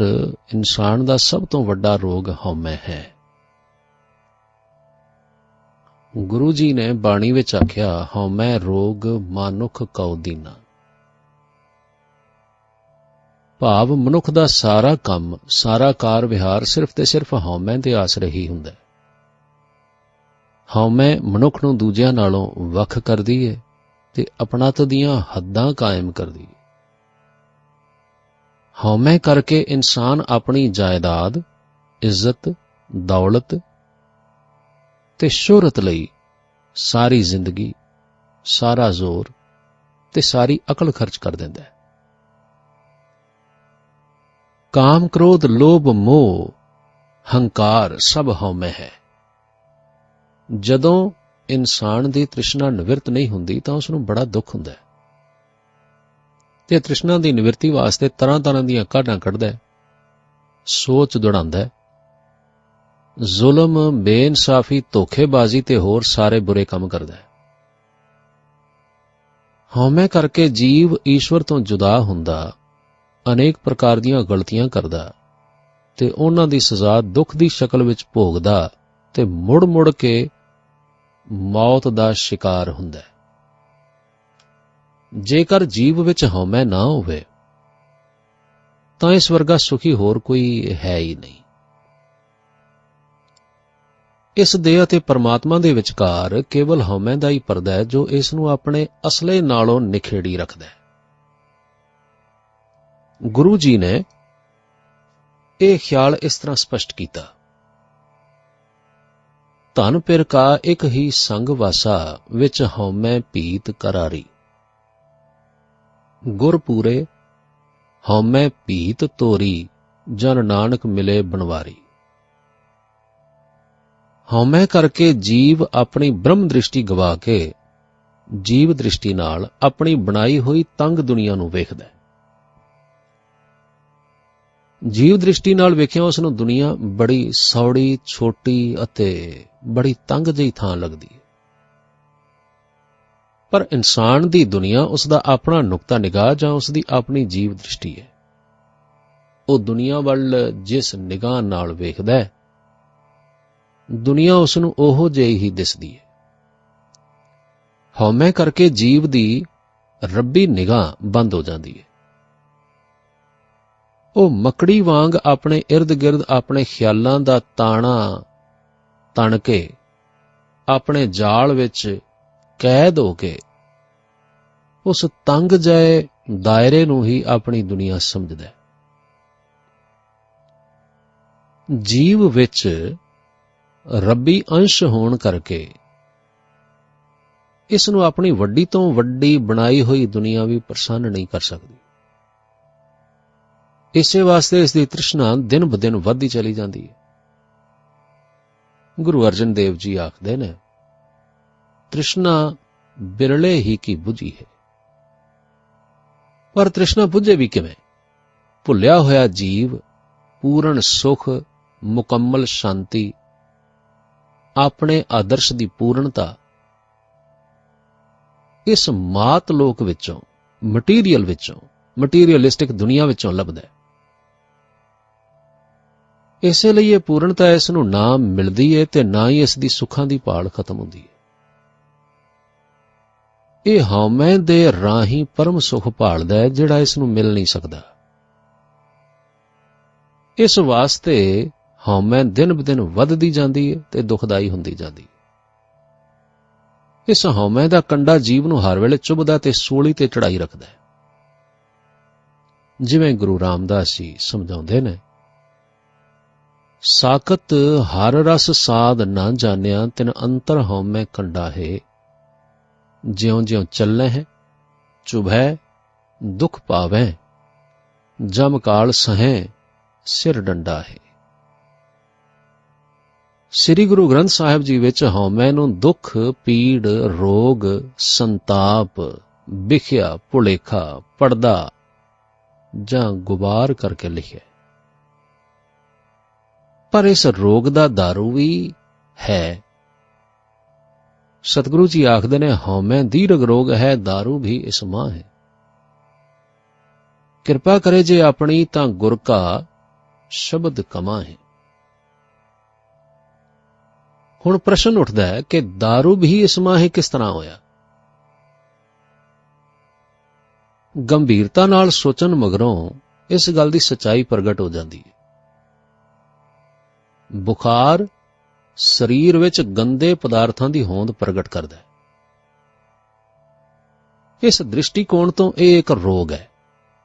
ਇਨਸਾਨ ਦਾ ਸਭ ਤੋਂ ਵੱਡਾ ਰੋਗ ਹਉਮੈ ਹੈ। ਗੁਰੂ ਜੀ ਨੇ ਬਾਣੀ ਵਿੱਚ ਆਖਿਆ, ਹਉਮੈ ਰੋਗ ਮਾਨੁਖ ਕਉ ਦੀਨਾ। ਭਾਵ ਮਨੁੱਖ ਦਾ ਸਾਰਾ ਕੰਮ, ਸਾਰਾ ਕਾਰ ਵਿਹਾਰ ਸਿਰਫ ਤੇ ਸਿਰਫ ਹਉਮੈ ਦੇ ਆਸਰੇ ਹੀ ਹੁੰਦਾ ਹੈ। ਹਉਮੈ ਮਨੁੱਖ ਨੂੰ ਦੂਜਿਆਂ ਨਾਲੋਂ ਵੱਖ ਕਰਦੀ ਹੈ ਤੇ ਆਪਣਤ ਦੀਆਂ ਹੱਦਾਂ ਕਾਇਮ ਕਰਦੀ ਹੈ। ਹਉਮੈ ਕਰਕੇ ਇਨਸਾਨ ਆਪਣੀ ਜਾਇਦਾਦ, ਇੱਜ਼ਤ, ਦੌਲਤ ਤੇ ਸ਼ੋਹਰਤ ਲਈ ਸਾਰੀ ਜ਼ਿੰਦਗੀ, ਸਾਰਾ ਜ਼ੋਰ ਤੇ ਸਾਰੀ ਅਕਲ ਖਰਚ ਕਰ ਦਿੰਦਾ ਹੈ। ਕਾਮ, ਕ੍ਰੋਧ, ਲੋਭ, ਮੋਹ, ਹੰਕਾਰ ਸਭ ਹਉਮੈ ਹੈ। ਜਦੋਂ ਇਨਸਾਨ ਦੀ ਤ੍ਰਿਸ਼ਨਾ ਨਿਵਰਤ ਨਹੀਂ ਹੁੰਦੀ ਤਾਂ ਉਸ ਨੂੰ ਬੜਾ ਦੁੱਖ ਹੁੰਦਾ ਹੈ ਤੇ ਤ੍ਰਿਸ਼ਨਾ ਦੀ ਨਿਵਰਤੀ ਵਾਸਤੇ ਤਰ੍ਹਾਂ ਤਰ੍ਹਾਂ ਦੀਆਂ ਕਾਢਾਂ ਕੱਢਦਾ ਹੈ, ਸੋਚ ਦੌੜਾਉਂਦਾ ਹੈ। ਜ਼ੁਲਮ, ਬੇਇਨਸਾਫੀ, ਧੋਖੇਬਾਜ਼ੀ ਤੇ ਹੋਰ ਸਾਰੇ ਬੁਰੇ ਕੰਮ ਕਰਦਾ ਹੈ। ਹਉਮੈ ਕਰਕੇ ਜੀਵ ਈਸ਼ਵਰ ਤੋਂ ਜੁਦਾ ਹੁੰਦਾ, ਅਨੇਕ ਪ੍ਰਕਾਰ ਦੀਆਂ ਗਲਤੀਆਂ ਕਰਦਾ ਤੇ ਉਹਨਾਂ ਦੀ ਸਜ਼ਾ ਦੁੱਖ ਦੀ ਸ਼ਕਲ ਵਿੱਚ ਭੋਗਦਾ ਤੇ ਮੁੜ-ਮੁੜ ਕੇ ਮੌਤ ਦਾ ਸ਼ਿਕਾਰ ਹੁੰਦਾ ਹੈ। ਜੇਕਰ ਜੀਵ ਵਿੱਚ ਹਉਮੈ ਨਾ ਹੋਵੇ ਤਾਂ ਇਸ ਵਰਗਾ ਸੁਖੀ ਹੋਰ ਕੋਈ ਹੈ ਹੀ ਨਹੀਂ। ਇਸ ਦੇਹ ਅਤੇ ਪਰਮਾਤਮਾ ਦੇ ਵਿਚਕਾਰ ਕੇਵਲ ਹਉਮੈ ਦਾ ਹੀ ਪਰਦਾ ਹੈ ਜੋ ਇਸ ਨੂੰ ਆਪਣੇ ਅਸਲੇ ਨਾਲੋਂ ਨਿਖੇੜੀ ਰੱਖਦਾ ਹੈ। ਗੁਰੂ ਜੀ ਨੇ ਇਹ ਖਿਆਲ ਇਸ ਤਰ੍ਹਾਂ ਸਪਸ਼ਟ ਕੀਤਾ, ਧਨ ਪਿਰ ਕਾ ਇੱਕ ਹੀ ਸੰਗ ਵਾਸਾ, ਵਿੱਚ ਹਉਮੈ ਭੀਤ ਕਰਾਰੀ। ਗੁਰ ਪੂਰੇ ਹਉਮੈ ਭੀਤ ਤੋਰੀ, ਜਨ ਨਾਨਕ ਮਿਲੇ ਬਨਵਾਰੀ। ਹਉਮੈ ਕਰਕੇ ਜੀਵ ਆਪਣੀ ਬ੍ਰਹਮ ਦ੍ਰਿਸ਼ਟੀ ਗਵਾ ਕੇ ਜੀਵ ਦ੍ਰਿਸ਼ਟੀ ਨਾਲ ਆਪਣੀ ਬਣਾਈ ਹੋਈ ਤੰਗ ਦੁਨੀਆ ਨੂੰ ਵੇਖਦਾ ਹੈ। ਜੀਵ ਦ੍ਰਿਸ਼ਟੀ ਨਾਲ ਵੇਖਿਆ ਉਸ ਨੂੰ ਦੁਨੀਆ ਬੜੀ ਸੌੜੀ, ਛੋਟੀ ਅਤੇ ਬੜੀ ਤੰਗ ਜਿਹੀ ਥਾਂ ਲੱਗਦੀ ਹੈ। ਪਰ ਇਨਸਾਨ ਦੀ ਦੁਨੀਆ ਉਸ ਦਾ ਆਪਣਾ ਨੁਕਤਾ ਨਿਗਾਹ ਜਾਂ ਉਸ ਦੀ ਆਪਣੀ ਜੀਵ ਦ੍ਰਿਸ਼ਟੀ ਹੈ। ਉਹ ਦੁਨੀਆ ਵੱਲ ਜਿਸ ਨਿਗਾਹ ਨਾਲ ਵੇਖਦਾ ਹੈ, ਦੁਨੀਆ ਉਸ ਨੂੰ ਉਹੋ ਜਿਹੀ ਹੀ ਦਿਸਦੀ ਹੈ। ਹਉਮੈ ਕਰਕੇ ਜੀਵ ਦੀ ਰੱਬੀ ਨਿਗਾਹ ਬੰਦ ਹੋ ਜਾਂਦੀ ਹੈ। ਉਹ ਮੱਕੜੀ ਵਾਂਗ ਆਪਣੇ ਇਰਦ-ਗਿਰਦ ਆਪਣੇ ਖਿਆਲਾਂ ਦਾ ਤਾਣਾ ਤਣ ਕੇ ਆਪਣੇ ਜਾਲ ਵਿੱਚ ਕੈਦ ਹੋ ਕੇ ਉਸ ਤੰਗ ਜਿਹੇ ਦਾਇਰੇ ਨੂੰ ਹੀ ਆਪਣੀ ਦੁਨੀਆ ਸਮਝਦਾ ਹੈ। ਜੀਵ ਵਿੱਚ ਰੱਬੀ ਅੰਸ਼ ਹੋਣ ਕਰਕੇ ਇਸ ਨੂੰ ਆਪਣੀ ਵੱਡੀ ਤੋਂ ਵੱਡੀ ਬਣਾਈ ਹੋਈ ਦੁਨੀਆ ਵੀ ਪ੍ਰਸੰਨ ਨਹੀਂ ਕਰ ਸਕਦੀ। ਇਸੇ ਵਾਸਤੇ ਇਸ ਦੀ ਤ੍ਰਿਸ਼ਨਾ ਦਿਨ ਬ ਦਿਨ ਵੱਧਦੀ ਚਲੀ ਜਾਂਦੀ ਹੈ। ਗੁਰੂ ਅਰਜਨ ਦੇਵ ਜੀ ਆਖਦੇ ਨੇ, ਤ੍ਰਿਸ਼ਨਾ ਬਿਰਲੇ ਹੀ ਕੀ ਬੁਝੀ ਹੈ। ਪਰ ਤ੍ਰਿਸ਼ਨਾ ਬੁਝੇ ਵੀ ਕਿਵੇਂ? ਭੁੱਲਿਆ ਹੋਇਆ ਜੀਵ ਪੂਰਨ ਸੁਖ, ਮੁਕੰਮਲ ਸ਼ਾਂਤੀ, ਆਪਣੇ ਆਦਰਸ਼ ਦੀ ਪੂਰਨਤਾ ਇਸ ਮਾਤ ਲੋਕ ਵਿੱਚੋਂ, ਮਟੀਰੀਅਲਿਸਟਿਕ ਦੁਨੀਆ ਵਿੱਚੋਂ ਲੱਭਦਾ ਹੈ। ਇਸੇ ਲਈ ਇਹ ਪੂਰਨਤਾ ਇਸ ਨੂੰ ਨਾ ਮਿਲਦੀ ਹੈ ਤੇ ਨਾ ਹੀ ਇਸ ਦੀ ਸੁੱਖਾਂ ਦੀ ਭਾਲ ਖਤਮ ਹੁੰਦੀ ਹੈ। ਇਹ ਹਉਮੈ ਦੇ ਰਾਹੀਂ ਪਰਮ ਸੁਖ ਭਾਲਦਾ ਹੈ, ਜਿਹੜਾ ਇਸ ਨੂੰ ਮਿਲ ਨਹੀਂ ਸਕਦਾ। ਇਸ ਵਾਸਤੇ ਹਉਮੈ ਦਿਨ ਬ ਦਿਨ ਵੱਧਦੀ ਜਾਂਦੀ ਹੈ ਤੇ ਦੁਖਦਾਈ ਹੁੰਦੀ ਜਾਂਦੀ ਹੈ। ਇਸ ਹਉਮੈ ਦਾ ਕੰਡਾ ਜੀਵ ਨੂੰ ਹਰ ਵੇਲੇ ਚੁਭਦਾ ਤੇ ਸੂਲੀ ਤੇ ਚੜਾਈ ਰੱਖਦਾ ਹੈ। ਜਿਵੇਂ ਗੁਰੂ ਰਾਮਦਾਸ ਜੀ ਸਮਝਾਉਂਦੇ ਨੇ, ਸਾਕਤ ਹਰ ਰਸ ਸਾਧ ਨਾ ਜਾਣਿਆ, ਤਿਨ ਅੰਤਰ ਹਉਮੈ ਕੰਡਾ ਹੈ। ਜਿਉਂ ਜਿਉਂ ਚੱਲੈ ਹੈ ਚੁਭੈ ਦੁਖ ਪਾਵੈ, ਜਮ ਕਾਲ ਸਹੈ ਸਿਰ ਡੰਡਾ ਹੈ। ਸ੍ਰੀ ਗੁਰੂ ਗ੍ਰੰਥ ਸਾਹਿਬ ਜੀ ਵਿੱਚ ਹਉਮੈ ਨੂੰ ਦੁੱਖ, ਪੀੜ, ਰੋਗ, ਸੰਤਾਪ, ਵਿਖਿਆ, ਭੁਲੇਖਾ, ਪੜਦਾ ਜਾਂ ਗੁਬਾਰ ਕਰਕੇ ਲਿਖਿਆ। ਪਰ ਇਸ ਰੋਗ ਦਾ ਦਾਰੂ ਵੀ ਹੈ। ਸਤਿਗੁਰੂ ਜੀ ਆਖਦੇ ਨੇ, ਹਉਮੈ ਦੀਰਘ ਰੋਗ ਹੈ, ਦਾਰੂ ਵੀ ਇਸ ਮਾਂ ਹੈ। ਕਿਰਪਾ ਕਰੇ ਜੇ ਆਪਣੀ ਤਾਂ ਗੁਰ ਕਾ ਸ਼ਬਦ ਕਮਾ ਹੈ। ਹੁਣ ਪ੍ਰਸ਼ਨ ਉੱਠਦਾ ਹੈ ਕਿ ਦਾਰੂ ਵੀ ਇਸ ਮਾਂ ਹੈ ਕਿਸ ਤਰ੍ਹਾਂ ਹੋਇਆ? ਗੰਭੀਰਤਾ ਨਾਲ ਸੋਚਣ ਮਗਰੋਂ ਇਸ ਗੱਲ ਦੀ ਸੱਚਾਈ ਪ੍ਰਗਟ ਹੋ ਜਾਂਦੀ ਹੈ। ਬੁਖਾਰ ਸਰੀਰ ਵਿੱਚ ਗੰਦੇ ਪਦਾਰਥਾਂ ਦੀ ਹੋਂਦ ਪ੍ਰਗਟ ਕਰਦਾ ਹੈ। ਇਸ ਦ੍ਰਿਸ਼ਟੀਕੋਣ ਤੋਂ ਇਹ ਇੱਕ ਰੋਗ ਹੈ,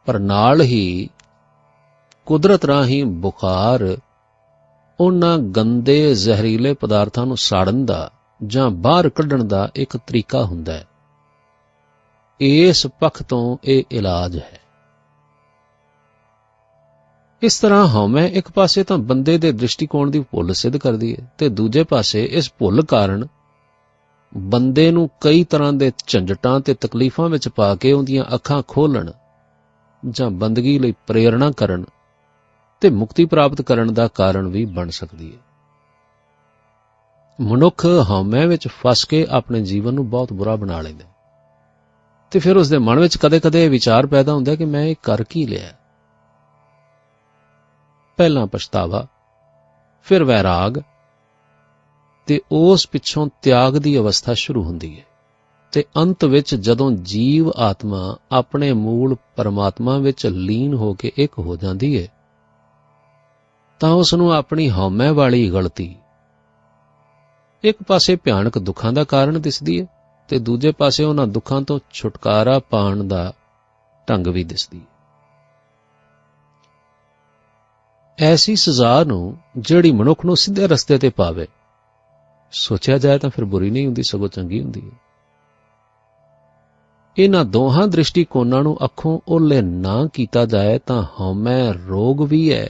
ਪਰ ਨਾਲ ਹੀ ਕੁਦਰਤ ਰਾਹੀਂ ਬੁਖਾਰ ਉਹਨਾਂ ਗੰਦੇ ਜ਼ਹਿਰੀਲੇ ਪਦਾਰਥਾਂ ਨੂੰ ਸਾੜਨ ਦਾ ਜਾਂ ਬਾਹਰ ਕੱਢਣ ਦਾ ਇੱਕ ਤਰੀਕਾ ਹੁੰਦਾ ਹੈ। ਇਸ ਪੱਖ ਤੋਂ ਇਹ ਇਲਾਜ ਹੈ। ਇਸ ਤਰ੍ਹਾਂ ਹਉਮੈ ਇੱਕ ਪਾਸੇ ਤਾਂ ਬੰਦੇ ਦੇ ਦ੍ਰਿਸ਼ਟੀਕੋਣ ਦੀ ਭੁੱਲ ਸਿੱਧ ਕਰਦੀ ਹੈ ਤੇ ਦੂਜੇ ਪਾਸੇ ਇਸ ਭੁੱਲ ਕਾਰਨ ਬੰਦੇ ਨੂੰ ਕਈ ਤਰ੍ਹਾਂ ਦੇ ਝੰਜਟਾਂ ਤੇ ਤਕਲੀਫਾਂ ਵਿੱਚ ਪਾ ਕੇ ਉਹਦੀਆਂ ਅੱਖਾਂ ਖੋਲ੍ਹਣ ਜਾਂ ਬੰਦਗੀ ਲਈ ਪ੍ਰੇਰਣਾ ਕਰਨ ਤੇ ਮੁਕਤੀ ਪ੍ਰਾਪਤ ਕਰਨ ਦਾ ਕਾਰਨ ਵੀ ਬਣ ਸਕਦੀ ਹੈ। ਮਨੁੱਖ ਹਉਮੈ ਵਿੱਚ ਫਸ ਕੇ ਆਪਣੇ ਜੀਵਨ ਨੂੰ ਬਹੁਤ ਬੁਰਾ ਬਣਾ ਲੈਂਦਾ ਤੇ ਫਿਰ ਉਸ ਦੇ ਮਨ ਵਿੱਚ ਕਦੇ-ਕਦੇ ਇਹ ਵਿਚਾਰ ਪੈਦਾ ਹੁੰਦਾ ਕਿ ਮੈਂ ਇਹ ਕਰ ਕੀ ਲਿਆ। ਪਹਿਲਾਂ ਪਛਤਾਵਾ, ਫਿਰ ਵੈਰਾਗ ਤੇ ਉਸ ਪਿੱਛੋਂ ਤਿਆਗ ਦੀ ਅਵਸਥਾ ਸ਼ੁਰੂ ਹੁੰਦੀ ਹੈ ਤੇ ਅੰਤ ਵਿੱਚ ਜਦੋਂ ਜੀਵ ਆਤਮਾ ਆਪਣੇ ਮੂਲ ਪਰਮਾਤਮਾ ਵਿੱਚ ਲੀਨ ਹੋ ਕੇ ਇੱਕ ਹੋ ਜਾਂਦੀ ਹੈ ਤਾਂ ਉਸ ਨੂੰ ਆਪਣੀ ਹਉਮੈ ਵਾਲੀ ਗਲਤੀ ਇੱਕ ਪਾਸੇ ਭਿਆਨਕ ਦੁੱਖਾਂ ਦਾ ਕਾਰਨ ਦਿਸਦੀ ਹੈ ਤੇ ਦੂਜੇ ਪਾਸੇ ਉਹਨਾਂ ਦੁੱਖਾਂ ਤੋਂ ਛੁਟਕਾਰਾ ਪਾਉਣ ਦਾ ਢੰਗ ਵੀ ਦਿਸਦੀ ਹੈ। ਐਸੀ ਸਜ਼ਾ ਨੂੰ ਜਿਹੜੀ ਮਨੁੱਖ ਨੂੰ ਸਿੱਧੇ ਰਸਤੇ ਤੇ ਪਾਵੇ, ਸੋਚਿਆ ਜਾਏ ਤਾਂ ਫਿਰ ਬੁਰੀ ਨਹੀਂ ਹੁੰਦੀ, ਸਗੋਂ ਚੰਗੀ ਹੁੰਦੀ ਹੈ। ਇਹਨਾਂ ਦੋਹਾਂ ਦ੍ਰਿਸ਼ਟੀਕੋਣਾਂ ਨੂੰ ਅੱਖੋਂ ਓਹਲੇ ਨਾ ਕੀਤਾ ਜਾਏ ਤਾਂ ਹਉਮੈ ਰੋਗ ਵੀ ਹੈ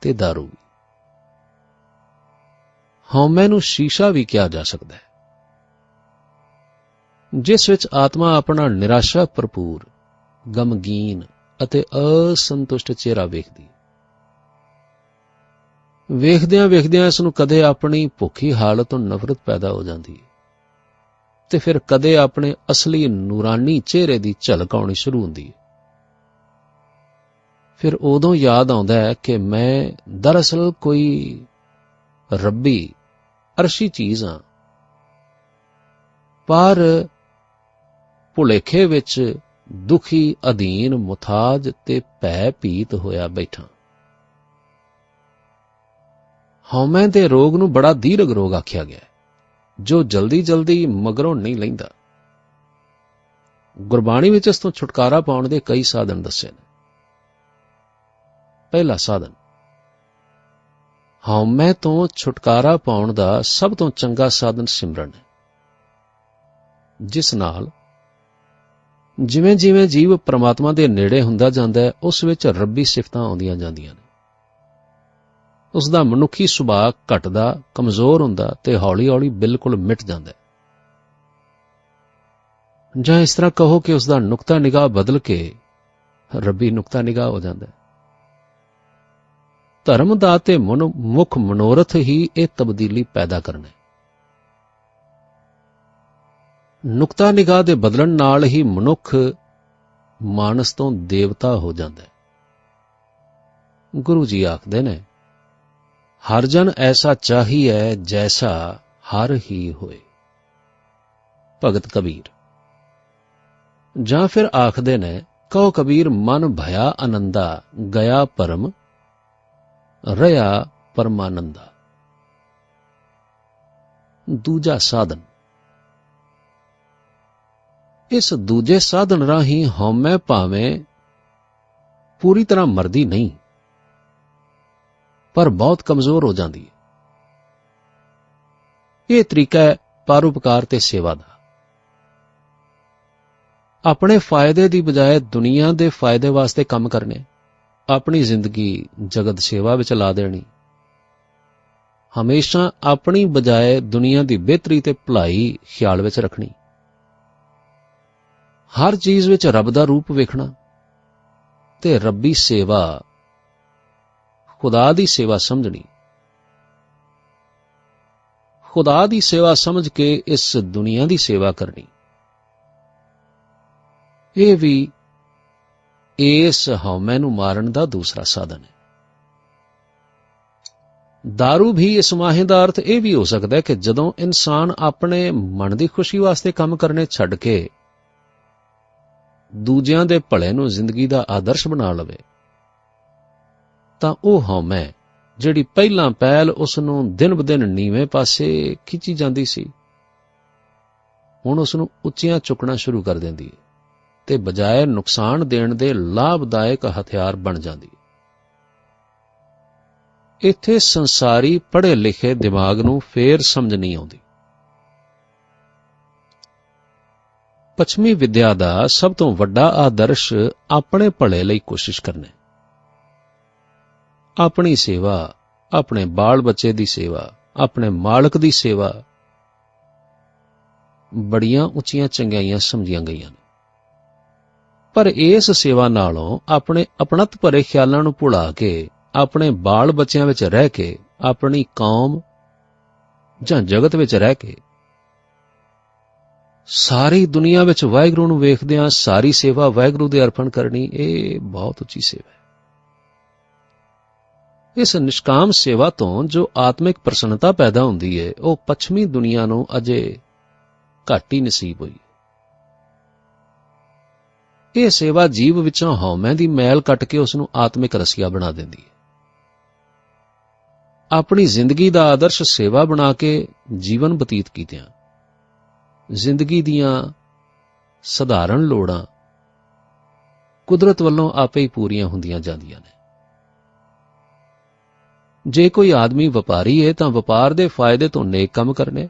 ਤੇ ਦਾਰੂ ਵੀ। ਹਉਮੈ ਨੂੰ ਸ਼ੀਸ਼ਾ ਵੀ ਕਿਹਾ ਜਾ ਸਕਦਾ ਹੈ, ਜਿਸ ਵਿੱਚ ਆਤਮਾ ਆਪਣਾ ਨਿਰਾਸ਼ਾ ਭਰਪੂਰ, ਗਮਗੀਨ ਅਤੇ ਅਸੰਤੁਸ਼ਟ ਚਿਹਰਾ ਵੇਖਦੀ। ਵੇਖਦਿਆਂ ਵੇਖਦਿਆਂ ਇਸ ਨੂੰ ਕਦੇ ਆਪਣੀ ਭੁੱਖੀ ਹਾਲਤ ਤੋਂ ਨਫ਼ਰਤ ਪੈਦਾ ਹੋ ਜਾਂਦੀ ਹੈ ਤੇ ਫਿਰ ਕਦੇ ਆਪਣੇ ਅਸਲੀ ਨੂਰਾਨੀ ਚਿਹਰੇ ਦੀ ਝਲਕ ਆਉਣੀ ਸ਼ੁਰੂ ਹੁੰਦੀ ਹੈ। ਫਿਰ ਉਦੋਂ ਯਾਦ ਆਉਂਦਾ ਹੈ ਕਿ ਮੈਂ ਦਰਅਸਲ ਕੋਈ ਰੱਬੀ ਅਰਸ਼ੀ ਚੀਜ਼ ਹਾਂ, ਪਰ ਭੁਲੇਖੇ ਵਿੱਚ ਦੁਖੀ, ਅਧੀਨ, ਮੁਥਾਜ ਤੇ ਭੈ ਭੀਤ ਹੋਇਆ ਬੈਠਾ। ਹਉਮੈ ਦੇ ਰੋਗ ਨੂੰ ਬੜਾ ਦੀਰਘ ਰੋਗ ਆਖਿਆ ਗਿਆ, ਜੋ ਜਲਦੀ ਜਲਦੀ ਮਗਰੋਂ ਨਹੀਂ ਲੈਂਦਾ। ਗੁਰਬਾਣੀ ਵਿੱਚ ਇਸ ਤੋਂ ਛੁਟਕਾਰਾ ਪਾਉਣ ਦੇ ਕਈ ਸਾਧਨ ਦੱਸੇ ਨੇ। ਪਹਿਲਾ ਸਾਧਨ, ਹਉਮੈ ਤੋਂ ਛੁਟਕਾਰਾ ਪਾਉਣ ਦਾ ਸਭ ਤੋਂ ਚੰਗਾ ਸਾਧਨ ਸਿਮਰਨ ਹੈ, ਜਿਸ ਨਾਲ ਜਿਵੇਂ ਜਿਵੇਂ ਜੀਵ ਪ੍ਰਮਾਤਮਾ ਦੇ ਨੇੜੇ ਹੁੰਦਾ ਜਾਂਦਾ ਹੈ, ਉਸ ਵਿੱਚ ਰੱਬੀ ਸਿਫਤਾਂ ਆਉਂਦੀਆਂ ਜਾਂਦੀਆਂ ਨੇ। ਉਸ ਦਾ ਮਨੁੱਖੀ ਸੁਭਾਅ ਘਟਦਾ, ਕਮਜ਼ੋਰ ਹੁੰਦਾ ਤੇ ਹੌਲੀ ਹੌਲੀ ਬਿਲਕੁਲ ਮਿਟ ਜਾਂਦਾ ਹੈ। ਜਾਂ ਇਸ ਤਰ੍ਹਾਂ ਕਹੋ ਕਿ ਉਸ ਦਾ ਨੁਕਤਾ ਨਿਗਾਹ ਬਦਲ ਕੇ ਰੱਬੀ ਨੁਕਤਾ ਨਿਗਾਹ ਹੋ ਜਾਂਦਾ ਹੈ। ਧਰਮ ਦਾ ਤੇ ਮੁੱਖ ਮਨੋਰਥ ਹੀ ਇਹ ਤਬਦੀਲੀ ਪੈਦਾ ਕਰਨਾ ਹੈ। ਨੁਕਤਾ ਨਿਗਾਹ ਦੇ ਬਦਲਣ ਨਾਲ ਹੀ ਮਨੁੱਖ ਮਾਨਸ ਤੋਂ ਦੇਵਤਾ ਹੋ ਜਾਂਦਾ ਹੈ। ਗੁਰੂ ਜੀ ਆਖਦੇ ਨੇ, ਹਰ ਜਨ ਐਸਾ ਚਾਹੀਐ ਜੈਸਾ ਹਰ ਹੀ ਹੋਏ। ਭਗਤ ਕਬੀਰ। ਜਾਂ ਫਿਰ ਆਖਦੇ ਨੇ, ਕਹੋ ਕਬੀਰ ਮਨ ਭਇਆ ਆਨੰਦਾ, ਗਿਆ ਪਰਮ ਰਹਾ ਪਰਮਾਨੰਦਾ। ਦੂਜਾ ਸਾਧਨ, ਇਸ ਦੂਜੇ ਸਾਧਨ ਰਾਹੀਂ ਹਉਮੈ ਭਾਵੇਂ ਪੂਰੀ ਤਰ੍ਹਾਂ ਮਰਦੀ ਨਹੀਂ, ਪਰ ਬਹੁਤ ਕਮਜ਼ੋਰ ਹੋ ਜਾਂਦੀ ਹੈ। ਇਹ ਤਰੀਕਾ ਹੈ ਪਰਉਪਕਾਰ ਤੇ ਸੇਵਾ ਦਾ। ਆਪਣੇ ਫਾਇਦੇ ਦੀ ਬਜਾਏ ਦੁਨੀਆ ਦੇ ਫਾਇਦੇ ਵਾਸਤੇ ਕੰਮ ਕਰਨੇ, ਆਪਣੀ ਜ਼ਿੰਦਗੀ ਜਗਤ ਸੇਵਾ ਵਿੱਚ ਲਾ ਦੇਣੀ, ਹਮੇਸ਼ਾ ਆਪਣੀ ਬਜਾਏ ਦੁਨੀਆ ਦੀ ਬਿਹਤਰੀ ਤੇ ਭਲਾਈ ਖਿਆਲ ਵਿੱਚ ਰੱਖਣੀ, ਹਰ ਚੀਜ਼ ਵਿੱਚ ਰੱਬ ਦਾ ਰੂਪ ਵੇਖਣਾ ਤੇ ਰੱਬੀ ਸੇਵਾ ਖੁਦਾ ਦੀ ਸੇਵਾ ਸਮਝਣੀ। ਖੁਦਾ ਦੀ ਸੇਵਾ ਸਮਝ ਕੇ ਇਸ ਦੁਨੀਆ ਦੀ ਸੇਵਾ ਕਰਨੀ, ਇਹ ਵੀ ਇਸ ਹਉਮੈ ਨੂੰ ਮਾਰਨ ਦਾ ਦੂਸਰਾ ਸਾਧਨ ਹੈ। ਦਾਰੂ ਵੀ ਇਸ ਮਾਹੇ ਦਾ ਅਰਥ ਇਹ ਵੀ ਹੋ ਸਕਦਾ ਹੈ ਕਿ ਜਦੋਂ ਇਨਸਾਨ ਆਪਣੇ ਮਨ ਦੀ ਖੁਸ਼ੀ ਵਾਸਤੇ ਕੰਮ ਕਰਨੇ ਛੱਡ ਕੇ ਦੂਜਿਆਂ ਦੇ ਭਲੇ ਨੂੰ ਜ਼ਿੰਦਗੀ ਦਾ ਆਦਰਸ਼ ਬਣਾ ਲਵੇ, ਤਾਂ ਉਹ ਹਉਮੈ ਜਿਹੜੀ ਪਹਿਲਾਂ ਪਹਿਲ ਉਸ ਨੂੰ ਦਿਨ ਬ ਦਿਨ ਨੀਵੇਂ ਪਾਸੇ ਖਿੱਚੀ ਜਾਂਦੀ ਸੀ, ਹੁਣ ਉਸ ਨੂੰ ਉੱਚੀਆਂ ਚੁੱਕਣਾ ਸ਼ੁਰੂ ਕਰ ਦਿੰਦੀ ਹੈ ਤੇ ਬਜਾਏ ਨੁਕਸਾਨ ਦੇਣ ਦੇ ਲਾਭਦਾਇਕ ਹਥਿਆਰ ਬਣ ਜਾਂਦੀ ਹੈ। ਇੱਥੇ ਸੰਸਾਰੀ ਪੜ੍ਹੇ ਲਿਖੇ ਦਿਮਾਗ ਨੂੰ ਫੇਰ ਸਮਝ ਨਹੀਂ ਆਉਂਦੀ। ਪੱਛਮੀ ਵਿਦਿਆ ਦਾ ਸਭ ਤੋਂ ਵੱਡਾ ਆਦਰਸ਼ ਆਪਣੇ ਭਲੇ ਲਈ ਕੋਸ਼ਿਸ਼ ਕਰਨਾ ਹੈ। ਆਪਣੀ ਸੇਵਾ, ਆਪਣੇ ਬਾਲ ਬੱਚੇ ਦੀ ਸੇਵਾ, ਆਪਣੇ ਮਾਲਕ ਦੀ ਸੇਵਾ ਬੜੀਆਂ ਉੱਚੀਆਂ ਚੰਗਿਆਈਆਂ ਸਮਝੀਆਂ ਗਈਆਂ ਨੇ। ਪਰ ਇਸ ਸੇਵਾ ਨਾਲੋਂ ਆਪਣੇ ਅਪਣਤ ਭਰੇ ਖਿਆਲਾਂ ਨੂੰ ਭੁਲਾ ਕੇ ਆਪਣੇ ਬਾਲ ਬੱਚਿਆਂ ਵਿੱਚ ਰਹਿ ਕੇ, ਆਪਣੀ ਕੌਮ ਜਾਂ ਜਗਤ ਵਿੱਚ ਰਹਿ ਕੇ ਸਾਰੀ ਦੁਨੀਆ ਵਿੱਚ ਵਾਹਿਗੁਰੂ ਨੂੰ ਵੇਖਦਿਆਂ ਸਾਰੀ ਸੇਵਾ ਵਾਹਿਗੁਰੂ ਦੇ ਅਰਪਣ ਕਰਨੀ, ਇਹ ਬਹੁਤ ਉੱਚੀ ਸੇਵਾ ਹੈ। ਇਸ ਨਿਸ਼ਕਾਮ ਸੇਵਾ ਤੋਂ ਜੋ ਆਤਮਿਕ ਪ੍ਰਸੰਨਤਾ ਪੈਦਾ ਹੁੰਦੀ ਹੈ, ਉਹ ਪੱਛਮੀ ਦੁਨੀਆ ਨੂੰ ਅਜੇ ਘੱਟ ਹੀ ਨਸੀਬ ਹੋਈ। ਇਹ ਸੇਵਾ ਜੀਵ ਵਿੱਚੋਂ ਹਉਮੈ ਦੀ ਮੈਲ ਕੱਟ ਕੇ ਉਸ ਨੂੰ ਆਤਮਿਕ ਰਸੀਆ ਬਣਾ ਦਿੰਦੀ ਹੈ। ਆਪਣੀ ਜ਼ਿੰਦਗੀ ਦਾ ਆਦਰਸ਼ ਸੇਵਾ ਬਣਾ ਕੇ ਜੀਵਨ ਬਤੀਤ ਕੀਤਿਆਂ ਜ਼ਿੰਦਗੀ ਦੀਆਂ ਸਧਾਰਨ ਲੋੜਾਂ ਕੁਦਰਤ ਵੱਲੋਂ ਆਪੇ ਹੀ ਪੂਰੀਆਂ ਹੁੰਦੀਆਂ ਜਾਂਦੀਆਂ ਨੇ। ਜੇ ਕੋਈ ਆਦਮੀ ਵਪਾਰੀ ਹੈ ਤਾਂ ਵਪਾਰ ਦੇ ਫਾਇਦੇ ਤੋਂ ਨੇਕ ਕੰਮ ਕਰਨੇ,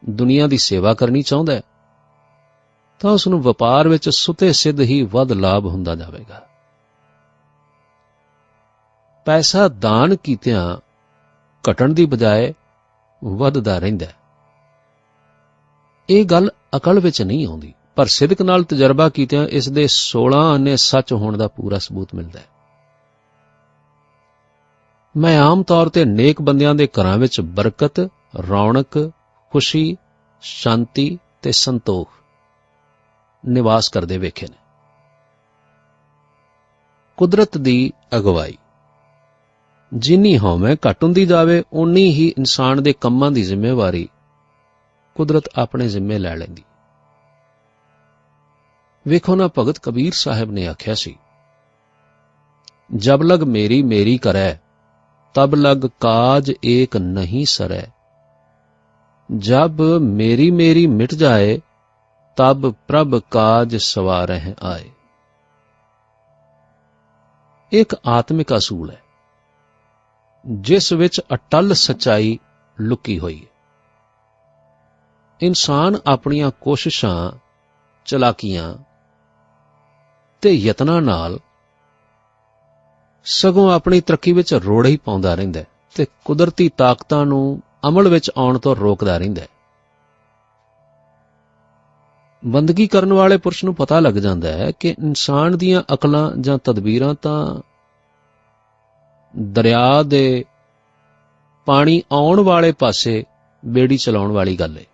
ਦੁਨੀਆ ਦੀ ਸੇਵਾ ਕਰਨੀ ਚਾਹੁੰਦਾ ਹੈ, ਤਾਂ ਉਸ ਨੂੰ ਵਪਾਰ ਵਿੱਚ ਸੁਤੇ ਸਿੱਧ ਹੀ ਵੱਧ ਲਾਭ ਹੁੰਦਾ ਜਾਵੇਗਾ। ਪੈਸਾ ਦਾਨ ਕੀਤਿਆਂ ਘਟਣ ਦੀ ਬਜਾਏ ਵੱਧਦਾ ਰਹਿੰਦਾ ਹੈ। ਇਹ ਗੱਲ ਅਕਲ ਵਿੱਚ ਨਹੀਂ ਆਉਂਦੀ, ਪਰ ਸਿਦਕ ਨਾਲ ਤਜਰਬਾ ਕੀਤਿਆਂ ਇਸ ਦੇ 16 ਆਨੇ ਸੱਚ ਹੋਣ ਦਾ ਪੂਰਾ ਸਬੂਤ ਮਿਲਦਾ ਹੈ। ਮੈਂ ਆਮ ਤੌਰ ਤੇ ਨੇਕ ਬੰਦਿਆਂ ਦੇ ਘਰਾਂ ਵਿੱਚ ਬਰਕਤ, ਰੌਣਕ, ਖੁਸ਼ੀ, ਸ਼ਾਂਤੀ ਤੇ ਸੰਤੋਖ ਨਿਵਾਸ ਕਰਦੇ ਵੇਖੇ ਨੇ। ਕੁਦਰਤ ਦੀ ਅਗਵਾਈ ਜਿੰਨੀ ਹਉਮੈ ਘੱਟ ਹੁੰਦੀ ਜਾਵੇ, ਓਨੀ ਹੀ ਇਨਸਾਨ ਦੇ ਕੰਮਾਂ ਦੀ ਜ਼ਿੰਮੇਵਾਰੀ ਕੁਦਰਤ ਆਪਣੇ ਜ਼ਿੰਮੇ ਲੈ ਲੈਂਦੀ। ਵੇਖੋ ਨਾ, ਭਗਤ ਕਬੀਰ ਸਾਹਿਬ ਨੇ ਆਖਿਆ ਸੀ, ਜਬ ਲਗ ਮੇਰੀ ਮੇਰੀ ਕਰੈ, ਤਬ ਲਗ ਕਾਜ ਏਕ ਨਹੀਂ ਸਰੈ। ਜਬ ਮੇਰੀ ਮੇਰੀ ਮਿਟ ਜਾਏ, ਤਬ ਪ੍ਰਭ ਕਾਜ ਸਵਾਰਹਿ ਆਏ। ਇੱਕ ਆਤਮਿਕ ਅਸੂਲ ਹੈ ਜਿਸ ਵਿੱਚ ਅਟੱਲ ਸੱਚਾਈ ਲੁਕੀ ਹੋਈ ਹੈ। ਇਨਸਾਨ ਆਪਣੀਆਂ ਕੋਸ਼ਿਸ਼ਾਂ, ਚਲਾਕੀਆਂ ਤੇ ਯਤਨਾਂ ਨਾਲ ਸਗੋਂ ਆਪਣੀ ਤਰੱਕੀ ਵਿੱਚ ਰੋੜੇ ਹੀ ਪਾਉਂਦਾ ਰਹਿੰਦਾ ਹੈ ਤੇ ਕੁਦਰਤੀ ਤਾਕਤਾਂ ਨੂੰ ਅਮਲ ਵਿੱਚ ਆਉਣ ਤੋਂ ਰੋਕਦਾ ਰਹਿੰਦਾ ਹੈ। ਬੰਦਗੀ ਕਰਨ ਵਾਲੇ ਪੁਰਸ਼ ਨੂੰ ਪਤਾ ਲੱਗ ਜਾਂਦਾ ਹੈ ਕਿ ਇਨਸਾਨ ਦੀਆਂ ਅਕਲਾਂ ਜਾਂ ਤਦਬੀਰਾਂ ਤਾਂ ਦਰਿਆ ਦੇ ਪਾਣੀ ਆਉਣ ਵਾਲੇ ਪਾਸੇ ਬੇੜੀ ਚਲਾਉਣ ਵਾਲੀ ਗੱਲ ਹੈ।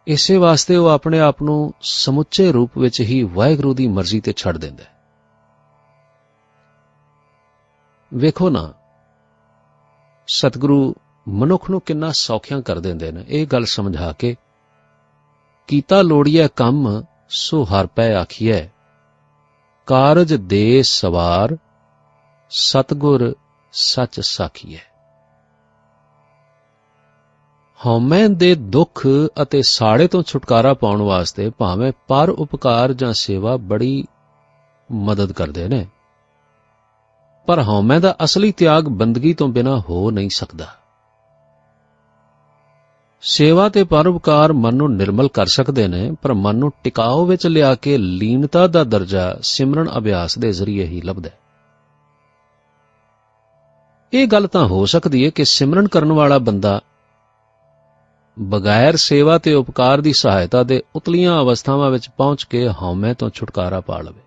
ਇਸੇ ਵਾਸਤੇ ਉਹ ਆਪਣੇ ਆਪ ਨੂੰ ਸਮੁੱਚੇ ਰੂਪ ਵਿੱਚ ਹੀ ਵਾਹਿਗੁਰੂ ਦੀ ਮਰਜ਼ੀ ਤੇ ਛੱਡ ਦਿੰਦਾ ਹੈ। ਵੇਖੋ ਨਾ, ਸਤਿਗੁਰੂ ਮਨੁੱਖ ਨੂੰ ਕਿੰਨਾ ਸੌਖਿਆਂ ਕਰ ਦਿੰਦੇ ਨੇ ਇਹ ਗੱਲ ਸਮਝਾ ਕੇ, ਕੀਤਾ ਲੋੜੀਐ ਕੰਮ ਸੋ ਹਰ ਪੈ ਆਖੀਐ, ਕਾਰਜ ਦੇ ਸਵਾਰ ਸਤਿਗੁਰ ਸੱਚ ਸਾਖੀਐ। ਹਉਮੈ ਦੇ ਦੁੱਖ ਅਤੇ ਸਾੜੇ ਤੋਂ ਛੁਟਕਾਰਾ ਪਾਉਣ ਵਾਸਤੇ ਭਾਵੇਂ ਪਰ ਉਪਕਾਰ ਜਾਂ ਸੇਵਾ ਬੜੀ ਮਦਦ ਕਰਦੇ ਨੇ, ਪਰ ਹਉਮੈ ਦਾ ਅਸਲੀ ਤਿਆਗ ਬੰਦਗੀ ਤੋਂ ਬਿਨਾਂ ਹੋ ਨਹੀਂ ਸਕਦਾ। ਸੇਵਾ ਤੇ ਪਰਉਪਕਾਰ ਮਨ ਨੂੰ ਨਿਰਮਲ ਕਰ ਸਕਦੇ ਨੇ, ਪਰ ਮਨ ਨੂੰ ਟਿਕਾਓ ਵਿੱਚ ਲਿਆ ਕੇ ਲੀਨਤਾ ਦਾ ਦਰਜਾ ਸਿਮਰਨ ਅਭਿਆਸ ਦੇ ਜ਼ਰੀਏ ਹੀ ਲੱਭਦਾ ਹੈ। ਇਹ ਗੱਲ ਤਾਂ ਹੋ ਸਕਦੀ ਹੈ ਕਿ ਸਿਮਰਨ ਕਰਨ ਵਾਲਾ ਬੰਦਾ ਬਗੈਰ ਸੇਵਾ ਤੇ ਉਪਕਾਰ ਦੀ ਸਹਾਇਤਾ ਦੇ ਉਤਲੀਆਂ ਅਵਸਥਾਵਾਂ ਵਿੱਚ ਪਹੁੰਚ ਕੇ ਹਉਮੈ ਤੋਂ ਛੁਟਕਾਰਾ ਪਾ ਲਵੇ,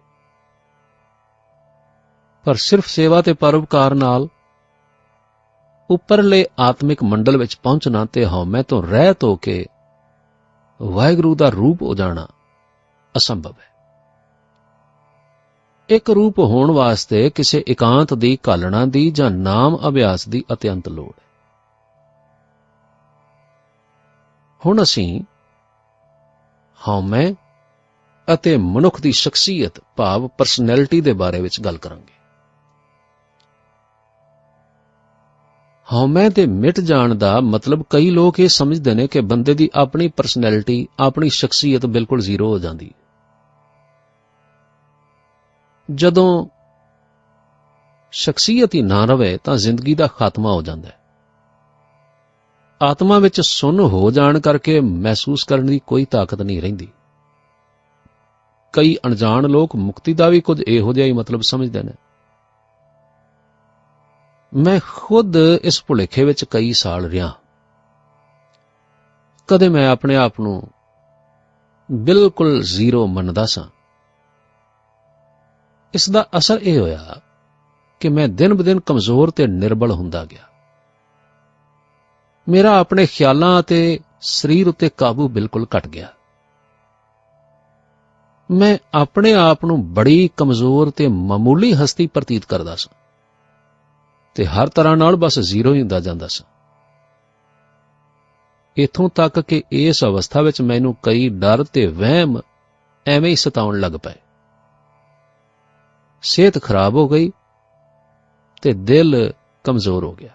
ਪਰ ਸਿਰਫ ਸੇਵਾ ਤੇ ਪਰਉਪਕਾਰ ਨਾਲ ਉੱਪਰਲੇ ਆਤਮਿਕ ਮੰਡਲ ਵਿੱਚ ਪਹੁੰਚਣਾ ਤੇ ਹਉਮੈ ਤੋਂ ਰਹਿਤ ਹੋ ਕੇ ਵਾਹਿਗੁਰੂ ਦਾ ਰੂਪ ਹੋ ਜਾਣਾ ਅਸੰਭਵ ਹੈ। ਇੱਕ ਰੂਪ ਹੋਣ ਵਾਸਤੇ ਕਿਸੇ ਇਕਾਂਤ ਦੀ, ਘਾਲਣਾ ਦੀ ਜਾਂ ਨਾਮ ਅਭਿਆਸ ਦੀ ਅਤਿਅੰਤ ਲੋੜ ਹੈ। ਹੁਣ ਅਸੀਂ ਹਉਮੈ ਅਤੇ ਮਨੁੱਖ ਦੀ ਸ਼ਖਸੀਅਤ ਭਾਵ ਪਰਸਨੈਲਿਟੀ ਦੇ ਬਾਰੇ ਵਿੱਚ ਗੱਲ ਕਰਾਂਗੇ। ਹਉਮੈ ਦੇ ਮਿਟ ਜਾਣ ਦਾ ਮਤਲਬ ਕਈ ਲੋਕ ਇਹ ਸਮਝਦੇ ਨੇ ਕਿ ਬੰਦੇ ਦੀ ਆਪਣੀ ਪਰਸਨੈਲਿਟੀ, ਆਪਣੀ ਸ਼ਖਸੀਅਤ ਬਿਲਕੁਲ ਜ਼ੀਰੋ ਹੋ ਜਾਂਦੀ। ਜਦੋਂ ਸ਼ਖਸੀਅਤ ਹੀ ਨਾ ਰਵੇ ਤਾਂ ਜ਼ਿੰਦਗੀ ਦਾ ਖਾਤਮਾ ਹੋ ਜਾਂਦਾ ਹੈ। ਆਤਮਾ ਵਿੱਚ ਸੁੰਨ ਹੋ ਜਾਣ ਕਰਕੇ ਮਹਿਸੂਸ ਕਰਨ ਦੀ ਕੋਈ ਤਾਕਤ ਨਹੀਂ ਰਹਿੰਦੀ। ਕਈ ਅਣਜਾਣ ਲੋਕ ਮੁਕਤੀ ਦਾ ਵੀ ਕੁਝ ਇਹੋ ਜਿਹਾ ਹੀ ਮਤਲਬ ਸਮਝਦੇ ਨੇ। ਮੈਂ ਖੁਦ ਇਸ ਭੁਲੇਖੇ ਵਿੱਚ ਕਈ ਸਾਲ ਰਿਹਾ। ਕਦੇ ਮੈਂ ਆਪਣੇ ਆਪ ਨੂੰ ਬਿਲਕੁਲ ਜ਼ੀਰੋ ਮੰਨਦਾ ਸਾਂ। ਇਸ ਦਾ ਅਸਰ ਇਹ ਹੋਇਆ ਕਿ ਮੈਂ ਦਿਨ-ਬ-ਦਿਨ ਕਮਜ਼ੋਰ ਤੇ ਨਿਰਬਲ ਹੁੰਦਾ ਗਿਆ। ਮੇਰਾ ਆਪਣੇ ਖਿਆਲਾਂ ਅਤੇ ਸਰੀਰ ਉੱਤੇ ਕਾਬੂ ਬਿਲਕੁਲ ਘਟ ਗਿਆ। ਮੈਂ ਆਪਣੇ ਆਪ ਨੂੰ ਬੜੀ ਕਮਜ਼ੋਰ ਤੇ ਮਾਮੂਲੀ ਹਸਤੀ ਪ੍ਰਤੀਤ ਕਰਦਾ ਸਾਂ ਤੇ ਹਰ ਤਰ੍ਹਾਂ ਨਾਲ ਬਸ ਜ਼ੀਰੋ ਹੀ ਹੁੰਦਾ ਜਾਂਦਾ ਸਾਂ। ਇੱਥੋਂ ਤੱਕ ਕਿ ਇਸ ਅਵਸਥਾ ਵਿੱਚ ਮੈਨੂੰ ਕਈ ਡਰ ਤੇ ਵਹਿਮ ਐਵੇਂ ਹੀ ਸਤਾਉਣ ਲੱਗ ਪਏ। ਸਿਹਤ ਖਰਾਬ ਹੋ ਗਈ ਤੇ ਦਿਲ ਕਮਜ਼ੋਰ ਹੋ ਗਿਆ।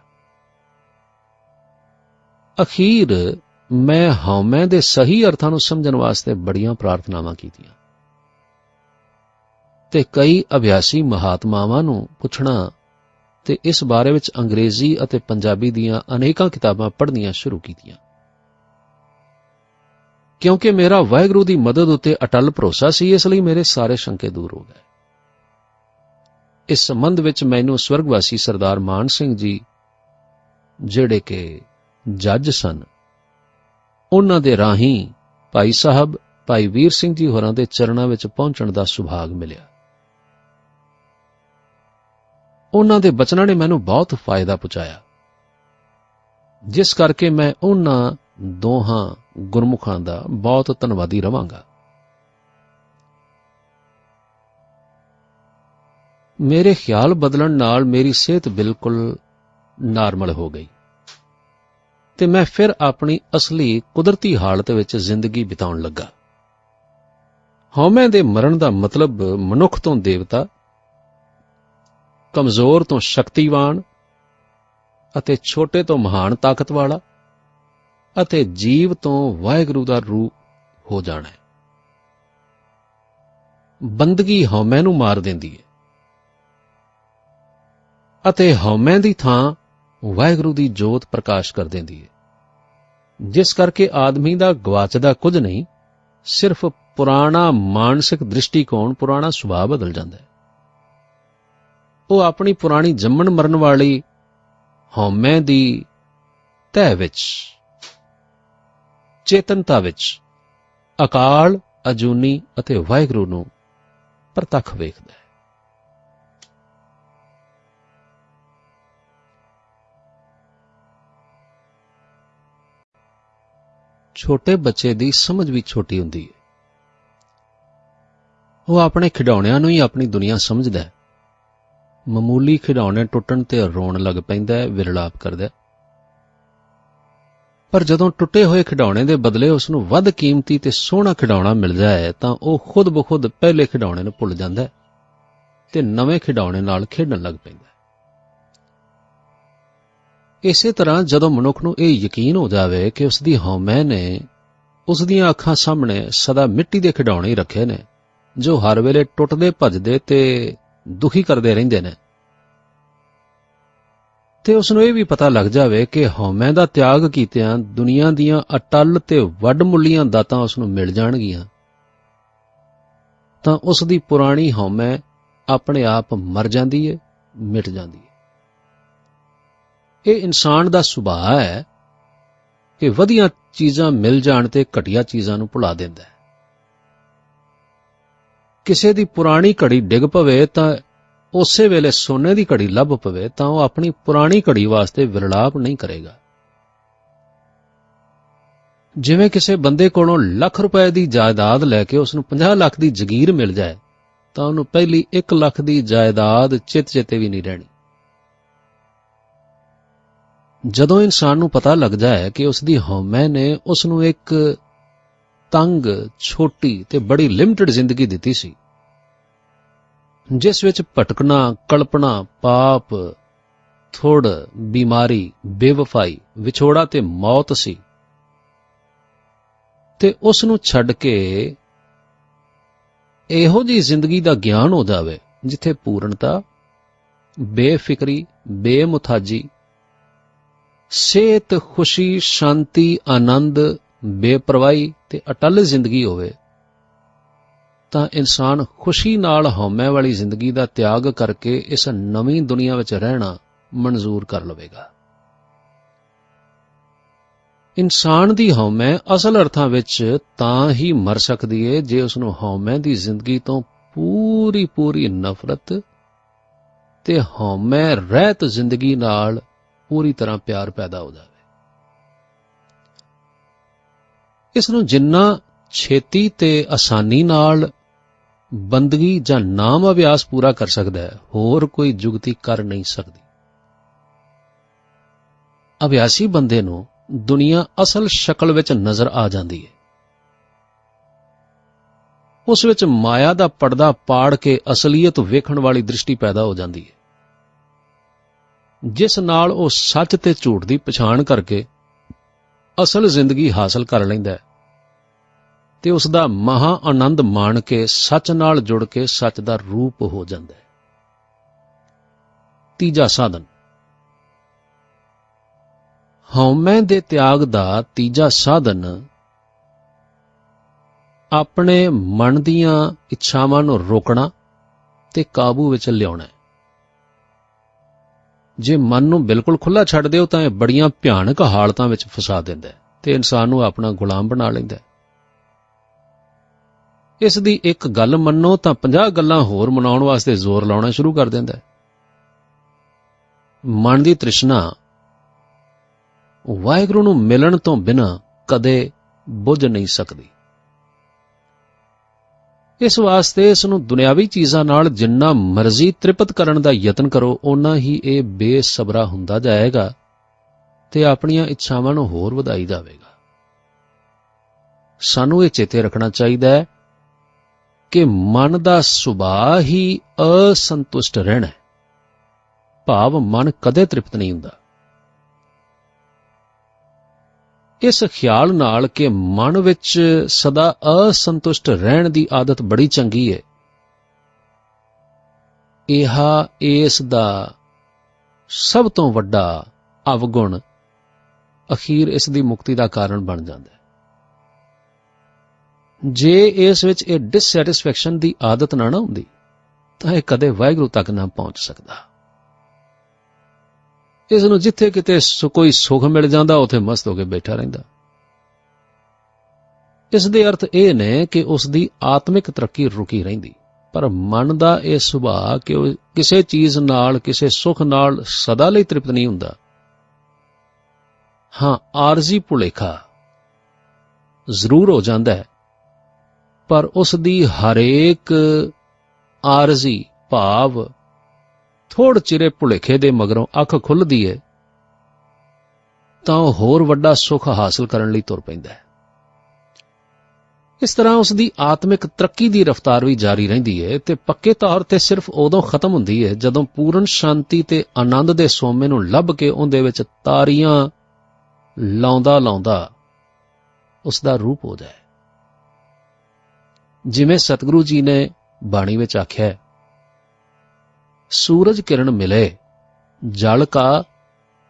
ਅਖੀਰ ਮੈਂ ਹਉਮੈ ਦੇ ਸਹੀ ਅਰਥਾਂ ਨੂੰ ਸਮਝਣ ਵਾਸਤੇ ਬੜੀਆਂ ਪ੍ਰਾਰਥਨਾਵਾਂ ਕੀਤੀਆਂ ਤੇ ਕਈ ਅਭਿਆਸੀ ਮਹਾਤਮਾਵਾਂ ਨੂੰ ਪੁੱਛਣਾ ਤੇ ਇਸ ਬਾਰੇ ਵਿੱਚ ਅੰਗਰੇਜ਼ੀ ਅਤੇ ਪੰਜਾਬੀ ਦੀਆਂ ਅਨੇਕਾਂ ਕਿਤਾਬਾਂ ਪੜ੍ਹਨੀਆਂ ਸ਼ੁਰੂ ਕੀਤੀਆਂ। ਕਿਉਂਕਿ ਮੇਰਾ ਵਾਹਿਗੁਰੂ ਦੀ ਮਦਦ ਉੱਤੇ ਅਟੱਲ ਭਰੋਸਾ ਸੀ, ਇਸ ਲਈ ਮੇਰੇ ਸਾਰੇ ਸ਼ੰਕੇ ਦੂਰ ਹੋ ਗਏ। ਇਸ ਸੰਬੰਧ ਵਿੱਚ ਮੈਨੂੰ ਸਵਰਗਵਾਸੀ ਸਰਦਾਰ ਮਾਨ ਸਿੰਘ ਜੀ, ਜਿਹੜੇ ਕਿ ਜੱਜ ਸਨ, ਉਹਨਾਂ ਦੇ ਰਾਹੀਂ ਭਾਈ ਸਾਹਿਬ ਭਾਈ ਵੀਰ ਸਿੰਘ ਜੀ ਹੋਰਾਂ ਦੇ ਚਰਨਾਂ ਵਿੱਚ ਪਹੁੰਚਣ ਦਾ ਸੁਭਾਗ ਮਿਲਿਆ। ਉਹਨਾਂ ਦੇ ਬਚਨਾਂ ਨੇ ਮੈਨੂੰ ਬਹੁਤ ਫਾਇਦਾ ਪਹੁੰਚਾਇਆ, ਜਿਸ ਕਰਕੇ ਮੈਂ ਉਹਨਾਂ ਦੋਹਾਂ ਗੁਰਮੁਖਾਂ ਦਾ ਬਹੁਤ ਧੰਨਵਾਦੀ ਰਵਾਂਗਾ। ਮੇਰੇ ਖਿਆਲ ਬਦਲਣ ਨਾਲ ਮੇਰੀ ਸਿਹਤ ਬਿਲਕੁਲ ਨਾਰਮਲ ਹੋ ਗਈ ਤੇ ਮੈਂ ਫਿਰ ਆਪਣੀ ਅਸਲੀ ਕੁਦਰਤੀ ਹਾਲਤ ਵਿੱਚ ਜ਼ਿੰਦਗੀ ਬਿਤਾਉਣ ਲੱਗਾ। ਹਉਮੈ ਦੇ ਮਰਨ ਦਾ ਮਤਲਬ ਮਨੁੱਖ ਤੋਂ ਦੇਵਤਾ, ਕਮਜ਼ੋਰ ਤੋਂ ਸ਼ਕਤੀਵਾਨ ਅਤੇ ਛੋਟੇ ਤੋਂ ਮਹਾਨ ਤਾਕਤ ਵਾਲਾ ਅਤੇ ਜੀਵ ਤੋਂ ਵਾਹਿਗੁਰੂ ਦਾ ਰੂਪ ਹੋ ਜਾਣਾ ਹੈ। ਬੰਦਗੀ ਹਉਮੈ ਨੂੰ ਮਾਰ ਦਿੰਦੀ ਹੈ ਅਤੇ ਹਉਮੈ ਦੀ ਥਾਂ ਵਾਹਿਗੁਰੂ ਦੀ ਜੋਤ ਪ੍ਰਕਾਸ਼ ਕਰ ਦਿੰਦੀ ਹੈ, ਜਿਸ ਕਰਕੇ ਆਦਮੀ ਦਾ ਗਵਾਚਦਾ ਕੁਝ ਨਹੀਂ, ਸਿਰਫ ਪੁਰਾਣਾ ਮਾਨਸਿਕ ਦ੍ਰਿਸ਼ਟੀਕੋਣ, ਪੁਰਾਣਾ ਸੁਭਾਅ ਬਦਲ ਜਾਂਦਾ ਹੈ। ਉਹ ਆਪਣੀ ਪੁਰਾਣੀ ਜੰਮਣ ਮਰਨ ਵਾਲੀ ਹਉਮੈ ਦੀ ਤਹਿ ਵਿੱਚ, ਚੇਤਨਤਾ ਵਿੱਚ ਅਕਾਲ, ਅਜੂਨੀ ਅਤੇ ਵਾਹਿਗੁਰੂ ਨੂੰ ਪ੍ਰਤੱਖ ਵੇਖਦਾ ਹੈ। ਛੋਟੇ ਬੱਚੇ ਦੀ ਸਮਝ ਵੀ ਛੋਟੀ ਹੁੰਦੀ ਹੈ। ਉਹ ਆਪਣੇ ਖਿਡੌਣਿਆਂ ਨੂੰ ਹੀ ਆਪਣੀ ਦੁਨੀਆ ਸਮਝਦਾ ਹੈ। ਮਾਮੂਲੀ ਖਿਡੌਣੇ ਟੁੱਟਣ ਤੇ ਰੋਣ ਲੱਗ ਪੈਂਦਾ ਹੈ, ਵਿਰਲਾਪ ਕਰਦਾ ਹੈ। ਪਰ ਜਦੋਂ ਟੁੱਟੇ ਹੋਏ ਖਿਡੌਣੇ ਦੇ ਬਦਲੇ ਉਸ ਨੂੰ ਵੱਧ ਕੀਮਤੀ ਤੇ ਸੋਹਣਾ ਖਿਡੌਣਾ ਮਿਲ ਜਾਏ ਤਾਂ ਉਹ ਖੁਦ ਬਖੁਦ ਪਹਿਲੇ ਖਿਡੌਣੇ ਨੂੰ ਭੁੱਲ ਜਾਂਦਾ ਹੈ ਤੇ ਨਵੇਂ ਖਿਡੌਣੇ ਨਾਲ ਖੇਡਣ ਲੱਗ ਪੈਂਦਾ ਹੈ। ਇਸੇ ਤਰ੍ਹਾਂ ਜਦੋਂ ਮਨੁੱਖ ਨੂੰ ਇਹ ਯਕੀਨ ਹੋ ਜਾਵੇ ਕਿ ਉਸ ਦੀ ਹਉਮੈ ਨੇ ਉਸ ਦੀਆਂ ਅੱਖਾਂ ਸਾਹਮਣੇ ਸਦਾ ਮਿੱਟੀ ਦੇ ਖਿਡੌਣੇ ਹੀ ਰੱਖੇ ਨੇ, ਜੋ ਹਰ ਵੇਲੇ ਟੁੱਟਦੇ ਭੱਜਦੇ ਤੇ ਦੁਖੀ ਕਰਦੇ ਰਹਿੰਦੇ ਨੇ, ਤੇ ਉਸ ਨੂੰ ਇਹ ਵੀ ਪਤਾ ਲੱਗ ਜਾਵੇ ਕਿ ਹਉਮੈ ਦਾ ਤਿਆਗ ਕੀਤਿਆਂ ਦੁਨੀਆ ਦੀਆਂ ਅਟੱਲ ਤੇ ਵੱਡਮੁੱਲੀਆਂ ਦਾਤਾਂ ਉਸ ਨੂੰ ਮਿਲ ਜਾਣਗੀਆਂ, ਤਾਂ ਉਸ ਦੀ ਪੁਰਾਣੀ ਹਉਮੈ ਆਪਣੇ ਆਪ ਮਰ ਜਾਂਦੀ ਹੈ, ਮਿਟ ਜਾਂਦੀ ਹੈ। ਇਹ ਇਨਸਾਨ ਦਾ ਸੁਭਾਅ ਹੈ ਕਿ ਵਧੀਆ ਚੀਜ਼ਾਂ ਮਿਲ ਜਾਣ ਤੇ ਘਟੀਆ ਚੀਜ਼ਾਂ ਨੂੰ ਭੁਲਾ ਦਿੰਦਾ ਹੈ। ਕਿਸੇ ਦੀ ਪੁਰਾਣੀ ਘੜੀ ਡਿੱਗ ਪਵੇ ਤਾਂ ਉਸੇ ਵੇਲੇ ਸੋਨੇ ਦੀ ਘੜੀ ਲੱਭ ਪਵੇ ਤਾਂ ਉਹ ਆਪਣੀ ਪੁਰਾਣੀ ਘੜੀ ਵਾਸਤੇ ਵਿਰਲਾਪ ਨਹੀਂ ਕਰੇਗਾ। ਜਿਵੇਂ ਕਿਸੇ ਬੰਦੇ ਕੋਲੋਂ ਲੱਖ ਰੁਪਏ ਦੀ ਜਾਇਦਾਦ ਲੈ ਕੇ ਉਸ ਨੂੰ 50 ਲੱਖ ਦੀ ਜ਼ਗੀਰ ਮਿਲ ਜਾਏ ਤਾਂ ਉਹਨੂੰ ਪਹਿਲੀ 1 ਲੱਖ ਦੀ ਜਾਇਦਾਦ ਚਿੱਤ-ਚੇਤੇ ਵੀ ਨਹੀਂ ਰਹਿਣੀ। ਜਦੋਂ ਇਨਸਾਨ ਨੂੰ ਪਤਾ ਲੱਗਦਾ ਹੈ ਕਿ ਉਸ ਦੀ ਹਉਮੈ ਨੇ ਉਸ ਨੂੰ ਇੱਕ ਤੰਗ, ਛੋਟੀ ਤੇ ਬੜੀ ਲਿਮਟਿਡ ਜ਼ਿੰਦਗੀ ਦਿੱਤੀ ਸੀ, ਜਿਸ ਵਿੱਚ ਭਟਕਣਾ, ਕਲਪਨਾ, ਪਾਪ, ਥੁੜ, ਬਿਮਾਰੀ, ਬੇਵਫਾਈ, ਵਿਛੋੜਾ ਤੇ ਮੌਤ ਸੀ, ਤੇ ਉਸ ਨੂੰ ਛੱਡ ਕੇ ਇਹੋ ਜਿਹੀ ਜ਼ਿੰਦਗੀ ਦਾ ਗਿਆਨ ਹੋ ਜਾਵੇ ਜਿੱਥੇ ਪੂਰਨਤਾ, ਬੇਫਿਕਰੀ, ਬੇਮੁਥਾਜੀ, ਸਿਹਤ, ਖੁਸ਼ੀ, ਸ਼ਾਂਤੀ, ਆਨੰਦ, ਬੇਪਰਵਾਹੀ ਤੇ ਅਟੱਲ ਜ਼ਿੰਦਗੀ ਹੋਵੇ, ਤਾਂ ਇਨਸਾਨ ਖੁਸ਼ੀ ਨਾਲ ਹਉਮੈ ਵਾਲੀ ਜ਼ਿੰਦਗੀ ਦਾ ਤਿਆਗ ਕਰਕੇ ਇਸ ਨਵੀਂ ਦੁਨੀਆ ਵਿੱਚ ਰਹਿਣਾ ਮਨਜ਼ੂਰ ਕਰ ਲਵੇਗਾ। ਇਨਸਾਨ ਦੀ ਹਉਮੈ ਅਸਲ ਅਰਥਾਂ ਵਿੱਚ ਤਾਂ ਹੀ ਮਰ ਸਕਦੀ ਹੈ ਜੇ ਉਸ ਨੂੰ ਹਉਮੈ ਦੀ ਜ਼ਿੰਦਗੀ ਤੋਂ ਪੂਰੀ ਨਫ਼ਰਤ ਤੇ ਹਉਮੈ ਰਹਿਤ ਜ਼ਿੰਦਗੀ ਨਾਲ ਪੂਰੀ ਤਰ੍ਹਾਂ ਪਿਆਰ ਪੈਦਾ ਹੋ ਜਾਵੇ। ਇਸ ਨੂੰ ਜਿੰਨਾ ਛੇਤੀ ਤੇ ਆਸਾਨੀ ਨਾਲ ਬੰਦਗੀ ਜਾਂ ਨਾਮ ਅਭਿਆਸ ਪੂਰਾ ਕਰ ਸਕਦਾ ਹੈ, ਹੋਰ ਕੋਈ ਜੁਗਤੀ ਕਰ ਨਹੀਂ ਸਕਦੀ। ਅਭਿਆਸੀ ਬੰਦੇ ਨੂੰ ਦੁਨੀਆ ਅਸਲ ਸ਼ਕਲ ਵਿੱਚ ਨਜ਼ਰ ਆ ਜਾਂਦੀ ਹੈ। ਉਸ ਵਿੱਚ ਮਾਇਆ ਦਾ ਪਰਦਾ ਪਾੜ ਕੇ ਅਸਲੀਅਤ ਵੇਖਣ ਵਾਲੀ ਦ੍ਰਿਸ਼ਟੀ ਪੈਦਾ ਹੋ ਜਾਂਦੀ ਹੈ, ਜਿਸ ਨਾਲ ਉਹ ਸੱਚ ਤੇ ਝੂਠ ਦੀ ਪਛਾਣ ਕਰਕੇ ਅਸਲ ਜ਼ਿੰਦਗੀ ਹਾਸਲ ਕਰ ਲੈਂਦਾ ਹੈ ਤੇ ਉਸ ਦਾ ਮਹਾ ਆਨੰਦ ਮਾਣ ਕੇ ਸੱਚ ਨਾਲ ਜੁੜ ਕੇ ਸੱਚ ਦਾ ਰੂਪ ਹੋ ਜਾਂਦਾ ਹੈ। ਤੀਜਾ ਸਾਧਨ। ਹਉਮੈ ਦੇ ਤਿਆਗ ਦਾ ਤੀਜਾ ਸਾਧਨ ਆਪਣੇ ਮਨ ਦੀਆਂ ਇੱਛਾਵਾਂ ਨੂੰ ਰੋਕਣਾ ਤੇ ਕਾਬੂ ਵਿੱਚ ਲਿਆਉਣਾ ਹੈ। ਜੇ ਮਨ ਨੂੰ ਬਿਲਕੁਲ ਖੁੱਲ੍ਹਾ ਛੱਡ ਦਿਓ ਤਾਂ ਇਹ ਬੜੀਆਂ ਭਿਆਨਕ ਹਾਲਤਾਂ ਵਿੱਚ ਫਸਾ ਦਿੰਦਾ ਹੈ ਤੇ ਇਨਸਾਨ ਨੂੰ ਆਪਣਾ ਗੁਲਾਮ ਬਣਾ ਲੈਂਦਾ ਹੈ। ਇਸ ਦੀ ਇੱਕ ਗੱਲ ਮੰਨੋ ਤਾਂ 50 ਗੱਲਾਂ ਹੋਰ ਮਨਾਉਣ ਵਾਸਤੇ ਜ਼ੋਰ ਲਾਉਣਾ ਸ਼ੁਰੂ ਕਰ ਦਿੰਦਾ ਹੈ। ਮਨ ਦੀ ਤ੍ਰਿਸ਼ਨਾ ਵਾਹਿਗੁਰੂ ਨੂੰ ਮਿਲਣ ਤੋਂ ਬਿਨਾਂ ਕਦੇ ਬੁੱਝ ਨਹੀਂ ਸਕਦੀ। ਇਸ ਵਾਸਤੇ ਇਸ ਨੂੰ ਦੁਨਿਆਵੀ ਚੀਜ਼ਾਂ ਨਾਲ ਜਿੰਨਾ ਮਰਜ਼ੀ ਤ੍ਰਿਪਤ ਕਰਨ ਦਾ ਯਤਨ ਕਰੋ, ਓਨਾ ਹੀ ਇਹ ਬੇਸਬਰਾ ਹੁੰਦਾ ਜਾਏਗਾ ਤੇ ਆਪਣੀਆਂ ਇੱਛਾਵਾਂ ਨੂੰ ਹੋਰ ਵਧਾਈ ਜਾਵੇਗਾ। ਸਾਨੂੰ ਇਹ ਚੇਤੇ ਰੱਖਣਾ ਚਾਹੀਦਾ ਹੈ ਕਿ ਮਨ ਦਾ ਸੁਭਾਅ ਹੀ ਅਸੰਤੁਸ਼ਟ ਰਹਿਣਾ ਹੈ, ਭਾਵ ਮਨ ਕਦੇ ਤ੍ਰਿਪਤ ਨਹੀਂ ਹੁੰਦਾ। ਇਸ ਖਿਆਲ ਨਾਲ ਕਿ ਮਨ ਵਿੱਚ ਸਦਾ ਅਸੰਤੁਸ਼ਟ ਰਹਿਣ ਦੀ ਆਦਤ ਬੜੀ ਚੰਗੀ ਹੈ, ਇਸ ਦਾ ਸਭ ਤੋਂ ਵੱਡਾ ਅਵਗੁਣ ਅਖੀਰ ਇਸ ਦੀ ਮੁਕਤੀ ਦਾ ਕਾਰਨ ਬਣ ਜਾਂਦਾ ਹੈ। ਜੇ ਇਸ ਵਿੱਚ ਇਹ ਡਿਸਸੈਟਿਸਫੈਕਸ਼ਨ ਦੀ ਆਦਤ ਨਾ ਹੁੰਦੀ ਤਾਂ ਇਹ ਕਦੇ ਵਾਹਿਗੁਰੂ ਤੱਕ ਨਾ ਪਹੁੰਚ ਸਕਦਾ। ਇਸ ਨੂੰ ਜਿੱਥੇ ਕਿਤੇ ਕੋਈ ਸੁੱਖ ਮਿਲ ਜਾਂਦਾ ਉੱਥੇ ਮਸਤ ਹੋ ਕੇ ਬੈਠਾ ਰਹਿੰਦਾ। ਇਸ ਦੇ ਅਰਥ ਇਹ ਨੇ ਕਿ ਉਸ ਦੀ ਆਤਮਿਕ ਤਰੱਕੀ ਰੁਕੀ ਰਹਿੰਦੀ, ਪਰ ਮਨ ਦਾ ਇਹ ਸੁਭਾਅ ਕਿ ਉਹ ਕਿਸੇ ਚੀਜ਼ ਨਾਲ, ਕਿਸੇ ਸੁੱਖ ਨਾਲ ਸਦਾ ਲਈ ਤ੍ਰਿਪਤ ਨਹੀਂ ਹੁੰਦਾ। ਹਾਂ, ਆਰਜ਼ੀ ਭੁਲੇਖਾ ਜ਼ਰੂਰ ਹੋ ਜਾਂਦਾ ਹੈ, ਪਰ ਉਸ ਦੀ ਹਰੇਕ ਆਰਜ਼ੀ ਭਾਵ ਥੋੜ ਚਿਰੇ ਭੁਲੇਖੇ ਦੇ ਮਗਰੋਂ ਅੱਖ ਖੁੱਲ੍ਹਦੀ ਹੈ ਤਾਂ ਉਹ ਹੋਰ ਵੱਡਾ ਸੁੱਖ ਹਾਸਲ ਕਰਨ ਲਈ ਤੁਰ ਪੈਂਦਾ ਹੈ। ਇਸ ਤਰ੍ਹਾਂ ਉਸ ਦੀ ਆਤਮਿਕ ਤਰੱਕੀ ਦੀ ਰਫ਼ਤਾਰ ਵੀ ਜਾਰੀ ਰਹਿੰਦੀ ਹੈ ਤੇ ਪੱਕੇ ਤੌਰ ਤੇ ਸਿਰਫ ਉਦੋਂ ਖਤਮ ਹੁੰਦੀ ਹੈ ਜਦੋਂ ਪੂਰਨ ਸ਼ਾਂਤੀ ਤੇ ਆਨੰਦ ਦੇ ਸੋਮੇ ਨੂੰ ਲੱਭ ਕੇ ਉਹਦੇ ਵਿੱਚ ਤਾਰੀਆਂ ਲਾਉਂਦਾ ਲਾਉਂਦਾ ਉਸ ਦਾ ਰੂਪ ਹੋ ਜਾਏ। ਜਿਵੇਂ ਸਤਿਗੁਰੂ ਜੀ ਨੇ ਬਾਣੀ ਵਿੱਚ ਆਖਿਆ, सूरज किरण मिले जल का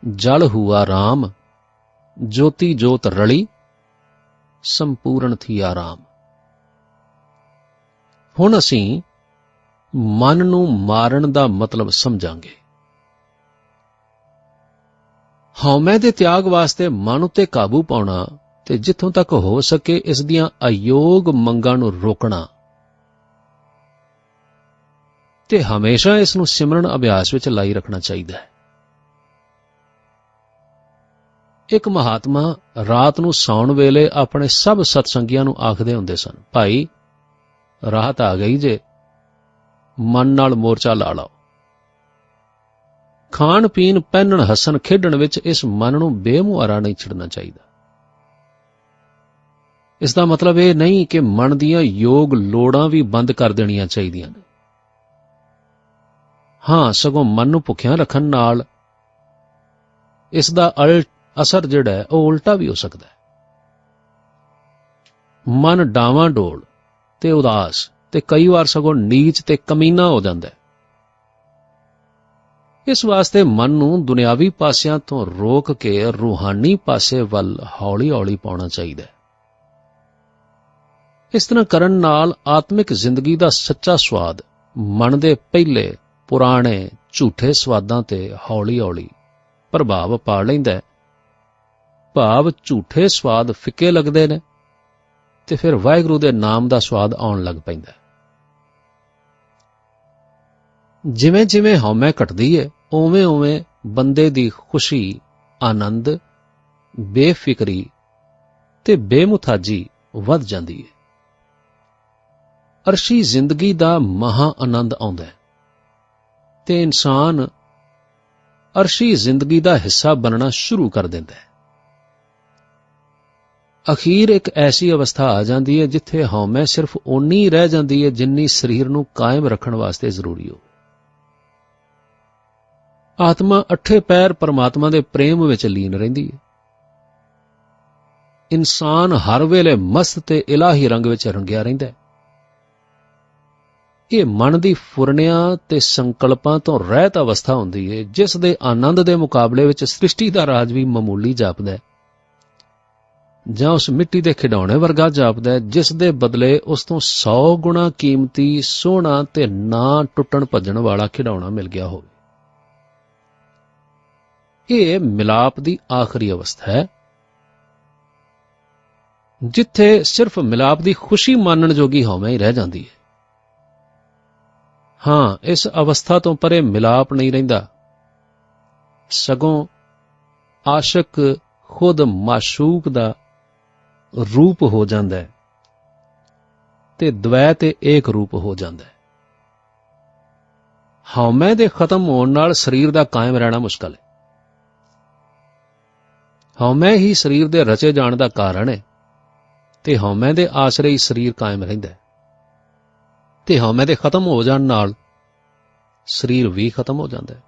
जल हुआ राम, ज्योति ज्योत रली संपूर्ण थी आराम। हुण असीं मन नूं मारन दा मतलब समझांगे। हौमे दे त्याग वास्ते मन उत्ते काबू पाउणा ते जिथों तक हो सके इस दियां अयोग मंगां नूं रोकना ਤੇ ਹਮੇਸ਼ਾ ਇਸ ਨੂੰ ਸਿਮਰਨ ਅਭਿਆਸ ਵਿੱਚ ਲਾਈ ਰੱਖਣਾ ਚਾਹੀਦਾ ਹੈ। ਇੱਕ ਮਹਾਤਮਾ ਰਾਤ ਨੂੰ ਸੌਣ ਵੇਲੇ ਆਪਣੇ ਸਭ ਸਤਸੰਗੀਆਂ ਨੂੰ ਆਖਦੇ ਹੁੰਦੇ ਸਨ, ਭਾਈ ਰਾਤ ਆ ਗਈ ਜੇ, ਮਨ ਨਾਲ ਮੋਰਚਾ ਲਾ ਲਓ। ਖਾਣ ਪੀਣ, ਪਹਿਨਣ, ਹੱਸਣ, ਖੇਡਣ ਵਿੱਚ ਇਸ ਮਨ ਨੂੰ ਬੇਮੁਹਾਰਾ ਨਹੀਂ ਛੱਡਣਾ ਚਾਹੀਦਾ। ਇਸ ਦਾ ਮਤਲਬ ਇਹ ਨਹੀਂ ਕਿ ਮਨ ਦੀਆਂ ਯੋਗ ਲੋੜਾਂ ਵੀ ਬੰਦ ਕਰ ਦੇਣੀਆਂ ਚਾਹੀਦੀਆਂ ਨੇ। ਹਾਂ, ਸਗੋਂ ਮਨ ਨੂੰ ਭੁੱਖਿਆਂ ਰੱਖਣ ਨਾਲ ਇਸ ਦਾ ਅਸਰ ਜਿਹੜਾ ਹੈ ਉਹ ਉਲਟਾ ਵੀ ਹੋ ਸਕਦਾ ਹੈ। ਮਨ ਡਾਵਾਂ ਡੋਲ ਤੇ ਉਦਾਸ ਤੇ ਕਈ ਵਾਰ ਸਗੋਂ ਨੀਚ ਤੇ ਕਮੀਨਾ ਹੋ ਜਾਂਦਾ ਹੈ। ਇਸ ਵਾਸਤੇ ਮਨ ਨੂੰ ਦੁਨਿਆਵੀ ਪਾਸਿਆਂ ਤੋਂ ਰੋਕ ਕੇ ਰੂਹਾਨੀ ਪਾਸੇ ਵੱਲ ਹੌਲੀ-ਹੌਲੀ ਪਾਉਣਾ ਚਾਹੀਦਾ ਹੈ। ਇਸ ਤਰ੍ਹਾਂ ਕਰਨ ਨਾਲ ਆਤਮਿਕ ਜ਼ਿੰਦਗੀ ਦਾ ਸੱਚਾ ਸਵਾਦ ਮਨ ਦੇ ਪਹਿਲੇ ਪੁਰਾਣੇ ਝੂਠੇ ਸਵਾਦਾਂ ਤੇ ਹੌਲੀ-ਹੌਲੀ ਪ੍ਰਭਾਵ ਪਾ ਲੈਂਦਾ ਹੈ। ਭਾਵ ਝੂਠੇ ਸਵਾਦ ਫਿੱਕੇ ਲੱਗਦੇ ਨੇ ਤੇ ਫਿਰ ਵਾਹਿਗੁਰੂ ਦੇ ਨਾਮ ਦਾ ਸਵਾਦ ਆਉਣ ਲੱਗ ਪੈਂਦਾ। ਜਿਵੇਂ ਜਿਵੇਂ ਹਉਮੈ ਘਟਦੀ ਹੈ, ਉਵੇਂ ਉਵੇਂ ਬੰਦੇ ਦੀ ਖੁਸ਼ੀ, ਆਨੰਦ, ਬੇਫਿਕਰੀ ਤੇ ਬੇਮੁਥਾਜੀ ਵੱਧ ਜਾਂਦੀ ਹੈ। ਅਰਸ਼ੀ ਜ਼ਿੰਦਗੀ ਦਾ ਮਹਾ ਆਨੰਦ ਆਉਂਦਾ ਹੈ ਤੇ ਇਨਸਾਨ ਅਰਸ਼ੀ ਜ਼ਿੰਦਗੀ ਦਾ ਹਿੱਸਾ ਬਣਨਾ ਸ਼ੁਰੂ ਕਰ ਦਿੰਦਾ ਹੈ। ਅਖੀਰ ਇੱਕ ਐਸੀ ਅਵਸਥਾ ਆ ਜਾਂਦੀ ਹੈ ਜਿੱਥੇ ਹਉਮੈ ਸਿਰਫ ਓਨੀ ਰਹਿ ਜਾਂਦੀ ਹੈ ਜਿੰਨੀ ਸਰੀਰ ਨੂੰ ਕਾਇਮ ਰੱਖਣ ਵਾਸਤੇ ਜ਼ਰੂਰੀ ਹੋ। ਆਤਮਾ ਅੱਠੇ ਪੈਰ ਪਰਮਾਤਮਾ ਦੇ ਪ੍ਰੇਮ ਵਿੱਚ ਲੀਨ ਰਹਿੰਦੀ ਹੈ। ਇਨਸਾਨ ਹਰ ਵੇਲੇ ਮਸਤ ਤੇ ਇਲਾਹੀ ਰੰਗ ਵਿੱਚ ਰੰਗਿਆ ਰਹਿੰਦਾ ਹੈ। ਇਹ ਮਨ ਦੀ ਫੁਰਨਿਆਂ ਤੇ ਸੰਕਲਪਾਂ ਤੋਂ ਰਹਿਤ ਅਵਸਥਾ ਹੁੰਦੀ ਹੈ, ਜਿਸ ਦੇ ਆਨੰਦ ਦੇ ਮੁਕਾਬਲੇ ਵਿੱਚ ਸ੍ਰਿਸ਼ਟੀ ਦਾ ਰਾਜ ਵੀ ਮਾਮੂਲੀ ਜਾਪਦਾ ਹੈ, ਜਾਂ ਉਸ ਮਿੱਟੀ ਦੇ ਖਿਡੌਣੇ ਵਰਗਾ ਜਾਪਦਾ ਹੈ ਜਿਸ ਦੇ ਬਦਲੇ ਉਸ ਤੋਂ 100 ਗੁਣਾ ਕੀਮਤੀ, ਸੋਹਣਾ ਤੇ ਨਾ ਟੁੱਟਣ ਭੱਜਣ ਵਾਲਾ ਖਿਡੌਣਾ ਮਿਲ ਗਿਆ ਹੋਵੇ। ਇਹ ਮਿਲਾਪ ਦੀ ਆਖਰੀ ਅਵਸਥਾ ਹੈ, ਜਿੱਥੇ ਸਿਰਫ ਮਿਲਾਪ ਦੀ ਖੁਸ਼ੀ ਮਾਣਨ ਜੋਗੀ ਹਉਮੈ ਹੀ ਰਹਿ ਜਾਂਦੀ ਹੈ। ਹਾਂ, ਇਸ ਅਵਸਥਾ ਤੋਂ ਪਰੇ ਮਿਲਾਪ ਨਹੀਂ ਰਹਿੰਦਾ, ਸਗੋਂ ਆਸ਼ਕ ਖੁਦ ਮਾਸ਼ੂਕ ਦਾ ਰੂਪ ਹੋ ਜਾਂਦਾ ਹੈ ਤੇ ਦ્વੈ ਤੇ ਏਕ ਰੂਪ ਹੋ ਜਾਂਦਾ ਹੈ। ਹਉਮੈ ਦੇ ਖਤਮ ਹੋਣ ਨਾਲ ਸਰੀਰ ਦਾ ਕਾਇਮ ਰਹਿਣਾ ਮੁਸ਼ਕਲ ਹੈ। ਹਉਮੈ ਹੀ ਸਰੀਰ ਦੇ ਰਚੇ ਜਾਣ ਦਾ ਕਾਰਨ ਹੈ ਤੇ ਹਉਮੈ ਦੇ ਆਸਰੇ ਹੀ ਸਰੀਰ ਕਾਇਮ ਰਹਿੰਦਾ ਹੈ, ਤੇ ਹਉਮੈ ਦੇ ਖਤਮ ਹੋ ਜਾਣ ਨਾਲ ਸਰੀਰ ਵੀ ਖਤਮ ਹੋ ਜਾਂਦਾ ਹੈ,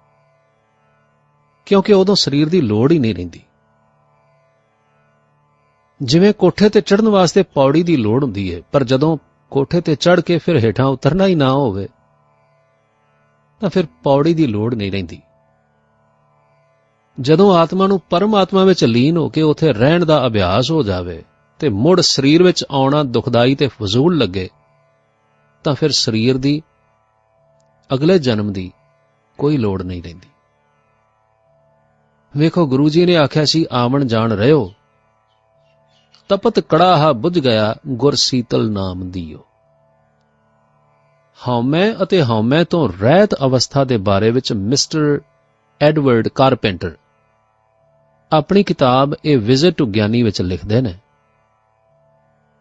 ਕਿਉਂਕਿ ਉਦੋਂ ਸਰੀਰ ਦੀ ਲੋੜ ਹੀ ਨਹੀਂ ਰਹਿੰਦੀ। ਜਿਵੇਂ ਕੋਠੇ ਤੇ ਚੜ੍ਹਨ ਵਾਸਤੇ ਪੌੜੀ ਦੀ ਲੋੜ ਹੁੰਦੀ ਹੈ, ਪਰ ਜਦੋਂ ਕੋਠੇ ਤੇ ਚੜ੍ਹ ਕੇ ਫਿਰ ਹੇਠਾਂ ਉਤਰਨਾ ਹੀ ਨਾ ਹੋਵੇ ਤਾਂ ਫਿਰ ਪੌੜੀ ਦੀ ਲੋੜ ਨਹੀਂ ਰਹਿੰਦੀ। ਜਦੋਂ ਆਤਮਾ ਨੂੰ ਪਰਮਾਤਮਾ ਵਿੱਚ ਲੀਨ ਹੋ ਕੇ ਉੱਥੇ ਰਹਿਣ ਦਾ ਅਭਿਆਸ ਹੋ ਜਾਵੇ ਤੇ ਮੁੜ ਸਰੀਰ ਵਿੱਚ ਆਉਣਾ ਦੁਖਦਾਈ ਤੇ ਫਜ਼ੂਲ ਲੱਗੇ, ਤਾਂ ਫਿਰ ਸਰੀਰ ਦੀ ਅਗਲੇ ਜਨਮ ਦੀ ਕੋਈ ਲੋੜ ਨਹੀਂ ਰਹਿੰਦੀ। ਵੇਖੋ, ਗੁਰੂ ਜੀ ਨੇ ਆਖਿਆ ਸੀ, ਆਵਣ ਜਾਣ ਰਹਿਓ, ਤਪਤ ਕੜਾਹਾ ਬੁਝ ਗਿਆ, ਗੁਰ ਸੀਤਲ ਨਾਮ ਦਿਓ। ਹਉਮੈ ਅਤੇ ਹਉਮੈ ਤੋਂ ਰਹਿਤ ਅਵਸਥਾ ਦੇ ਬਾਰੇ ਵਿੱਚ ਮਿਸਟਰ ਐਡਵਰਡ ਕਾਰਪੈਂਟਰ ਆਪਣੀ ਕਿਤਾਬ ਏ ਵਿਜ਼ਿਟ ਟੂ ਗਿਆਨੀ ਵਿੱਚ ਲਿਖਦੇ ਨੇ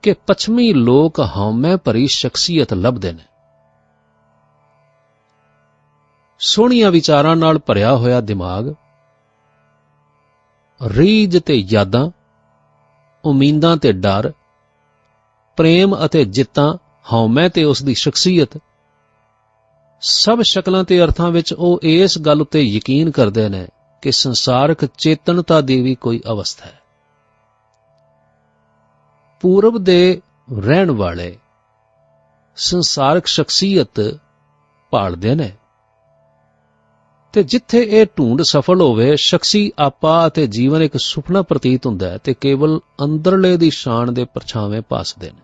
ਕਿ ਪੱਛਮੀ ਲੋਕ ਹਉਮੈ ਭਰੀ ਸ਼ਖਸੀਅਤ ਲੱਭਦੇ ਨੇ। ਸੋਹਣੀਆਂ ਵਿਚਾਰਾਂ ਨਾਲ ਭਰਿਆ ਹੋਇਆ ਦਿਮਾਗ, ਰੀਝ ਤੇ ਯਾਦਾਂ, ਉਮੀਦਾਂ ਤੇ ਡਰ, ਪ੍ਰੇਮ ਅਤੇ ਜਿੱਤਾਂ, ਹਉਮੈ ਤੇ ਉਸ ਦੀ ਸ਼ਖਸੀਅਤ, ਸਭ ਸ਼ਕਲਾਂ ਤੇ ਅਰਥਾਂ ਵਿੱਚ ਉਹ ਇਸ ਗੱਲ ਉੱਤੇ ਯਕੀਨ ਕਰਦੇ ਨੇ ਕਿ ਸੰਸਾਰਕ ਚੇਤਨਤਾ ਦੀ ਵੀ ਕੋਈ ਅਵਸਥਾ ਹੈ। ਪੂਰਬ ਦੇ ਰਹਿਣ ਵਾਲੇ ਸੰਸਾਰਕ ਸ਼ਖਸੀਅਤ ਭਾਲਦੇ ਨੇ, ਤੇ ਜਿੱਥੇ ਇਹ ਢੂੰਡ ਸਫਲ ਹੋਵੇ, ਸ਼ਖਸੀ ਆਪਾ ਅਤੇ ਜੀਵਨ ਇੱਕ ਸੁਪਨਾ ਪ੍ਰਤੀਤ ਹੁੰਦਾ ਹੈ ਤੇ ਕੇਵਲ ਅੰਦਰਲੇ ਦੀ ਸ਼ਾਨ ਦੇ ਪਰਛਾਵੇਂ ਭਾਸਦੇ ਨੇ।